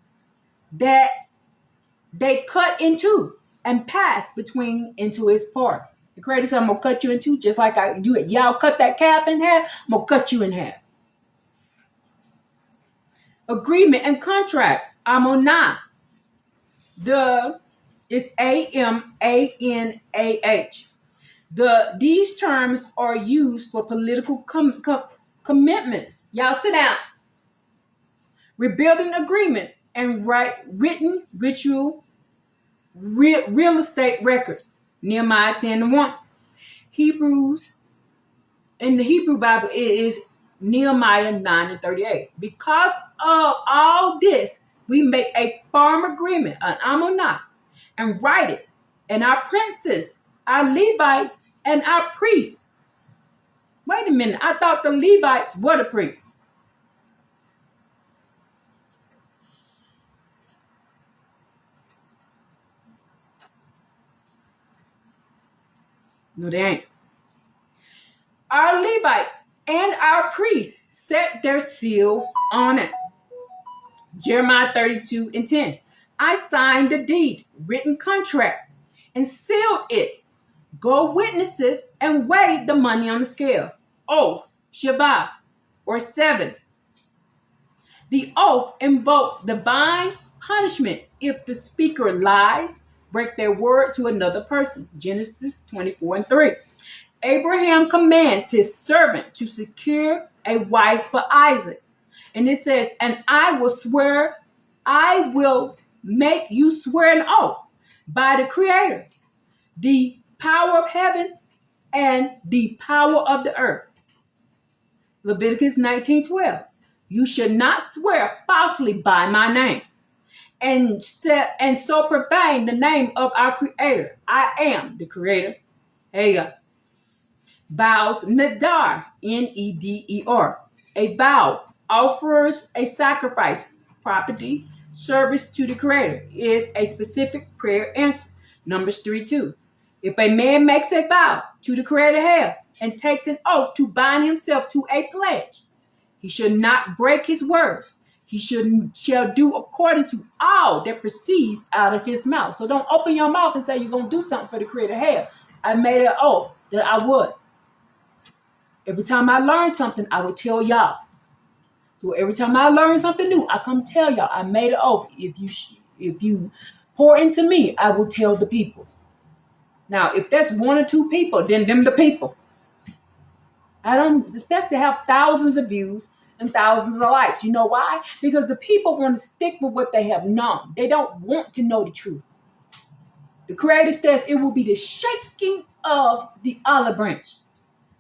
S1: that they cut into and pass between into its part. The Creator said, I'm gonna cut you in two, just like y'all cut that calf in half. I'm gonna cut you in half. Agreement and contract. Amonah. It's Amanah. These terms are used for political commitments. Y'all sit down. Rebuilding agreements and written ritual real estate records. Nehemiah 10:1. Hebrews in the Hebrew Bible, it is Nehemiah 9:38. Because of all this, we make a firm agreement, an amonah, and write it. And our princes, our Levites, and our priests. Wait a minute, I thought the Levites were the priests. No, they ain't. Our Levites and our priests set their seal on it. Jeremiah 32:10. I signed the deed, written contract, and sealed it. Go witnesses and weigh the money on the scale. Oath, Shabbat, or 7. The oath invokes divine punishment if the speaker lies, break their word to another person. Genesis 24:3. Abraham commands his servant to secure a wife for Isaac. And it says, and I will make you swear an oath by the Creator, the power of heaven, and the power of the earth. Leviticus 19:12. You should not swear falsely by my name, and so profane the name of our Creator. I am the Creator. Hey, vows, Nadar, Neder. A vow offers a sacrifice, property, service to the Creator, is a specific prayer answer. Numbers 3:2. If a man makes a vow to the Creator hell and takes an oath to bind himself to a pledge, he should not break his word. He shall do according to all that proceeds out of his mouth. So don't open your mouth and say you're going to do something for the Creator hell. I made an oath that I would. Every time I learn something, I would tell y'all. So every time I learn something new, I come tell y'all. I made an oath. If you pour into me, I will tell the people. Now, if that's one or two people, then them the people. I don't expect to have thousands of views and thousands of likes. You know why? Because the people want to stick with what they have known. They don't want to know the truth. The Creator says it will be the shaking of the olive branch.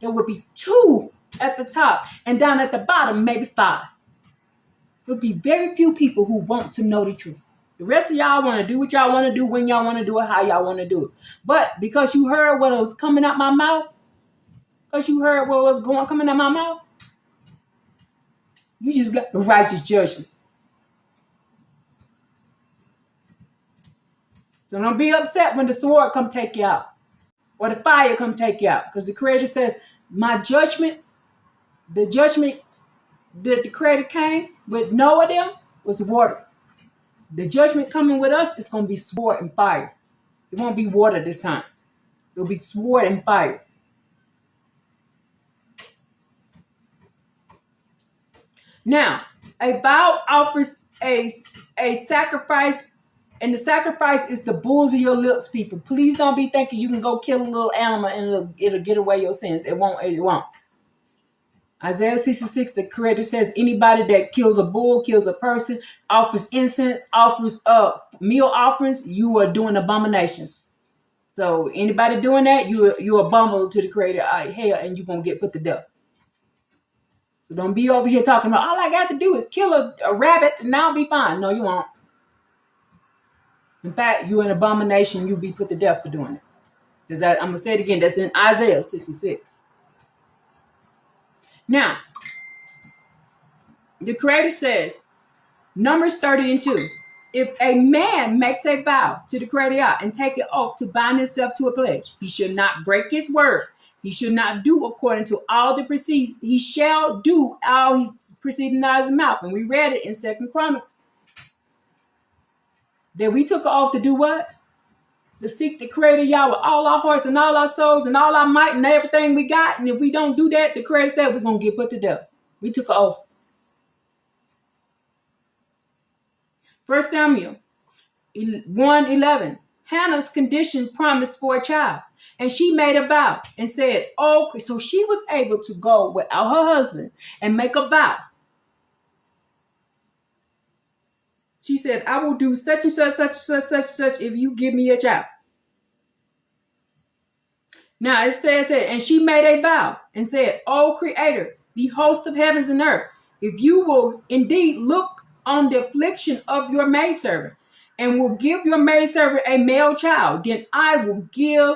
S1: There will be 2 at the top, and down at the bottom, maybe 5. There will be very few people who want to know the truth. The rest of y'all want to do what y'all want to do, when y'all want to do it, how y'all want to do it. But because you heard what was coming out my mouth, because you heard what was coming out my mouth, you just got the righteous judgment. So don't be upset when the sword come take you out, or the fire come take you out, because the Creator says, my judgment, the judgment that the Creator came with Noah them was water. The judgment coming with us is going to be sword and fire. It won't be water this time. It'll be sword and fire. Now, a vow offers a sacrifice, and the sacrifice is the bulls of your lips, people. Please don't be thinking you can go kill a little animal and it'll get away your sins. It won't. Isaiah 66, the Creator says, anybody that kills a bull, kills a person, offers incense, offers meal offerings, you are doing abominations. So anybody doing that, you're abominable to the Creator, hell, and you're going to get put to death. So don't be over here talking about, all I got to do is kill a rabbit and I'll be fine. No, you won't. In fact, you're an abomination. You'll be put to death for doing it. I'm going to say it again. That's in Isaiah 66. Now, the Creator says, Numbers 30:2. If a man makes a vow to the Creator and take an oath to bind himself to a pledge, he should not break his word. He should not do according to all the proceeds. He shall do all he proceeding out of his mouth. And we read it in 2 Chronicles. That we took an oath to do what? To seek the Creator Yah with all our hearts and all our souls and all our might and everything we got. And if we don't do that, the Creator said we're going to get put to death. We took an oath. 1 Samuel 1:11. Hannah's condition promised for a child. And she made a vow and said, oh, so she was able to go without her husband and make a vow. She said, I will do such and such, such, such, such, such if you give me a child. Now it says that, and she made a vow and said, O Creator, the host of heavens and earth, if you will indeed look on the affliction of your maidservant and will give your maidservant a male child, then I will give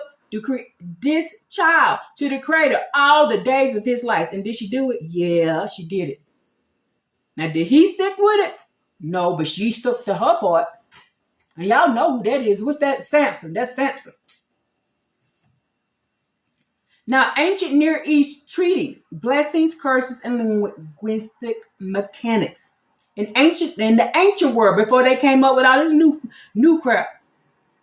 S1: this child to the Creator all the days of his life. And did she do it? Yeah, she did it. Now, did he stick with it? No, but she stuck to her part. And y'all know who that is. What's that? Samson. That's Samson. Now, ancient Near East treaties, blessings, curses, and linguistic mechanics. In the ancient world, before they came up with all this new crap,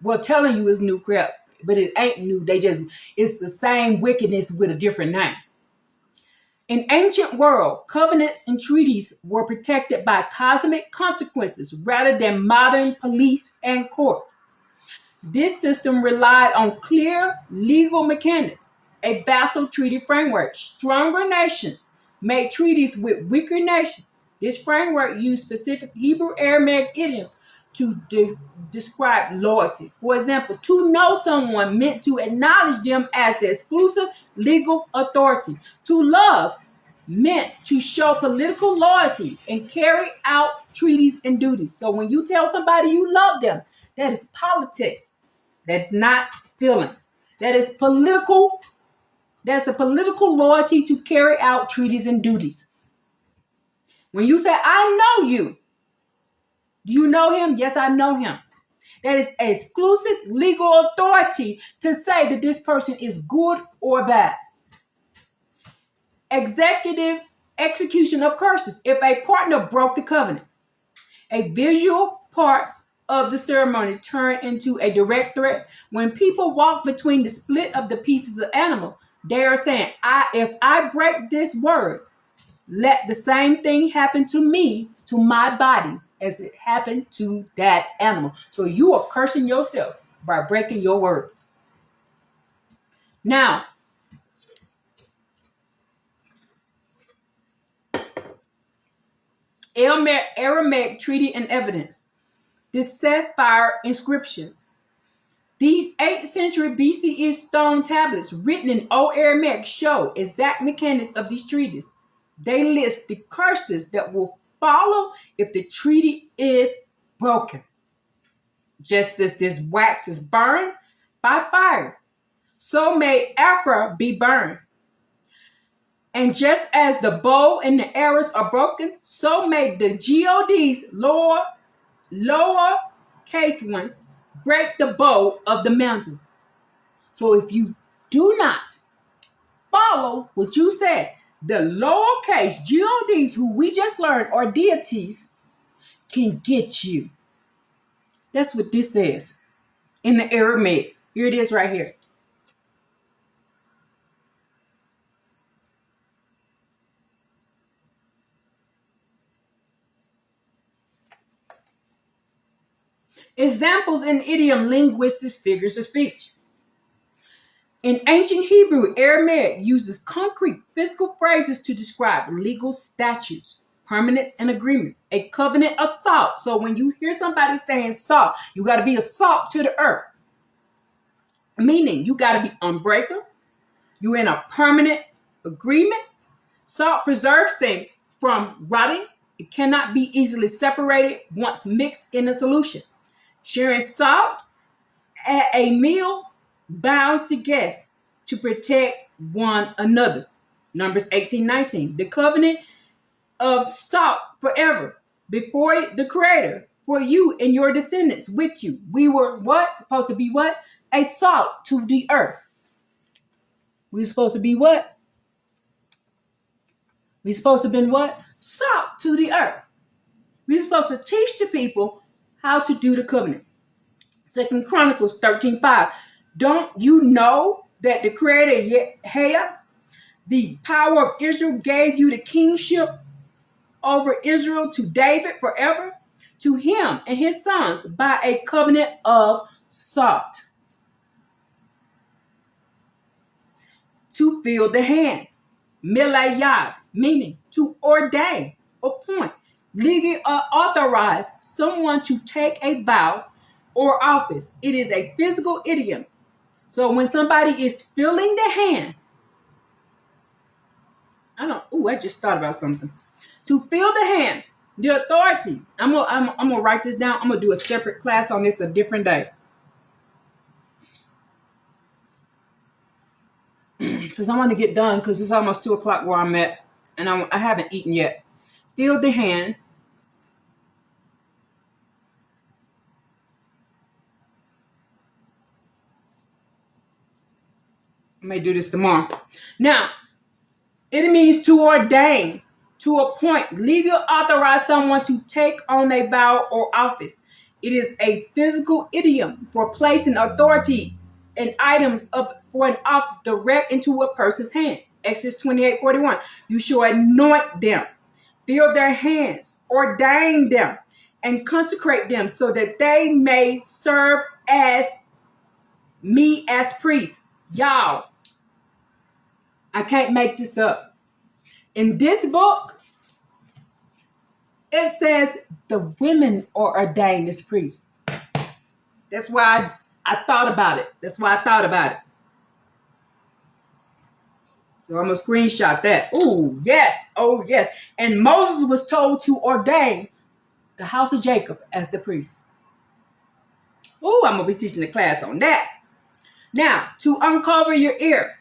S1: well, telling you it's new crap, but it ain't new. It's the same wickedness with a different name. In ancient world, covenants and treaties were protected by cosmic consequences rather than modern police and courts. This system relied on clear legal mechanics, a vassal treaty framework. Stronger nations made treaties with weaker nations. This framework used specific Hebrew Aramaic idioms to describe loyalty. For example, to know someone meant to acknowledge them as the exclusive legal authority. To love meant to show political loyalty and carry out treaties and duties. So when you tell somebody you love them, that is politics. That's not feelings. That is political. That's a political loyalty to carry out treaties and duties. When you say, I know you, do you know him? Yes, I know him. That is exclusive legal authority to say that this person is good or bad. Executive execution of curses. If a partner broke the covenant, a visual parts of the ceremony turn into a direct threat. When people walk between the split of the pieces of animal, they are saying, if I break this word, let the same thing happen to me, to my body, as it happened to that animal. So you are cursing yourself by breaking your word. Now, Aramaic treaty and evidence. The sapphire inscription. These 8th century BCE stone tablets written in Old Aramaic show exact mechanics of these treaties. They list the curses that will follow if the treaty is broken. Just as this wax is burned by fire, so may Ephraim be burned. And just as the bow and the arrows are broken, so may the gods, lower case ones, break the bow of the mantle. So if you do not follow what you said, the lowercase gods, who we just learned are deities, can get you. That's what this says in the Aramaic. Here it is right here. Examples in idiom, linguistics, figures of speech. In ancient Hebrew, Aramaic uses concrete physical phrases to describe legal statutes, permanents, and agreements. A covenant of salt. So when you hear somebody saying salt, you got to be a salt to the earth. Meaning you got to be unbreakable. You're in a permanent agreement. Salt preserves things from rotting. It cannot be easily separated once mixed in a solution. Sharing salt at a meal bounds the guests to protect one another. Numbers 18:19. The covenant of salt forever before the Creator, for you and your descendants with you. We were what? Supposed to be what? A salt to the earth. We were supposed to be what? We supposed to have been what? Salt to the earth. We were supposed to teach the people how to do the covenant. Second Chronicles 13:5. Don't you know that the Creator Yahweh, the power of Israel, gave you the kingship over Israel to David forever, to him and his sons by a covenant of salt? To fill the hand. Milayad, meaning to ordain, appoint, legally authorize someone to take a vow or office. It is a physical idiom. So when somebody is filling the hand, I just thought about something. To fill the hand, the authority. I'm gonna write this down. I'm gonna do a separate class on this a different day. Because I want to get done because it's almost 2:00 where I'm at, and I haven't eaten yet. Fill the hand. I may do this tomorrow. Now, it means to ordain, to appoint, legally authorize someone to take on a vow or office. It is a physical idiom for placing authority and items for an office direct into a person's hand. Exodus 28:41. You shall anoint them, fill their hands, ordain them, and consecrate them so that they may serve as me as priests. Y'all, I can't make this up. In this book, it says the women are ordained as priests. That's why I thought about it. So I'm going to screenshot that. Ooh, yes. Oh, yes. And Moses was told to ordain the house of Jacob as the priest. Ooh, I'm going to be teaching a class on that. Now, to uncover the ear.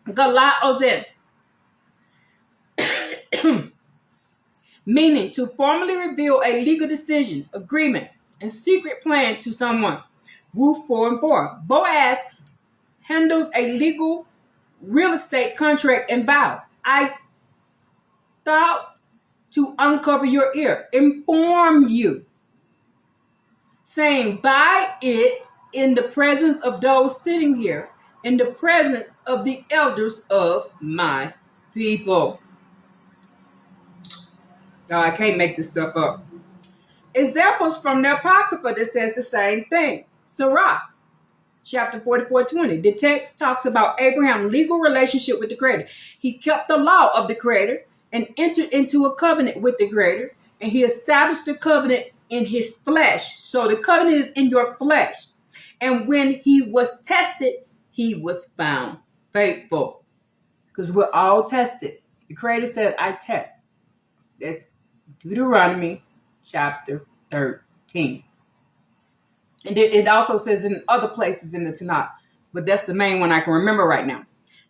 S1: Galat Ozen. Meaning to formally reveal a legal decision, agreement, and secret plan to someone. Ruth 4:4. Boaz handles a legal real estate contract and vow. I thought to uncover your ear, inform you, saying, buy it in the presence of those sitting here, in the presence of the elders of my people. No, I can't make this stuff up. Examples from the Apocrypha that says the same thing. Sirach, chapter 44:20. The text talks about Abraham's legal relationship with the Creator. He kept the law of the Creator and entered into a covenant with the Creator, and he established the covenant in his flesh. So the covenant is in your flesh. And when he was tested, he was found faithful. Because we're all tested. The Creator said, I test. That's Deuteronomy chapter 13. And it also says in other places in the Tanakh, but that's the main one I can remember right now.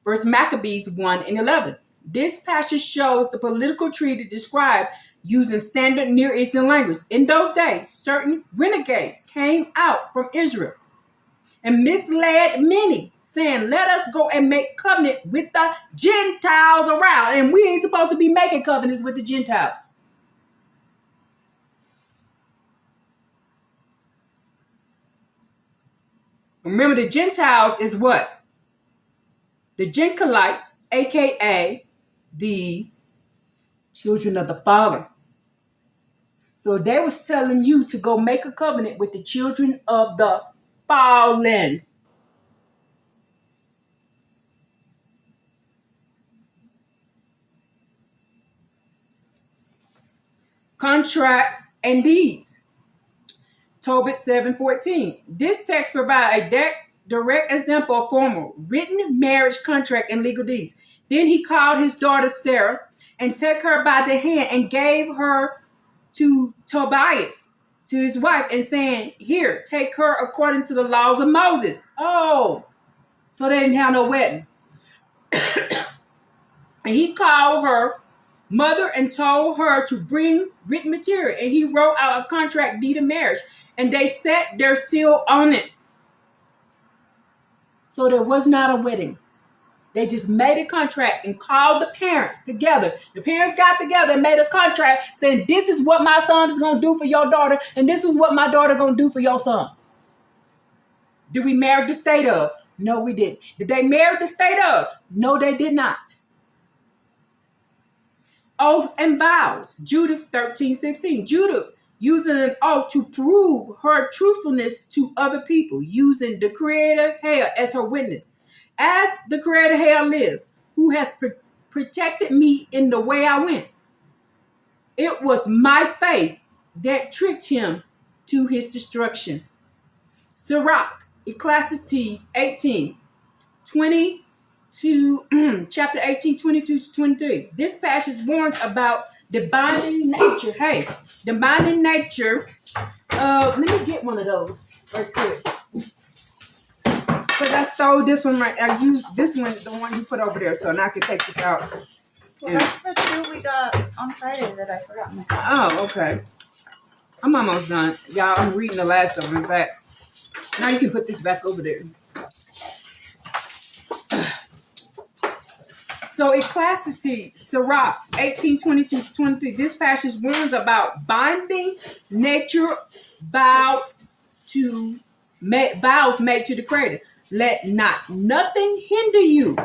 S1: First Maccabees 1:11. This passage shows the political treaty described using standard Near Eastern language. In those days, certain renegades came out from Israel and misled many, saying, let us go and make covenant with the Gentiles around. And we ain't supposed to be making covenants with the Gentiles. Remember, the Gentiles is what? The Gentilites, aka the children of the Father. So they was telling you to go make a covenant with the children of the fallens. contracts, and deeds. Tobit 7:14. This text provides a direct example of formal written marriage contract and legal deeds. Then he called his daughter Sarah and took her by the hand and gave her to Tobias, to his wife, and saying, "Here, take her according to the laws of Moses." Oh, so they didn't have no wedding. And he called her mother and told her to bring written material. And he wrote out a contract deed of marriage. And they set their seal on it. So there was not a wedding. They just made a contract and called the parents together. The parents got together and made a contract saying, "This is what my son is going to do for your daughter. And this is what my daughter is going to do for your son." Did we marry the state of? No, we didn't. Did they marry the state of? No, they did not. Oaths and vows. Judith 13:16. Judith using an oath to prove her truthfulness to other people, using the Creator Hell as her witness. As the Creator Hell lives, who has protected me in the way I went. It was my face that tricked him to his destruction. Sirach, Ecclesiastes chapter 18, 22 to 23. This passage warns about the binding nature. Hey, the binding nature. Let me get one of those right quick. Because I stole this one right. I used this one, the one you put over there, so now I can take this out.
S2: Well, that's the two we got on Friday that I forgot.
S1: Oh, okay. I'm almost done. Y'all, I'm reading the last of them. In fact, now you can put this back over there. So Ecclesiastes, Sirach 18:22-23. This passage warns about binding nature vows made to the Creator. Let not nothing hinder you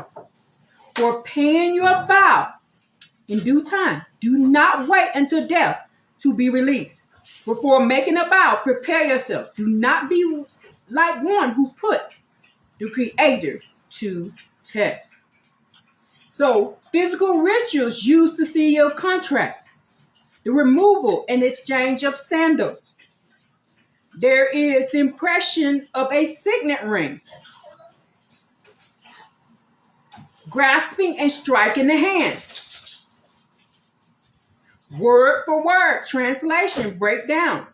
S1: for paying your vow in due time. Do not wait until death to be released. Before making a vow, prepare yourself. Do not be like one who puts the Creator to test. So, physical rituals used to seal contracts, the removal and exchange of sandals. There is the impression of a signet ring, grasping and striking the hand. Word for word translation breakdown.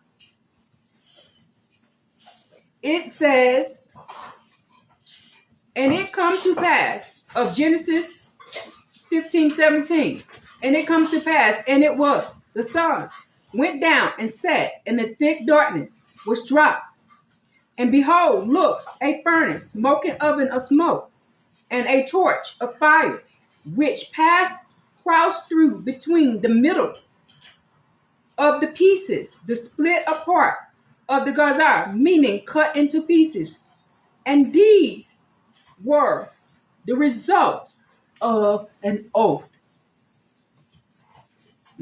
S1: It says, "And it come to pass," of Genesis 15:17. "And it come to pass, and it was, the sun went down and sat, and the thick darkness was dropped. And behold, look, a furnace, smoking oven of smoke, and a torch of fire, which crossed through between the middle of the pieces, the split apart of the gazar," meaning cut into pieces. "And these were the results of an oath."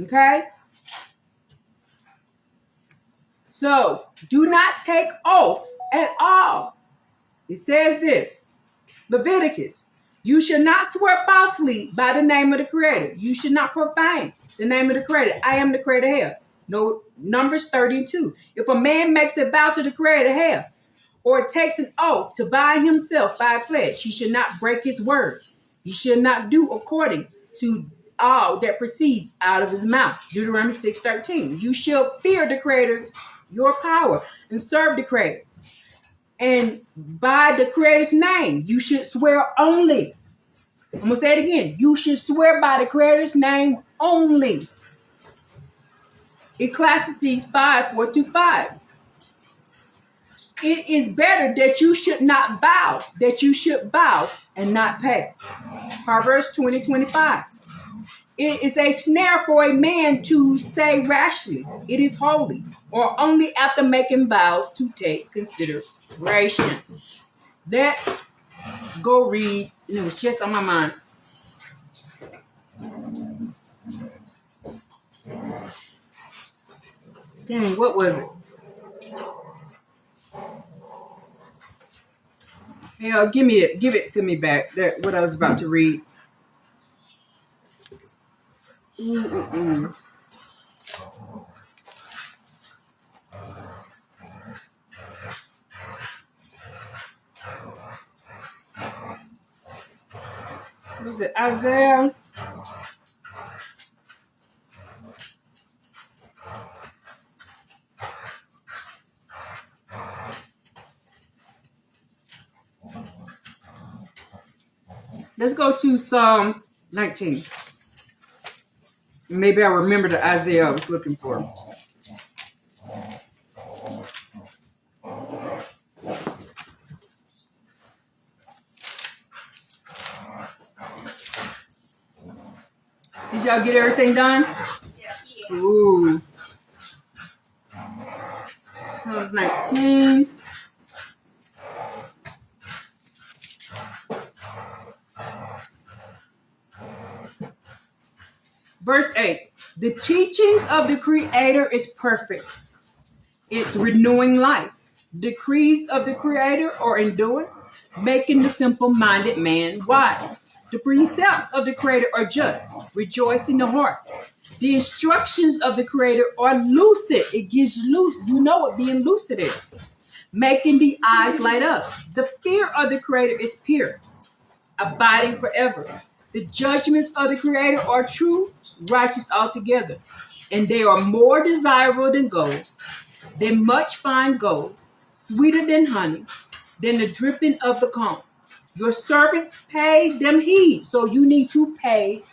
S1: Okay? So, do not take oaths at all. It says this, Leviticus, "You should not swear falsely by the name of the Creator. You should not profane the name of the Creator. I am the Creator Hell." No, Numbers 32. "If a man makes a vow to the Creator Hell, or takes an oath to bind himself by a pledge, he should not break his word. He should not do according to all that proceeds out of his mouth." Deuteronomy 6:13. "You shall fear the Creator, your power, and serve the Creator. And by the Creator's name, you should swear only." I'm going to say it again. You should swear by the Creator's name only. Ecclesiastes 5:4-5. "It is better that you should not vow, that you should vow and not pay." Proverbs 20:25. "It is a snare for a man to say rashly, it is holy, or only after making vows to take consideration." Let's go read. It's just on my mind. Dang, what was it? Hell, give it to me back. What I was about to read. Was it Isaiah? Let's go to Psalms 19. Maybe I remember the Isaiah I was looking for. Did y'all get everything done?
S2: Yes.
S1: Ooh. Psalms 19. Verse 8. The teachings of the Creator is perfect. It's renewing life. Decrees of the Creator are enduring, making the simple-minded man wise. The precepts of the Creator are just, rejoice in the heart. The instructions of the Creator are lucid. It gives loose. You know what being lucid is. Making the eyes light up. The fear of the Creator is pure, abiding forever. The judgments of the Creator are true, righteous altogether, and they are more desirable than gold, than much fine gold, sweeter than honey, than the dripping of the comb. Your servants pay them heed, so you need to pay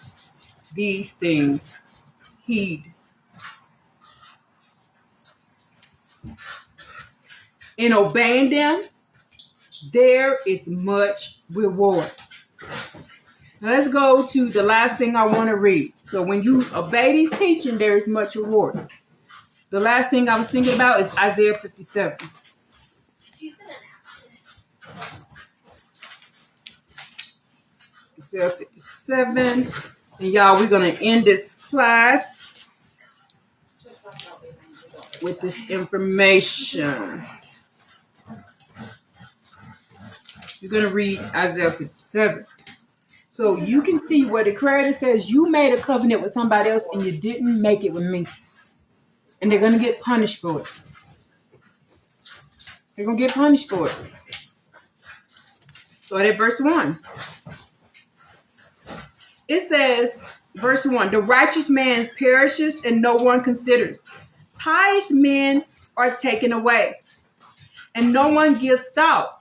S1: these things heed. In obeying them, there is much reward. Now let's go to the last thing I want to read. So when you obey these teachings, there is much rewards. The last thing I was thinking about is Isaiah 57. Isaiah 57. And y'all, we're going to end this class with this information. We're going to read Isaiah 57. So you can see where the Creator says you made a covenant with somebody else and you didn't make it with me. And they're going to get punished for it. They're going to get punished for it. Start at verse 1. It says, verse 1, the righteous man perishes and no one considers. Pious men are taken away, and no one gives thought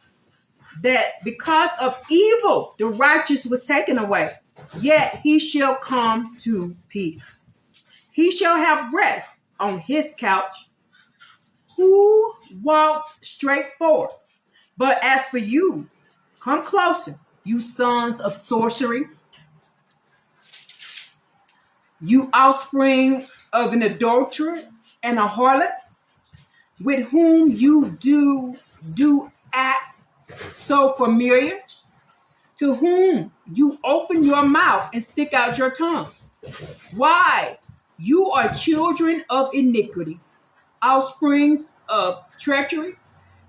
S1: that because of evil the righteous was taken away, yet he shall come to peace. He shall have rest on his couch, who walks straight forward. But as for you, come closer, you sons of sorcery, you offspring of an adulterer and a harlot, with whom you do act so familiar, to whom you open your mouth and stick out your tongue. Why? You are children of iniquity, offsprings of treachery,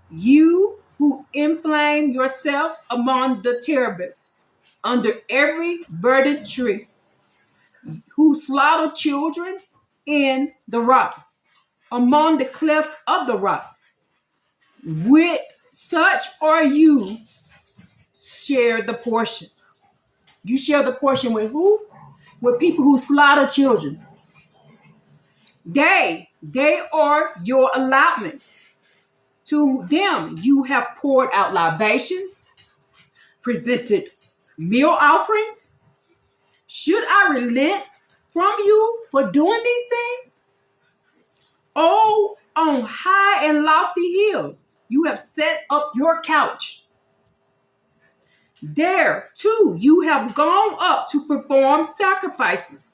S1: you who inflame yourselves among the terebinths, under every verdant tree, who slaughter children in the rocks, among the clefts of the rocks. With such are you share the portion. You share the portion with who? With people who slaughter children. They are your allotment. To them you have poured out libations, presented meal offerings. Should I relent from you for doing these things? Oh, on high and lofty hills, you have set up your couch. There, too, you have gone up to perform sacrifices.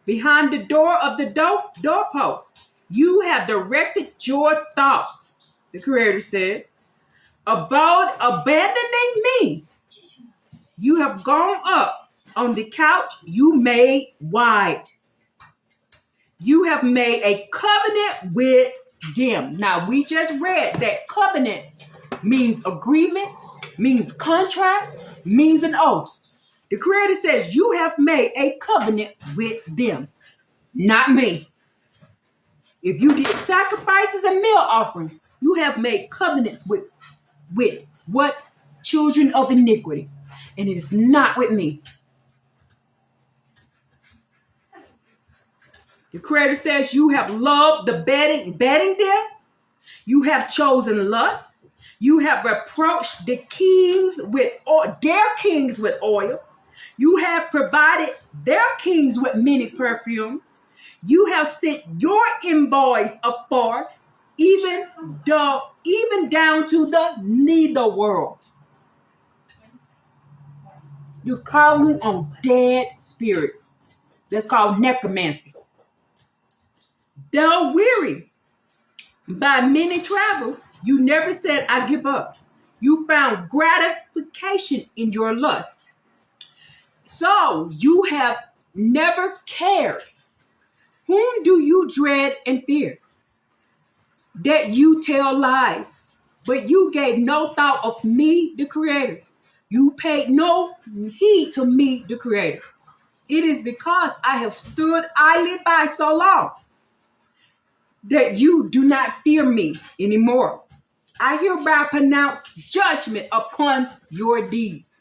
S1: Behind the door of the doorpost, you have directed your thoughts, the Creator says, about abandoning me. You have gone up on the couch you made wide. You have made a covenant with them. Now, we just read that covenant means agreement, means contract, means an oath. The Creator says you have made a covenant with them, not me. If you did sacrifices and meal offerings, you have made covenants with what? Children of iniquity. And it is not with me. The Creator says you have loved the bedding them. You have chosen lust. You have reproached the kings their kings with oil. You have provided their kings with many perfumes. You have sent your envoys afar, even down to the nether world. You're calling on dead spirits. That's called necromancy. Though weary by many travels, you never said, I give up. You found gratification in your lust. So you have never cared. Whom do you dread and fear? That you tell lies, but you gave no thought of me, the Creator. You paid no heed to me, the Creator. It is because I have stood idly by so long that you do not fear me anymore. I hereby pronounce judgment upon your deeds.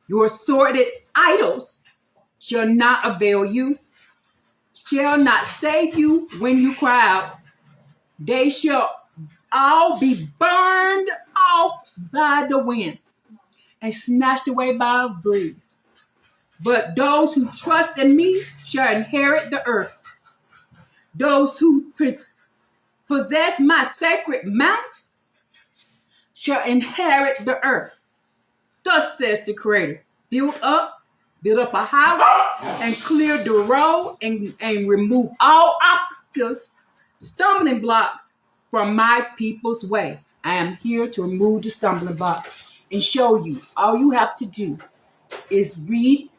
S1: Your sordid idols shall not avail you, shall not save you when you cry out. They shall all be burned off by the wind and snatched away by a breeze. But those who trust in me shall inherit the earth. Those who possess my sacred mount shall inherit the earth. Thus says the Creator. Build up a highway and clear the road and remove all obstacles, stumbling blocks from my people's way. I am here to remove the stumbling blocks and show you. All you have to do is read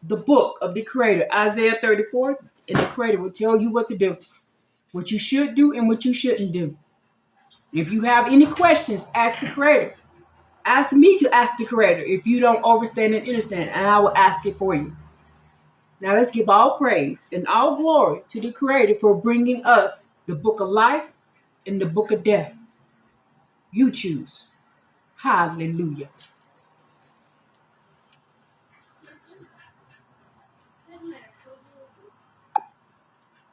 S1: the book of the Creator, Isaiah 34, and the Creator will tell you what to do, what you should do and what you shouldn't do. If you have any questions, ask the Creator. Ask me to ask the Creator if you don't understand and understand, and I will ask it for you. Now let's give all praise and all glory to the Creator for bringing us the book of life and the book of death. You choose. Hallelujah.